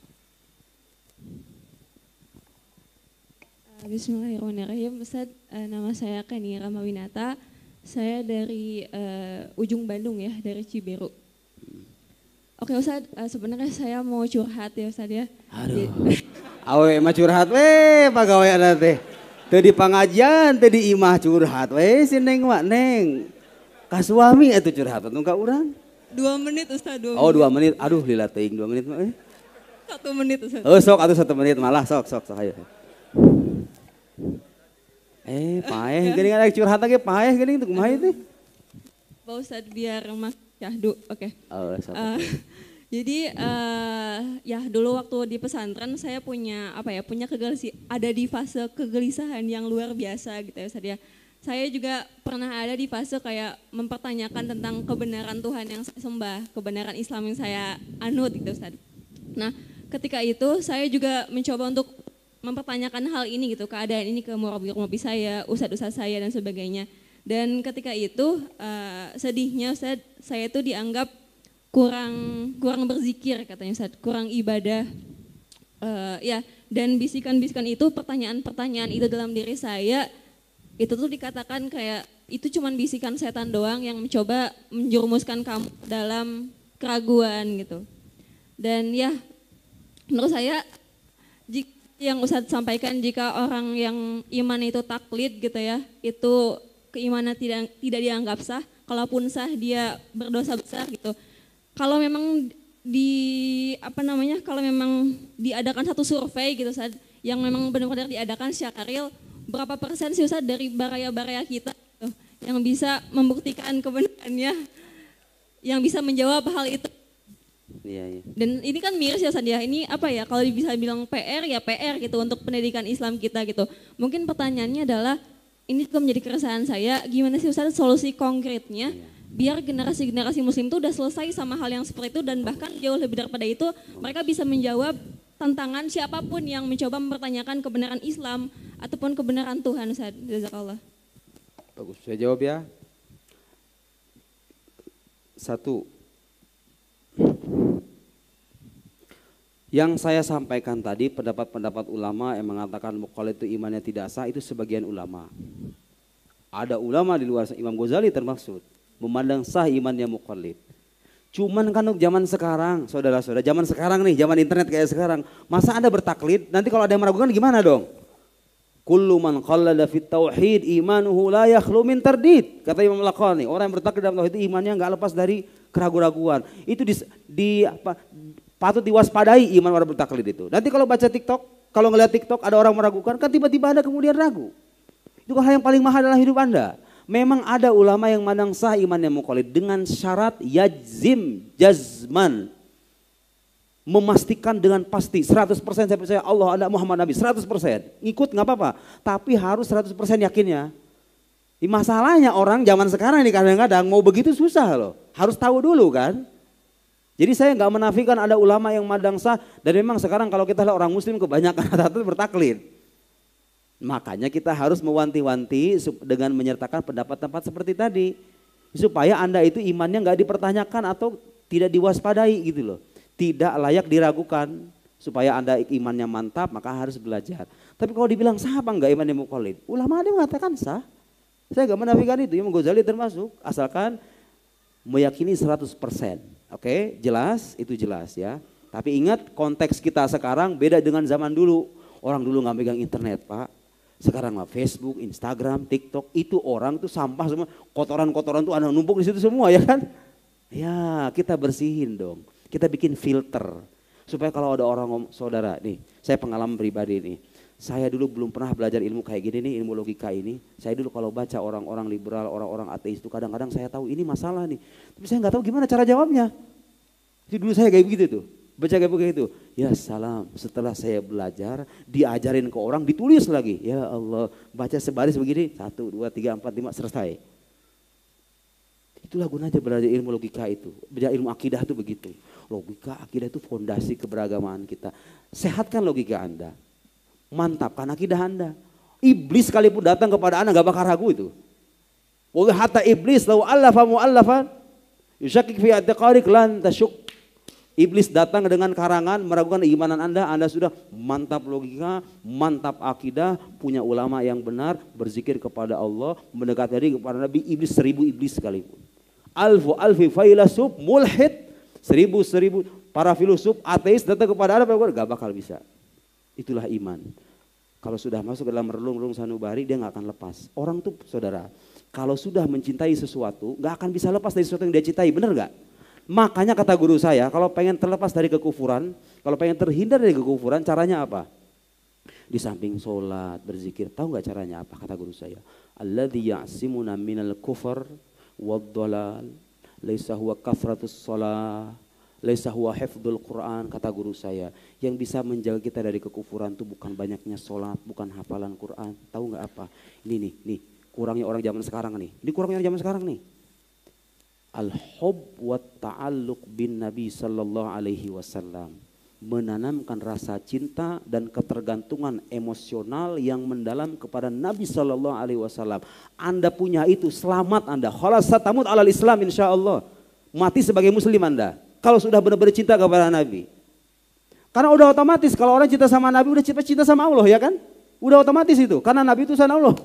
Bismillahirrahmanirrahim. Ustaz, nama saya Keni Ramawinata. Saya dari ujung Bandung ya, dari Ciberuk. Oke Ustaz, sebenarnya saya mau curhat ya Ustaz ya. Aduh. Awe mah curhat we pagawe ada teh. Teu di pangajian, teu di imah curhat we si Neng mah Neng. Ka suami atuh curhat atuh ka urang. 2 menit Ustaz, 2 menit. Oh 2 menit. Aduh lila teuing 2 menit mah. 1 menit Ustaz. Oh sok atuh 1 menit malah sok ayo. Paeh geuning ada curhat lagi paeh geuning teu kumaha teh? Pak Ustaz biar Mas Syahdu, oke. Oh, sok. Jadi ya dulu waktu di pesantren saya punya ada di fase kegelisahan yang luar biasa gitu ya Ustaz ya. Saya juga pernah ada di fase kayak mempertanyakan tentang kebenaran Tuhan yang saya sembah, kebenaran Islam yang saya anut gitu Ustaz. Nah, ketika itu saya juga mencoba untuk mempertanyakan hal ini gitu, keadaan ini ke murabi saya, ustadz-ustadz saya dan sebagainya. Dan ketika itu sedihnya Ustaz, saya itu dianggap kurang berzikir katanya Ustaz, kurang ibadah. Ya, dan bisikan-bisikan itu, pertanyaan-pertanyaan itu dalam diri saya, itu tuh dikatakan kayak itu cuman bisikan setan doang yang mencoba menjerumuskan kamu dalam keraguan gitu. Dan ya, menurut saya yang Ustadz sampaikan, jika orang yang iman itu taklid gitu ya, itu keimanan tidak dianggap sah, kalaupun sah dia berdosa besar gitu. Kalau memang kalau memang diadakan satu survei gitu Ustadz, yang memang benar-benar diadakan secara real, berapa persen sih Ustadz dari baraya-baraya kita gitu, yang bisa membuktikan kebenarannya, yang bisa menjawab hal itu. Iya. Dan ini kan miris ya Ustadz ya, ini kalau bisa bilang PR ya PR gitu untuk pendidikan Islam kita gitu. Mungkin pertanyaannya adalah, ini juga menjadi keresahan saya, gimana sih Ustadz solusi konkretnya biar generasi-generasi muslim itu udah selesai sama hal yang seperti itu, dan bahkan jauh lebih daripada itu mereka bisa menjawab tantangan siapapun yang mencoba mempertanyakan kebenaran Islam ataupun kebenaran Tuhan Ustadz. Jazakallah. Bagus, saya jawab ya. 1. Yang saya sampaikan tadi, pendapat-pendapat ulama yang mengatakan mukallid itu imannya tidak sah, itu sebagian ulama. Ada ulama di luar, Imam Ghazali termaksud, memandang sah imannya mukallid. Cuman kan zaman sekarang, saudara-saudara, zaman sekarang nih, zaman internet kayak sekarang, masa Anda bertaklid, nanti kalau ada yang meragukan gimana dong? Kullu man qallada fit tauhid imanuhu la yakhlu min tardid. Kata Imam Al-Laqani, orang yang bertaklid dalam tauhid itu imannya enggak lepas dari keraguan-raguan. Itu patut diwaspadai iman orang bertaklid itu. Nanti kalau baca TikTok, kalau ngelihat TikTok ada orang meragukan, kan tiba-tiba Anda kemudian ragu. Itu hal yang paling mahal dalam hidup Anda. Memang ada ulama yang mandang sah imannya muqallid dengan syarat yajzim jazman. Memastikan dengan pasti 100% saya percaya Allah ada Muhammad Nabi 100%. Ikut nggak apa-apa, tapi harus 100% yakinnya. Masalahnya orang zaman sekarang ini kadang-kadang mau begitu susah loh. Harus tahu dulu kan. Jadi saya nggak menafikan ada ulama yang mandang sah dan memang sekarang kalau kita lihat orang muslim kebanyakan rata-rata bertaklid. Makanya kita harus mewanti-wanti dengan menyertakan pendapat-pendapat seperti tadi. Supaya Anda itu imannya nggak dipertanyakan atau tidak diwaspadai gitu loh. Tidak layak diragukan. Supaya Anda imannya mantap maka harus belajar. Tapi kalau dibilang sah apa enggak imannya muqallid? Ulama ada mengatakan sah. Saya nggak menafikan itu. Imam Ghazali termasuk. Asalkan meyakini 100%. Oke, jelas? Itu jelas ya. Tapi ingat konteks kita sekarang beda dengan zaman dulu. Orang dulu nggak megang internet Pak. Sekarang mah Facebook, Instagram, TikTok itu orang tuh sampah semua, kotoran-kotoran tuh ada numpuk di situ semua ya kan? Ya kita bersihin dong, kita bikin filter supaya kalau ada orang saudara nih, saya pengalaman pribadi nih, saya dulu belum pernah belajar ilmu kayak gini nih, ilmu logika ini. Saya dulu kalau baca orang-orang liberal, orang-orang ateis itu kadang-kadang saya tahu ini masalah nih, tapi saya nggak tahu gimana cara jawabnya. Jadi dulu saya kayak begitu tuh. Baca kayak begitu, ya salam. Setelah saya belajar, diajarin ke orang, ditulis lagi. Ya Allah, baca sebaris begini, 1, 2, 3, 4, 5, selesai. Itulah gunanya belajar ilmu logika itu. Belajar ilmu akidah itu begitu. Logika, akidah itu fondasi keberagaman kita. Sehatkan logika Anda. Mantapkan akidah Anda. Iblis sekalipun datang kepada Anda gak bakal ragu itu. Wa hatta iblis lau allafa mu'allafan yusyakik fi i'tiqadik lan tasyuk. Iblis datang dengan karangan meragukan keimanan Anda sudah mantap logika, mantap akidah, punya ulama yang benar, berzikir kepada Allah, mendekati diri kepada Nabi, iblis 1000 iblis sekalipun. Alfi failasuf mulhid, 1000 para filosof ateis datang kepada Anda, gak bakal bisa. Itulah iman. Kalau sudah masuk ke dalam relung-relung sanubari dia gak akan lepas. Orang tuh saudara, kalau sudah mencintai sesuatu gak akan bisa lepas dari sesuatu yang dia cintai, benar gak? Makanya kata guru saya, kalau pengen terlepas dari kekufuran, kalau pengen terhindar dari kekufuran, caranya apa? Di samping sholat, berzikir, tahu nggak caranya apa? Kata guru saya, alladzi ya'simuna minal kufr wad-dhalal, laisa huwa kathratus shalah, laisa huwa hifdzul Quran, kata guru saya. Yang bisa menjaga kita dari kekufuran itu bukan banyaknya sholat, bukan hafalan Quran. Tahu nggak apa? Ini nih, kurangnya orang zaman sekarang nih. Ini kurangnya orang zaman sekarang nih. Al-hub wa ta'alluq bin Nabi sallallahu alaihi wasallam. Menanamkan rasa cinta dan ketergantungan emosional yang mendalam kepada Nabi sallallahu alaihi wasallam. Anda punya itu, selamat Anda. Khalas satamut alal Islam insyaallah. Mati sebagai muslim Anda. Kalau sudah benar-benar cinta kepada Nabi. Karena udah otomatis kalau orang cinta sama Nabi udah cinta sama Allah ya kan? Udah otomatis itu. Karena Nabi itu utusan Allah.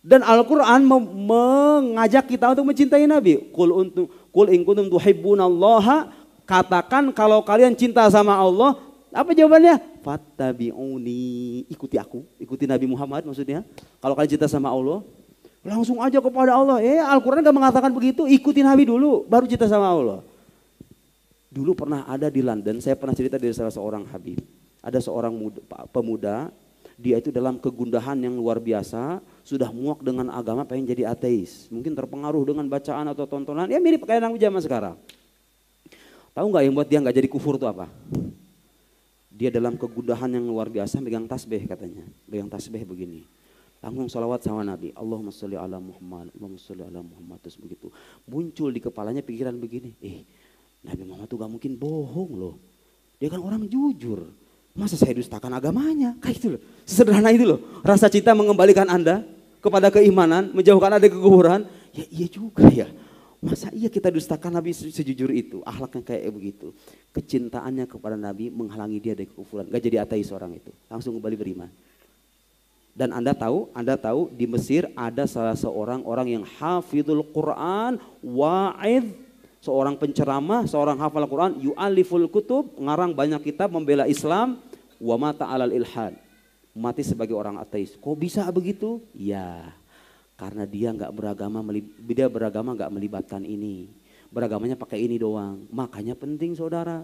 Dan Al-Quran mengajak kita untuk mencintai Nabi. Qul in kuntum tuhibbunallaha, katakan kalau kalian cinta sama Allah, apa jawabannya? Fattabi'uni, ikuti aku, ikuti Nabi Muhammad maksudnya. Kalau kalian cinta sama Allah, langsung aja kepada Allah. Al-Quran gak mengatakan begitu, ikuti Nabi dulu, baru cinta sama Allah. Dulu pernah ada di London, saya pernah cerita dari salah seorang habib. Ada seorang pemuda, dia itu dalam kegundahan yang luar biasa, sudah muak dengan agama, pengen jadi ateis. Mungkin terpengaruh dengan bacaan atau tontonan, ya mirip kayak anak zaman sekarang. Tahu nggak yang buat dia nggak jadi kufur itu apa? Dia dalam kegundahan yang luar biasa, megang tasbih katanya, megang tasbih begini. Langsung salawat sama Nabi, Allahumma sholli ala Muhammad, Allahumma sholli ala Muhammad, terus begitu. Muncul di kepalanya pikiran begini, Nabi Muhammad tuh gak mungkin bohong loh. Dia kan orang jujur. Masa saya dustakan agamanya? Kayak itu loh. Sesederhana itu loh. Rasa cinta mengembalikan Anda kepada keimanan, menjauhkan Anda dari kekufuran. Ya iya juga ya. Masa iya kita dustakan Nabi sejujur itu? Akhlaknya kayak begitu. Kecintaannya kepada Nabi menghalangi dia dari kekufuran. Gak jadi ateis orang itu. Langsung kembali beriman. Dan Anda tahu di Mesir ada salah seorang orang yang hafidhul Quran, wa'id, seorang penceramah, seorang hafal Quran, yu'aliful kutub, ngarang banyak kitab membela Islam, wa mata alal ilhad, mati sebagai orang ateis. Kok bisa begitu? Ya, karena dia beragama nggak melibatkan ini, beragamanya pakai ini doang. Makanya penting saudara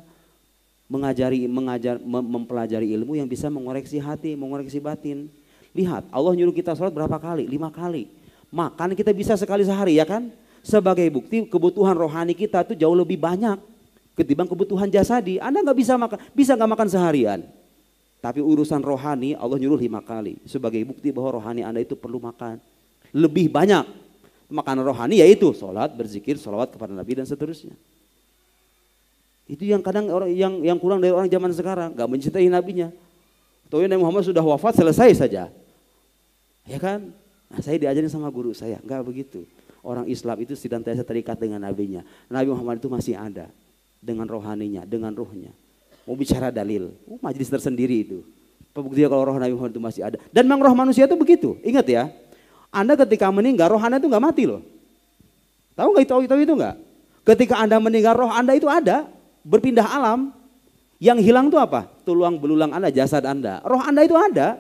mempelajari ilmu yang bisa mengoreksi hati, mengoreksi batin. Lihat, Allah nyuruh kita sholat berapa kali? 5 kali. Makan kita bisa sekali sehari, ya kan? Sebagai bukti kebutuhan rohani kita itu jauh lebih banyak ketimbang kebutuhan jasadi. Anda nggak bisa makan, bisa nggak makan seharian. Tapi urusan rohani Allah nyuruh 5 kali. Sebagai bukti bahwa rohani Anda itu perlu makan. Lebih banyak. Makanan rohani yaitu sholat, berzikir, sholawat kepada Nabi dan seterusnya. Itu yang kadang orang yang kurang dari orang zaman sekarang. Gak mencintai Nabinya. Tahu Nabi Muhammad sudah wafat selesai saja. Ya kan? Nah, saya diajarin sama guru saya. Enggak begitu. Orang Islam itu senantiasa terikat dengan Nabinya. Nabi Muhammad itu masih ada. Dengan rohaninya, dengan ruhnya. Mau bicara dalil, majelis tersendiri itu. Pembuktian kalau roh Nabi Muhammad itu masih ada. Dan memang roh manusia itu begitu. Ingat ya, Anda ketika meninggal roh Anda itu nggak mati loh. Tahu nggak itu nggak? Ketika Anda meninggal roh Anda itu ada, berpindah alam. Yang hilang itu apa? Tulang belulang Anda, jasad Anda. Roh Anda itu ada.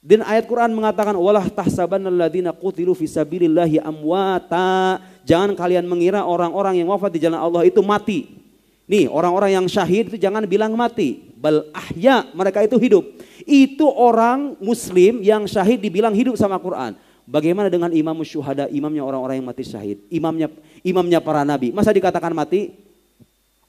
Dan ayat Quran mengatakan walah tahsabannalladzina qutilu fisabilillahi amwata. Jangan kalian mengira orang-orang yang wafat di jalan Allah itu mati. Nih orang-orang yang syahid itu jangan bilang mati. Bal ahya, mereka itu hidup. Itu orang muslim yang syahid dibilang hidup sama Quran. Bagaimana dengan imam syuhada, imamnya orang-orang yang mati syahid. Imamnya para nabi. Masa dikatakan mati?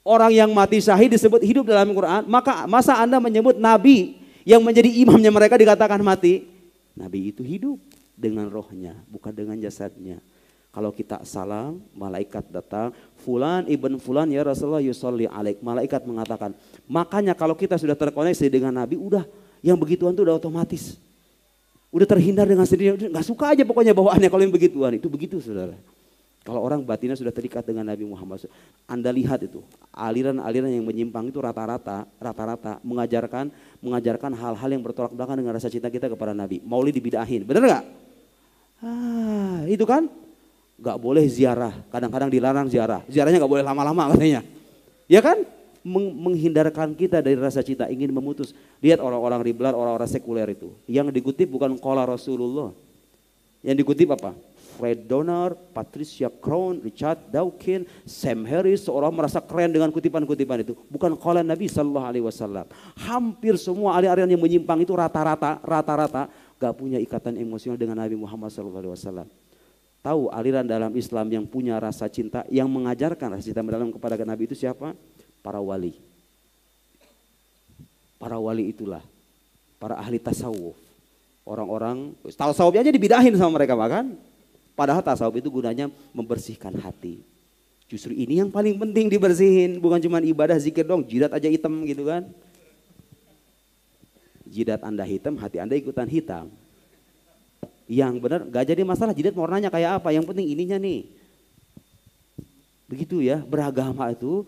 Orang yang mati syahid disebut hidup dalam Quran. Masa Anda menyebut nabi yang menjadi imamnya mereka dikatakan mati? Nabi itu hidup dengan rohnya, bukan dengan jasadnya. Kalau kita salam, malaikat datang, fulan ibn fulan ya Rasulullah yusolli alaik. Malaikat mengatakan, makanya kalau kita sudah terkoneksi dengan Nabi, udah yang begituan itu udah otomatis. Udah terhindar dengan sendiri, gak suka aja pokoknya bawaannya kalau yang begituan. Itu begitu saudara. Kalau orang batinnya sudah terikat dengan Nabi Muhammad, Anda lihat itu, aliran-aliran yang menyimpang itu rata-rata mengajarkan hal-hal yang bertolak belakang dengan rasa cinta kita kepada Nabi. Maulid dibidahin, benar gak? Itu kan? Gak boleh ziarah, kadang-kadang dilarang ziarah. Ziarahnya gak boleh lama-lama katanya. Ya kan? Menghindarkan kita dari rasa cinta, ingin memutus. Lihat orang-orang riblar, orang-orang sekuler itu. Yang dikutip bukan qala Rasulullah. Yang dikutip apa? Fred Donner, Patricia Crown, Richard Dawkins, Sam Harris, seorang merasa keren dengan kutipan-kutipan itu. Bukan qala Nabi SAW. Hampir semua aliran yang menyimpang itu rata-rata gak punya ikatan emosional dengan Nabi Muhammad SAW. Tahu aliran dalam Islam yang punya rasa cinta, yang mengajarkan rasa cinta mendalam kepada Nabi itu siapa? Para wali. Para wali itulah, para ahli tasawuf. Orang-orang, tasawufnya aja dibidahin sama mereka bahkan. Padahal tasawuf itu gunanya membersihkan hati. Justru ini yang paling penting dibersihin, bukan cuma ibadah zikir dong, jidat aja hitam gitu kan. Jidat Anda hitam, hati Anda ikutan hitam. Yang benar gak jadi masalah jidat warnanya kayak apa, yang penting ininya nih. Begitu ya, beragama itu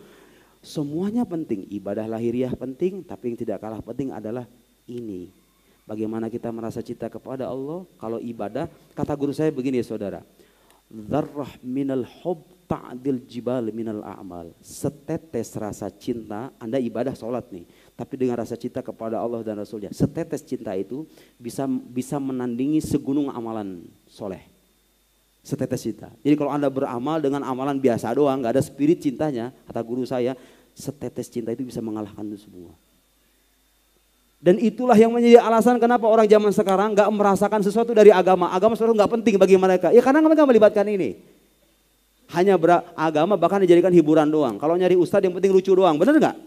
semuanya penting, ibadah lahiriah penting, tapi yang tidak kalah penting adalah ini. Bagaimana kita merasa cinta kepada Allah. Kalau ibadah, kata guru saya begini ya saudara, dzarrah minal hub ta'dil jibal minal a'mal. Setetes rasa cinta, Anda ibadah sholat nih, tapi dengan rasa cinta kepada Allah dan Rasulnya, setetes cinta itu bisa menandingi segunung amalan soleh. Setetes cinta. Jadi kalau Anda beramal dengan amalan biasa doang, gak ada spirit cintanya, kata guru saya, setetes cinta itu bisa mengalahkan itu semua. Dan itulah yang menjadi alasan kenapa orang zaman sekarang gak merasakan sesuatu dari agama. Agama sesuatu gak penting bagi mereka. Ya karena mereka melibatkan ini. Hanya beragama bahkan dijadikan hiburan doang. Kalau nyari ustadz yang penting lucu doang, bener gak?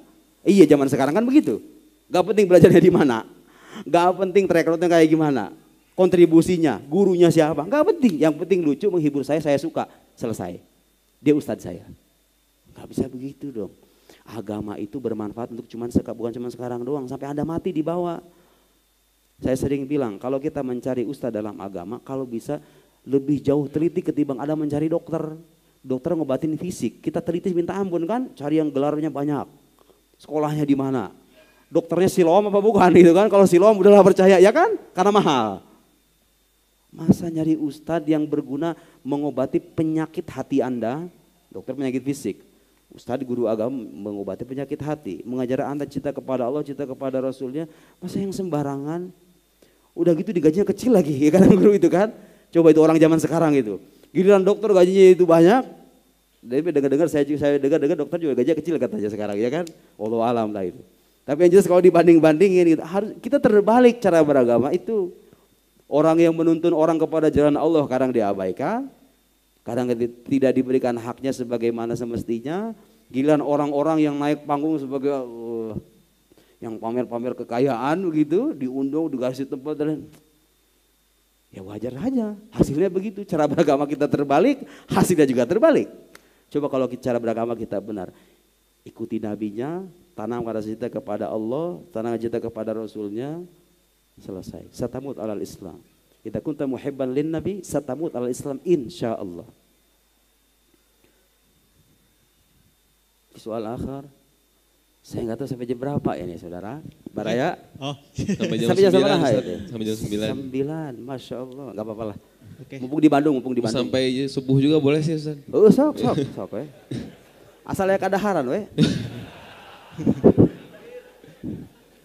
Iya zaman sekarang kan begitu. Gak penting belajarnya di mana. Gak penting track recordnya kayak gimana. Kontribusinya, gurunya siapa. Gak penting. Yang penting lucu, menghibur saya suka. Selesai. Dia ustadz saya. Gak bisa begitu dong. Agama itu bermanfaat untuk bukan cuma sekarang doang. Sampai Anda mati dibawa. Saya sering bilang kalau kita mencari ustadz dalam agama, kalau bisa lebih jauh teliti ketimbang Anda mencari dokter. Dokter ngobatin fisik. Kita teliti minta ampun kan. Cari yang gelarnya banyak. Sekolahnya di mana? Dokternya Siloam apa bukan gitu kan? Kalau Siloam udahlah percaya ya kan? Karena mahal. Masa nyari ustadz yang berguna mengobati penyakit hati Anda, dokter penyakit fisik. Ustadz guru agama mengobati penyakit hati, mengajar Anda cinta kepada Allah, cinta kepada Rasulnya. Masa yang sembarangan? Udah gitu digajinya kecil lagi, ya kan guru itu kan? Coba itu orang zaman sekarang itu. Giliran dokter gajinya itu banyak. Tapi dengar-dengar saya dengar dokter juga gajinya kecil katanya sekarang ya kan? Wallahu alam lah itu. Tapi yang jelas kalau dibanding-bandingin gitu, harus kita terbalik cara beragama itu. Orang yang menuntun orang kepada jalan Allah kadang diabaikan, kadang tidak diberikan haknya sebagaimana semestinya. Giliran orang-orang yang naik panggung sebagai yang pamer-pamer kekayaan begitu, diundang, dikasih tempat dan ya wajar aja. Hasilnya begitu. Cara beragama kita terbalik, hasilnya juga terbalik. Coba kalau cara beragama kita benar, ikuti nabinya, tanam cita kepada Allah, tanam cita kepada Rasulnya, selesai. Satamut alal Islam. Kita kunta muhibban lin nabi, satamut alal Islam insyaallah. Soal akhir, saya nggak tahu sampai jam berapa ya nih saudara. Baraya? Oh, Sampai jam Sampai jam 9. berapa ya? Ustaz. Sampai jam 9. 9, Masya Allah, nggak apa-apa lah. oke. Mumpung di Bandung. Sampai subuh juga boleh sih Ustaz. Oh, sok we. Asal ya kadaharan we.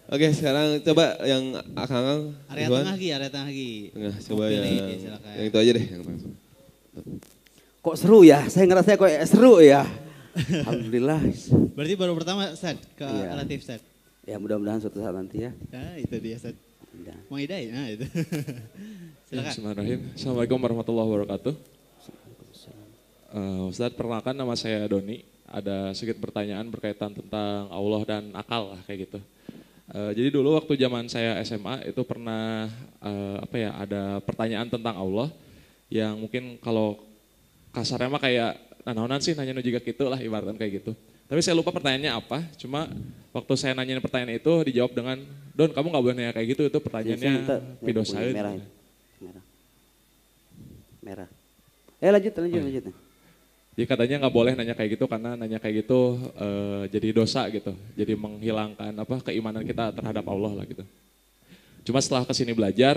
Oke, sekarang coba yang Akang Area Ridwan. area tengah lagi. Tengah, coba Pilih, yang silakan. yang itu aja deh yang langsung. Kok seru ya? Saya ngerasa kok seru ya. Alhamdulillah. Berarti baru pertama Ustaz ke Iya. relatif Ustaz. Ya mudah-mudahan suatu saat nanti ya. Nah, itu dia Ustaz. Mudah. Mang Hidayat, nah itu. Silakan. Bismillahirrahmanirrahim. Assalamualaikum warahmatullahi wabarakatuh. Ustadz, perkenalkan nama saya Doni. Ada sedikit pertanyaan berkaitan tentang Allah dan akal lah kayak gitu. Jadi dulu waktu zaman saya SMA itu pernah ada pertanyaan tentang Allah yang mungkin kalau kasarnya mah kayak naonan sih nanya juga gitu lah ibaratkan kayak gitu. Tapi saya lupa pertanyaannya apa, cuma waktu saya nanyain pertanyaan itu dijawab dengan, Don kamu gak boleh nanya kayak gitu, itu pertanyaannya pidosain. Merah. Lanjut. Jadi katanya nggak boleh nanya kayak gitu karena nanya kayak gitu jadi dosa gitu, jadi menghilangkan keimanan kita terhadap Allah lah gitu. Cuma setelah kesini belajar,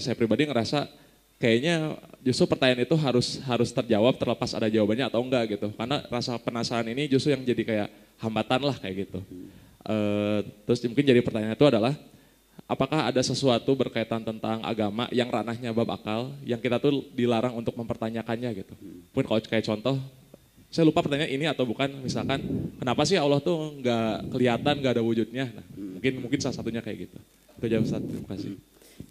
saya pribadi ngerasa kayaknya justru pertanyaan itu harus terjawab terlepas ada jawabannya atau enggak gitu. Karena rasa penasaran ini justru yang jadi kayak hambatan lah kayak gitu. Terus mungkin jadi pertanyaan itu adalah apakah ada sesuatu berkaitan tentang agama yang ranahnya bab akal yang kita tuh dilarang untuk mempertanyakannya gitu. Mungkin kalau kayak contoh, saya lupa pertanyaan ini atau bukan, misalkan kenapa sih Allah tuh nggak kelihatan, nggak ada wujudnya. Nah, mungkin salah satunya kayak gitu. Itu aja Ustaz, terima kasih.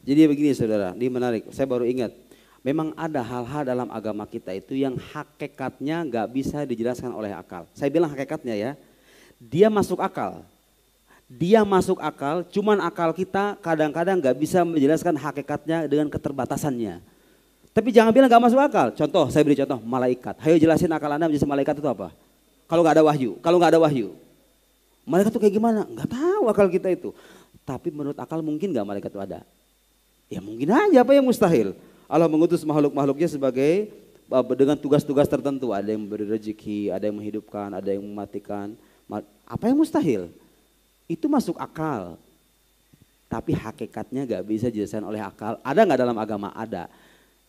Jadi begini saudara, ini menarik. Saya baru ingat, memang ada hal-hal dalam agama kita itu yang hakikatnya nggak bisa dijelaskan oleh akal. Saya bilang hakikatnya ya, dia masuk akal. Dia masuk akal, cuman akal kita kadang-kadang nggak bisa menjelaskan hakikatnya dengan keterbatasannya. Tapi jangan bilang nggak masuk akal. Contoh, saya beri contoh malaikat. Hayo jelasin akal Anda menjelaskan malaikat itu apa? Kalau nggak ada wahyu. Malaikat itu kayak gimana? Nggak tahu akal kita itu. Tapi menurut akal mungkin nggak malaikat itu ada? Ya mungkin aja, apa yang mustahil? Allah mengutus makhluk-makhluknya sebagai dengan tugas-tugas tertentu. Ada yang memberi rezeki, ada yang menghidupkan, ada yang mematikan. Apa yang mustahil? Itu masuk akal. Tapi hakikatnya gak bisa dijelaskan oleh akal. Ada gak dalam agama? Ada.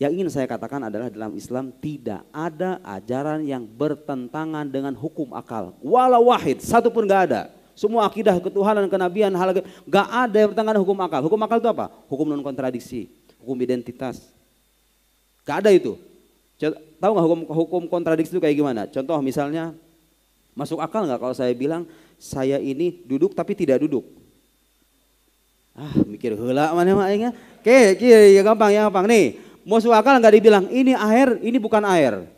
Yang ingin saya katakan adalah dalam Islam tidak ada ajaran yang bertentangan dengan hukum akal. Walau wahid, satu pun gak ada. Semua akidah ketuhanan, kenabian, hal gak ada yang bertentangan dengan hukum akal. Hukum akal itu apa? Hukum non kontradiksi, hukum identitas. Gak ada itu. Tahu gak hukum kontradiksi itu kayak gimana? Contoh misalnya, masuk akal gak kalau saya bilang saya ini duduk tapi tidak duduk? Mikir heula mana mah aing. Ya gampang nih. Masuk akal nggak dibilang ini air, ini bukan air.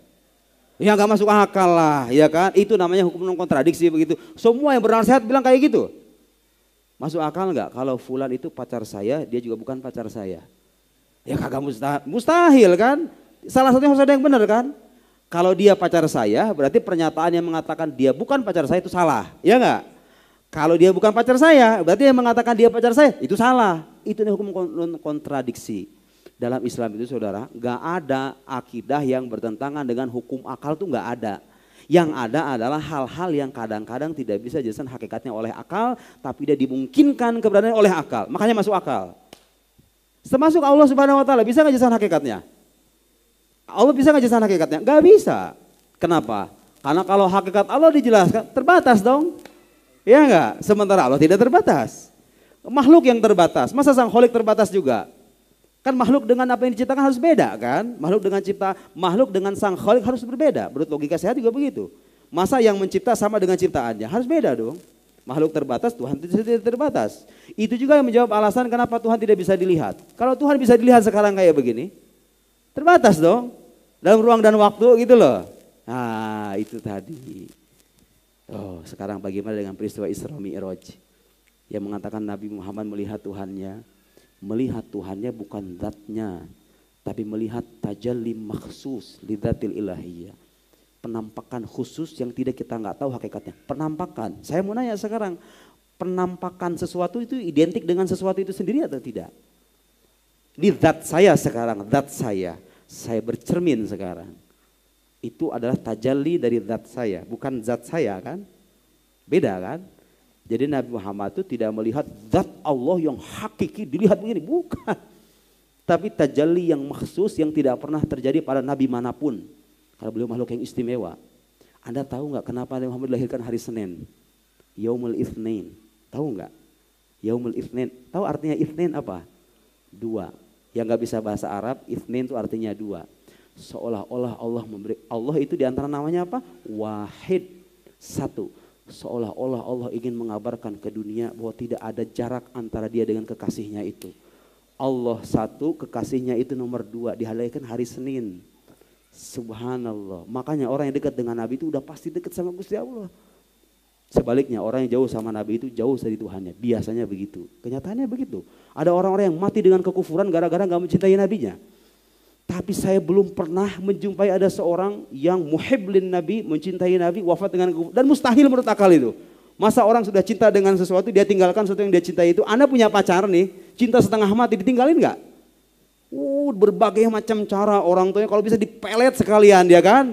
Ya nggak masuk akal lah, ya kan? Itu namanya hukum non kontradiksi begitu. Semua yang bernasihat bilang kayak gitu. Masuk akal nggak kalau fulan itu pacar saya, dia juga bukan pacar saya? Ya kagak mustahil kan? Salah satunya harus ada yang benar kan? Kalau dia pacar saya, berarti pernyataan yang mengatakan dia bukan pacar saya itu salah, ya nggak? Kalau dia bukan pacar saya, berarti yang mengatakan dia pacar saya itu salah. Itu hukum non kontradiksi. Dalam Islam itu saudara, nggak ada akidah yang bertentangan dengan hukum akal tuh nggak ada. Yang ada adalah hal-hal yang kadang-kadang tidak bisa dijelaskan hakikatnya oleh akal, tapi dia dimungkinkan keberadaan oleh akal. Makanya masuk akal. Termasuk Allah Subhanahu Wa Taala bisa nggak jelaskan hakikatnya? Allah bisa nggak jelaskan hakikatnya? Nggak bisa. Kenapa? Karena kalau hakikat Allah dijelaskan terbatas dong. Ya enggak? Sementara Allah tidak terbatas. Makhluk yang terbatas. Masa sang kholik terbatas juga? Kan makhluk dengan apa yang diciptakan harus beda kan? Makhluk dengan sang kholik harus berbeda. Menurut logika sehat juga begitu. Masa yang mencipta sama dengan ciptaannya? Harus beda dong. Makhluk terbatas, Tuhan tidak terbatas. Itu juga yang menjawab alasan kenapa Tuhan tidak bisa dilihat. Kalau Tuhan bisa dilihat sekarang kayak begini, terbatas dong. Dalam ruang dan waktu gitu loh. Nah itu tadi. Oh sekarang bagaimana dengan peristiwa Isra Mi'raj. Yang mengatakan Nabi Muhammad melihat Tuhannya. Melihat Tuhannya bukan zatnya. Tapi melihat tajalli makhsus lidzatil ilahiyah. Penampakan khusus yang tidak kita nggak tahu hakikatnya. Penampakan. Saya mau nanya sekarang, penampakan sesuatu itu identik dengan sesuatu itu sendiri atau tidak? Di zat saya sekarang, zat saya bercermin sekarang. Itu adalah tajalli dari zat saya, bukan zat saya kan? Beda kan? Jadi Nabi Muhammad itu tidak melihat zat Allah yang hakiki dilihat begini, bukan. Tapi tajalli yang khusus yang tidak pernah terjadi pada Nabi manapun. Kalau beliau makhluk yang istimewa. Anda tahu nggak kenapa Nabi Muhammad dilahirkan hari Senin? Yaumul Itsnain. Tahu nggak? Yaumul Itsnain. Tahu artinya Itsnain apa? Dua. Yang nggak bisa bahasa Arab, Itsnain itu artinya dua. Seolah-olah Allah memberi. Allah itu diantara namanya apa? Wahid. Satu. Seolah-olah Allah ingin mengabarkan ke dunia bahwa tidak ada jarak antara dia dengan kekasihnya itu. Allah satu, kekasihnya itu nomor dua. Dilahirkan hari Senin. Subhanallah. Makanya orang yang dekat dengan Nabi itu udah pasti dekat sama Gusti Allah. Sebaliknya orang yang jauh sama Nabi itu jauh dari Tuhannya. Biasanya begitu. Kenyataannya begitu. Ada orang-orang yang mati dengan kekufuran gara-gara gak mencintai Nabinya. Tapi saya belum pernah menjumpai ada seorang yang muhiblin Nabi, mencintai Nabi, wafat dengan kekufuran. Dan mustahil menurut akal itu. Masa orang sudah cinta dengan sesuatu, dia tinggalkan sesuatu yang dia cintai itu. Anda punya pacar nih, cinta setengah mati, ditinggalin gak? Berbagai macam cara orang tuanya kalau bisa dipelet sekalian ya kan.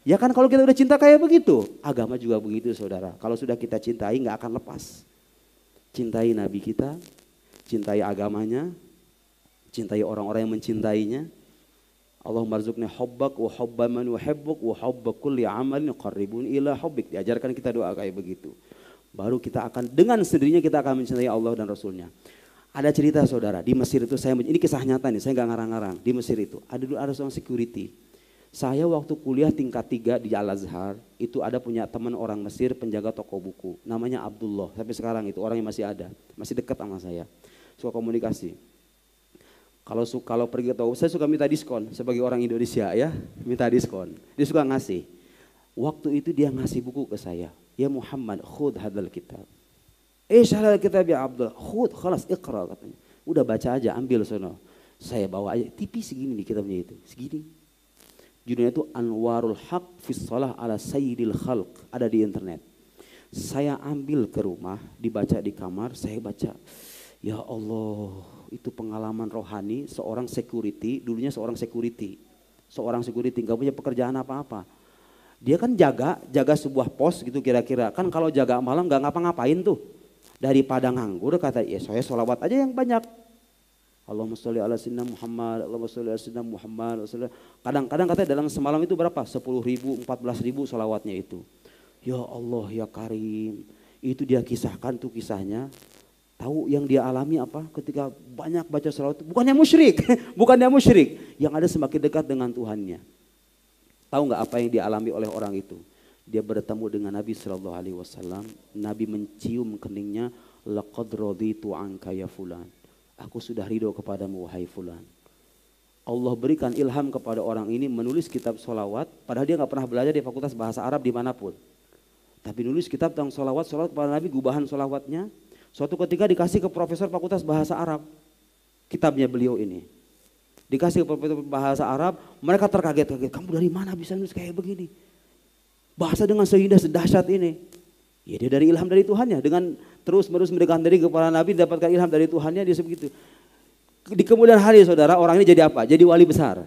Ya kan kalau kita udah cinta kayak begitu. Agama juga begitu saudara. Kalau sudah kita cintai nggak akan lepas. Cintai Nabi kita, cintai agamanya, cintai orang-orang yang mencintainya. Allahumma rzuqni hubbak wa hubba man yuhibbuk wa hubba kulli amalin yuqarribuni ila hubbik. Diajarkan kita doa kayak begitu. Baru kita akan dengan sendirinya kita akan mencintai Allah dan Rasulnya. Ada cerita saudara, di Mesir itu ini kisah nyata nih, saya nggak ngarang-ngarang. Di Mesir itu ada seorang security. Saya waktu kuliah tingkat 3 di Al-Azhar, itu ada punya teman orang Mesir penjaga toko buku. Namanya Abdullah, sampai sekarang itu orangnya masih ada, masih dekat sama saya. Suka komunikasi. Kalau pergi ke toko, saya suka minta diskon sebagai orang Indonesia ya, minta diskon. Dia suka ngasih. Waktu itu dia ngasih buku ke saya. Ya Muhammad, khud hadal kitab. Halal kitab ya Abdullah, khud khalas iqra katanya. Udah baca aja, ambil sono. Saya bawa aja, tipis segini nih kitabnya itu, segini. Judulnya itu Anwarul Haq fi Shalah ala Sayyidil Khalq, ada di internet. Saya ambil ke rumah, dibaca di kamar, saya baca. Ya Allah, itu pengalaman rohani seorang security, dulunya seorang security. Seorang security enggak punya pekerjaan apa-apa. Dia kan jaga sebuah pos gitu kira-kira. Kan kalau jaga malam enggak ngapa-ngapain tuh. Daripada nganggur kata ya saya sholawat aja yang banyak. Allahumma sholli ala sayyidina Muhammad, Allahumma sholli ala sayyidina Muhammad. Kadang-kadang katanya dalam semalam itu berapa? 10.000, 14.000 sholawatnya itu. Ya Allah ya Karim. Itu dia kisahkan tuh kisahnya. Tahu yang dia alami apa? Ketika banyak baca sholawat, bukannya musyrik. Bukannya musyrik. Yang ada semakin dekat dengan Tuhannya. Tahu nggak apa yang dialami oleh orang itu? Dia bertemu dengan Nabi SAW. Nabi mencium keningnya. Laqad raditu anka ya fulan. Aku sudah ridho kepadamu wahai fulan. Allah berikan ilham kepada orang ini menulis kitab sholawat. Padahal dia gak pernah belajar di fakultas bahasa Arab dimanapun. Tapi nulis kitab tentang sholawat kepada Nabi, gubahan sholawatnya. Suatu ketika dikasih ke profesor fakultas bahasa Arab. Kitabnya beliau ini. Dikasih ke profesor bahasa Arab. Mereka terkaget-kaget. Kamu dari mana bisa nulis kayak begini? Bahasa dengan seindah sedahsyat ini. Ya dia dari ilham dari Tuhannya. Dengan terus-menerus mendekatkan diri kepada Nabi, dapatkan ilham dari Tuhannya, dia sebegitu. Di kemudian hari saudara, orang ini jadi apa? Jadi wali besar.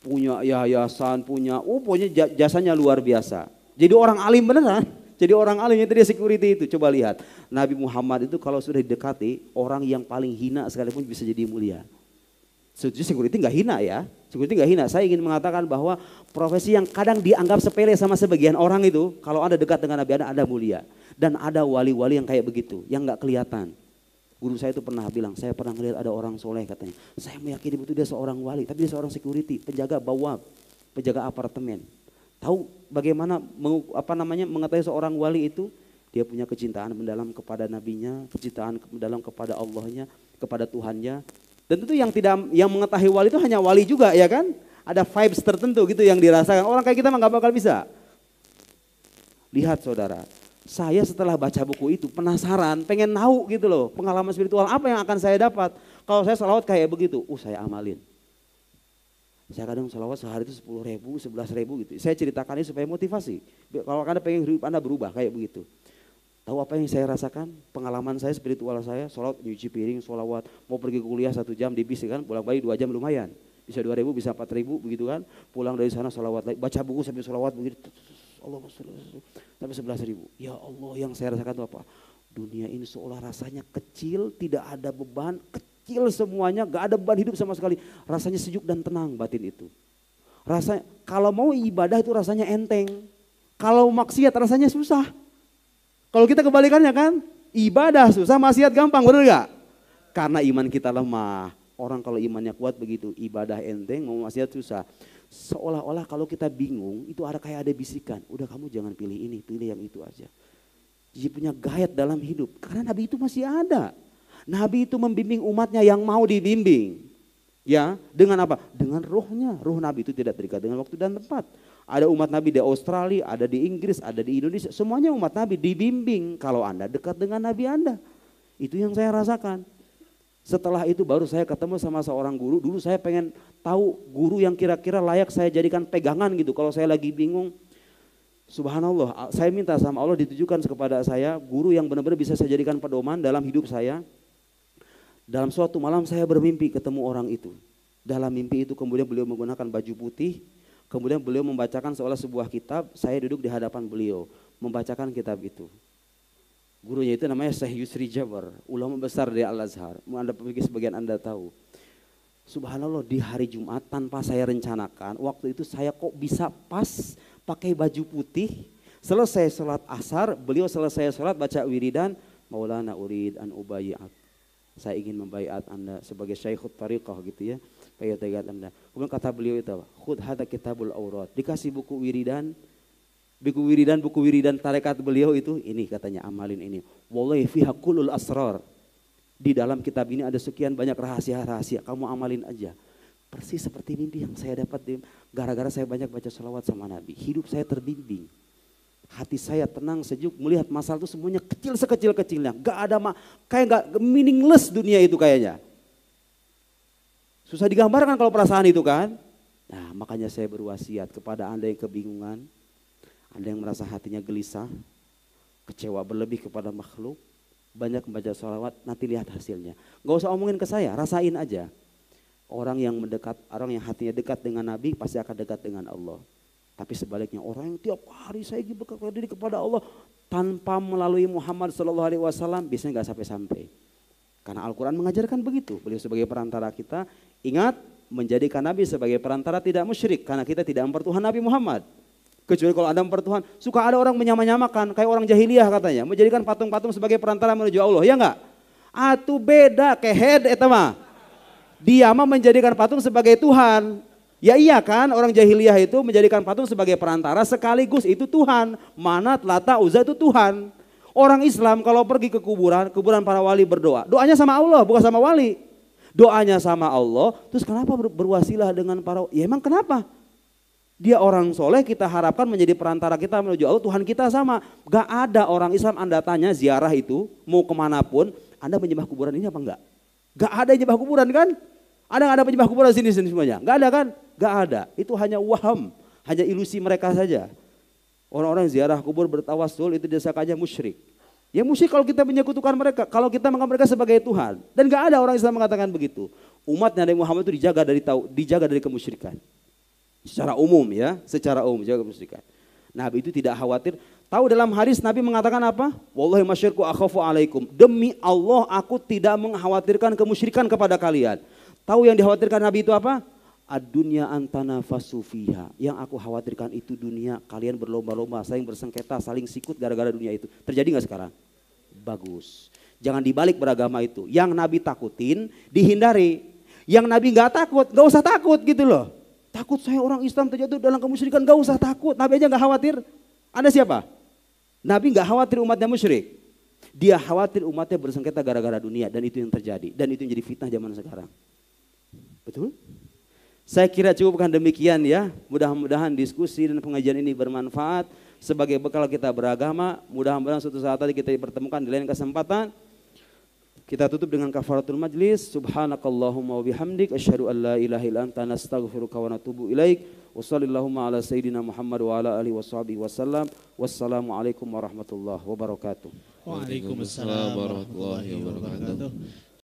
Punya yayasan, punya jasanya luar biasa. Jadi orang alim beneran. Jadi orang alim itu dia security itu. Coba lihat. Nabi Muhammad itu kalau sudah didekati, orang yang paling hina sekalipun bisa jadi mulia. Security nggak hina ya. Security nggak hina. Saya ingin mengatakan bahwa profesi yang kadang dianggap sepele sama sebagian orang itu, kalau Anda dekat dengan Nabi Anda mulia. Dan ada wali-wali yang kayak begitu, yang nggak kelihatan. Guru saya itu pernah bilang, saya pernah melihat ada orang soleh katanya. Saya meyakini betul dia seorang wali, tapi dia seorang security, penjaga bawab, penjaga apartemen. Tahu bagaimana mengetahui seorang wali itu? Dia punya kecintaan mendalam kepada nabinya, kecintaan mendalam kepada Allahnya, kepada Tuhannya. Dan tentu yang mengetahui wali itu hanya wali juga ya kan? Ada vibes tertentu gitu yang dirasakan. Orang kayak kita mah gak bakal bisa. Lihat saudara, saya setelah baca buku itu penasaran, pengen tahu gitu loh, pengalaman spiritual apa yang akan saya dapat. Kalau saya salawat kayak begitu, saya amalin. Saya kadang salawat sehari itu 10.000, 11.000 gitu. Saya ceritakan ini supaya motivasi. Kalau Anda pengen hidup Anda berubah kayak begitu. Tahu apa yang saya rasakan? Pengalaman saya, spiritual saya, salawat, nyuci piring, salawat, mau pergi kuliah 1 jam di bis kan, pulang balik 2 jam lumayan. Bisa 2.000, bisa 4.000 begitu kan. Pulang dari sana salawat lagi, baca buku sambil salawat begitu. Allah sampai 11.000. Ya Allah, yang saya rasakan itu apa? Dunia ini seolah rasanya kecil, tidak ada beban, kecil semuanya, gak ada beban hidup sama sekali. Rasanya sejuk dan tenang batin itu. Rasanya kalau mau ibadah itu rasanya enteng. Kalau maksiat rasanya susah. Kalau kita kebalikannya kan, ibadah susah, maksiat gampang, benar gak? Karena iman kita lemah. Orang kalau imannya kuat begitu, ibadah enteng, mau maksiat susah. Seolah-olah kalau kita bingung, itu kayak ada bisikan. Udah kamu jangan pilih ini, pilih yang itu aja. Jadi punya guide dalam hidup. Karena Nabi itu masih ada. Nabi itu membimbing umatnya yang mau dibimbing. Ya, dengan apa? Dengan rohnya. Roh Nabi itu tidak terikat dengan waktu dan tempat. Ada umat Nabi di Australia, ada di Inggris, ada di Indonesia. Semuanya umat Nabi dibimbing kalau Anda dekat dengan Nabi Anda. Itu yang saya rasakan. Setelah itu baru saya ketemu sama seorang guru. Dulu saya pengen tahu guru yang kira-kira layak saya jadikan pegangan gitu. Kalau saya lagi bingung, subhanallah, saya minta sama Allah ditujukan kepada saya guru yang benar-benar bisa saya jadikan pedoman dalam hidup saya. Dalam suatu malam saya bermimpi ketemu orang itu. Dalam mimpi itu kemudian beliau menggunakan baju putih. Kemudian beliau membacakan sebuah kitab. Saya duduk di hadapan beliau membacakan kitab itu. Gurunya itu namanya Syekh Yusri Jabar, ulama besar di Al-Azhar. Anda pikir sebagian Anda tahu. Subhanallah, di hari Jumat tanpa saya rencanakan, waktu itu saya kok bisa pas pakai baju putih. Selesai sholat asar, beliau selesai sholat baca wiridan, Maulana urid an ubayyi'ak. Saya ingin membaiat Anda sebagai Syekhut Tariqah gitu ya. Bayat Anda. Kemudian kata beliau itu, khud hadza kitabul aurat. Dikasih buku wiridan tarekat beliau itu, ini katanya amalin ini. Wallahi fiha kullul asrar. Di dalam kitab ini ada sekian banyak rahasia-rahasia, kamu amalin aja. Persis seperti mimpi yang saya dapat gara-gara saya banyak baca salawat sama Nabi. Hidup saya terbimbing. Hati saya tenang, sejuk, melihat masalah itu semuanya kecil sekecil-kecilnya. Gak ada, kayak gak meaningless dunia itu kayaknya. Susah digambarkan kalau perasaan itu kan. Nah makanya saya berwasiat kepada Anda yang kebingungan. Anda yang merasa hatinya gelisah, kecewa berlebih kepada makhluk, banyak membaca sholawat, nanti lihat hasilnya. Gak usah omongin ke saya, rasain aja. Orang yang hatinya dekat dengan Nabi pasti akan dekat dengan Allah. Tapi sebaliknya orang yang tiap hari saya berkat diri kepada Allah tanpa melalui Muhammad SAW biasanya gak sampai-sampai. Karena Al-Quran mengajarkan begitu. Beliau sebagai perantara kita, ingat menjadikan Nabi sebagai perantara tidak musyrik. Karena kita tidak mempertuhan Nabi Muhammad. Kecuali kalau Anda mempertuhan, suka ada orang menyamakan kayak orang jahiliyah katanya, menjadikan patung-patung sebagai perantara menuju Allah, ya enggak? Atu beda kehed eta mah. Dia mah menjadikan patung sebagai Tuhan. Ya iya kan, orang jahiliyah itu menjadikan patung sebagai perantara sekaligus itu Tuhan. Manat, Lata, Uzza itu Tuhan. Orang Islam kalau pergi ke kuburan para wali berdoa, doanya sama Allah bukan sama wali. Doanya sama Allah, terus kenapa berwasilah dengan para, ya emang kenapa? Dia orang soleh, kita harapkan menjadi perantara kita menuju Allah, Tuhan kita sama. Gak ada orang Islam Anda tanya ziarah itu, mau kemanapun, Anda menyembah kuburan ini apa enggak? Gak ada yang menyembah kuburan kan? Ada nggak ada penyembah kuburan sini semuanya? Gak ada kan? Gak ada, itu hanya waham, hanya ilusi mereka saja. Orang-orang ziarah kubur bertawasul itu disangkanya musyrik. Ya musyrik kalau kita menyekutukan mereka, kalau kita menganggap mereka sebagai Tuhan. Dan gak ada orang Islam mengatakan begitu. Umatnya Nabi Muhammad itu dijaga dari kemusyrikan. Secara umum ya, secara umum jaga kemusyrikan. Nabi itu tidak khawatir. Tahu dalam hadis Nabi mengatakan apa? Wallahi masyirku akhafu alaikum. Demi Allah aku tidak mengkhawatirkan kemusyrikan kepada kalian. Tahu yang dikhawatirkan Nabi itu apa? Ad-dunya antanafasu fiha. Yang aku khawatirkan itu dunia, kalian berlomba-lomba, saling bersengketa, saling sikut gara-gara dunia itu. Terjadi nggak sekarang? Bagus. Jangan dibalik beragama itu. Yang Nabi takutin dihindari. Yang Nabi nggak takut, nggak usah takut gitu loh. Takut saya orang Islam terjatuh dalam kemusyrikan, gak usah takut. Nabi aja gak khawatir. Anda siapa? Nabi nggak khawatir umatnya musyrik. Dia khawatir umatnya bersengketa gara-gara dunia dan itu yang terjadi. Dan itu yang jadi fitnah zaman sekarang. Betul? Saya kira cukupkan demikian ya. Mudah-mudahan diskusi dan pengajian ini bermanfaat sebagai bekal kita beragama. Mudah-mudahan suatu saat tadi kita dipertemukan di lain kesempatan. Kita tutup dengan kafaratul majlis. Subhanakallahumma wa bihamdik asyhadu an la ilaha illa anta nastaghfiruka wa natubu ilaik. Wassalamualaikum ala sayyidina Muhammad wa ala alihi washabihi wasallam. Wassalamualaikum warahmatullahi wabarakatuh. Waalaikumsalam warahmatullahi wabarakatuh.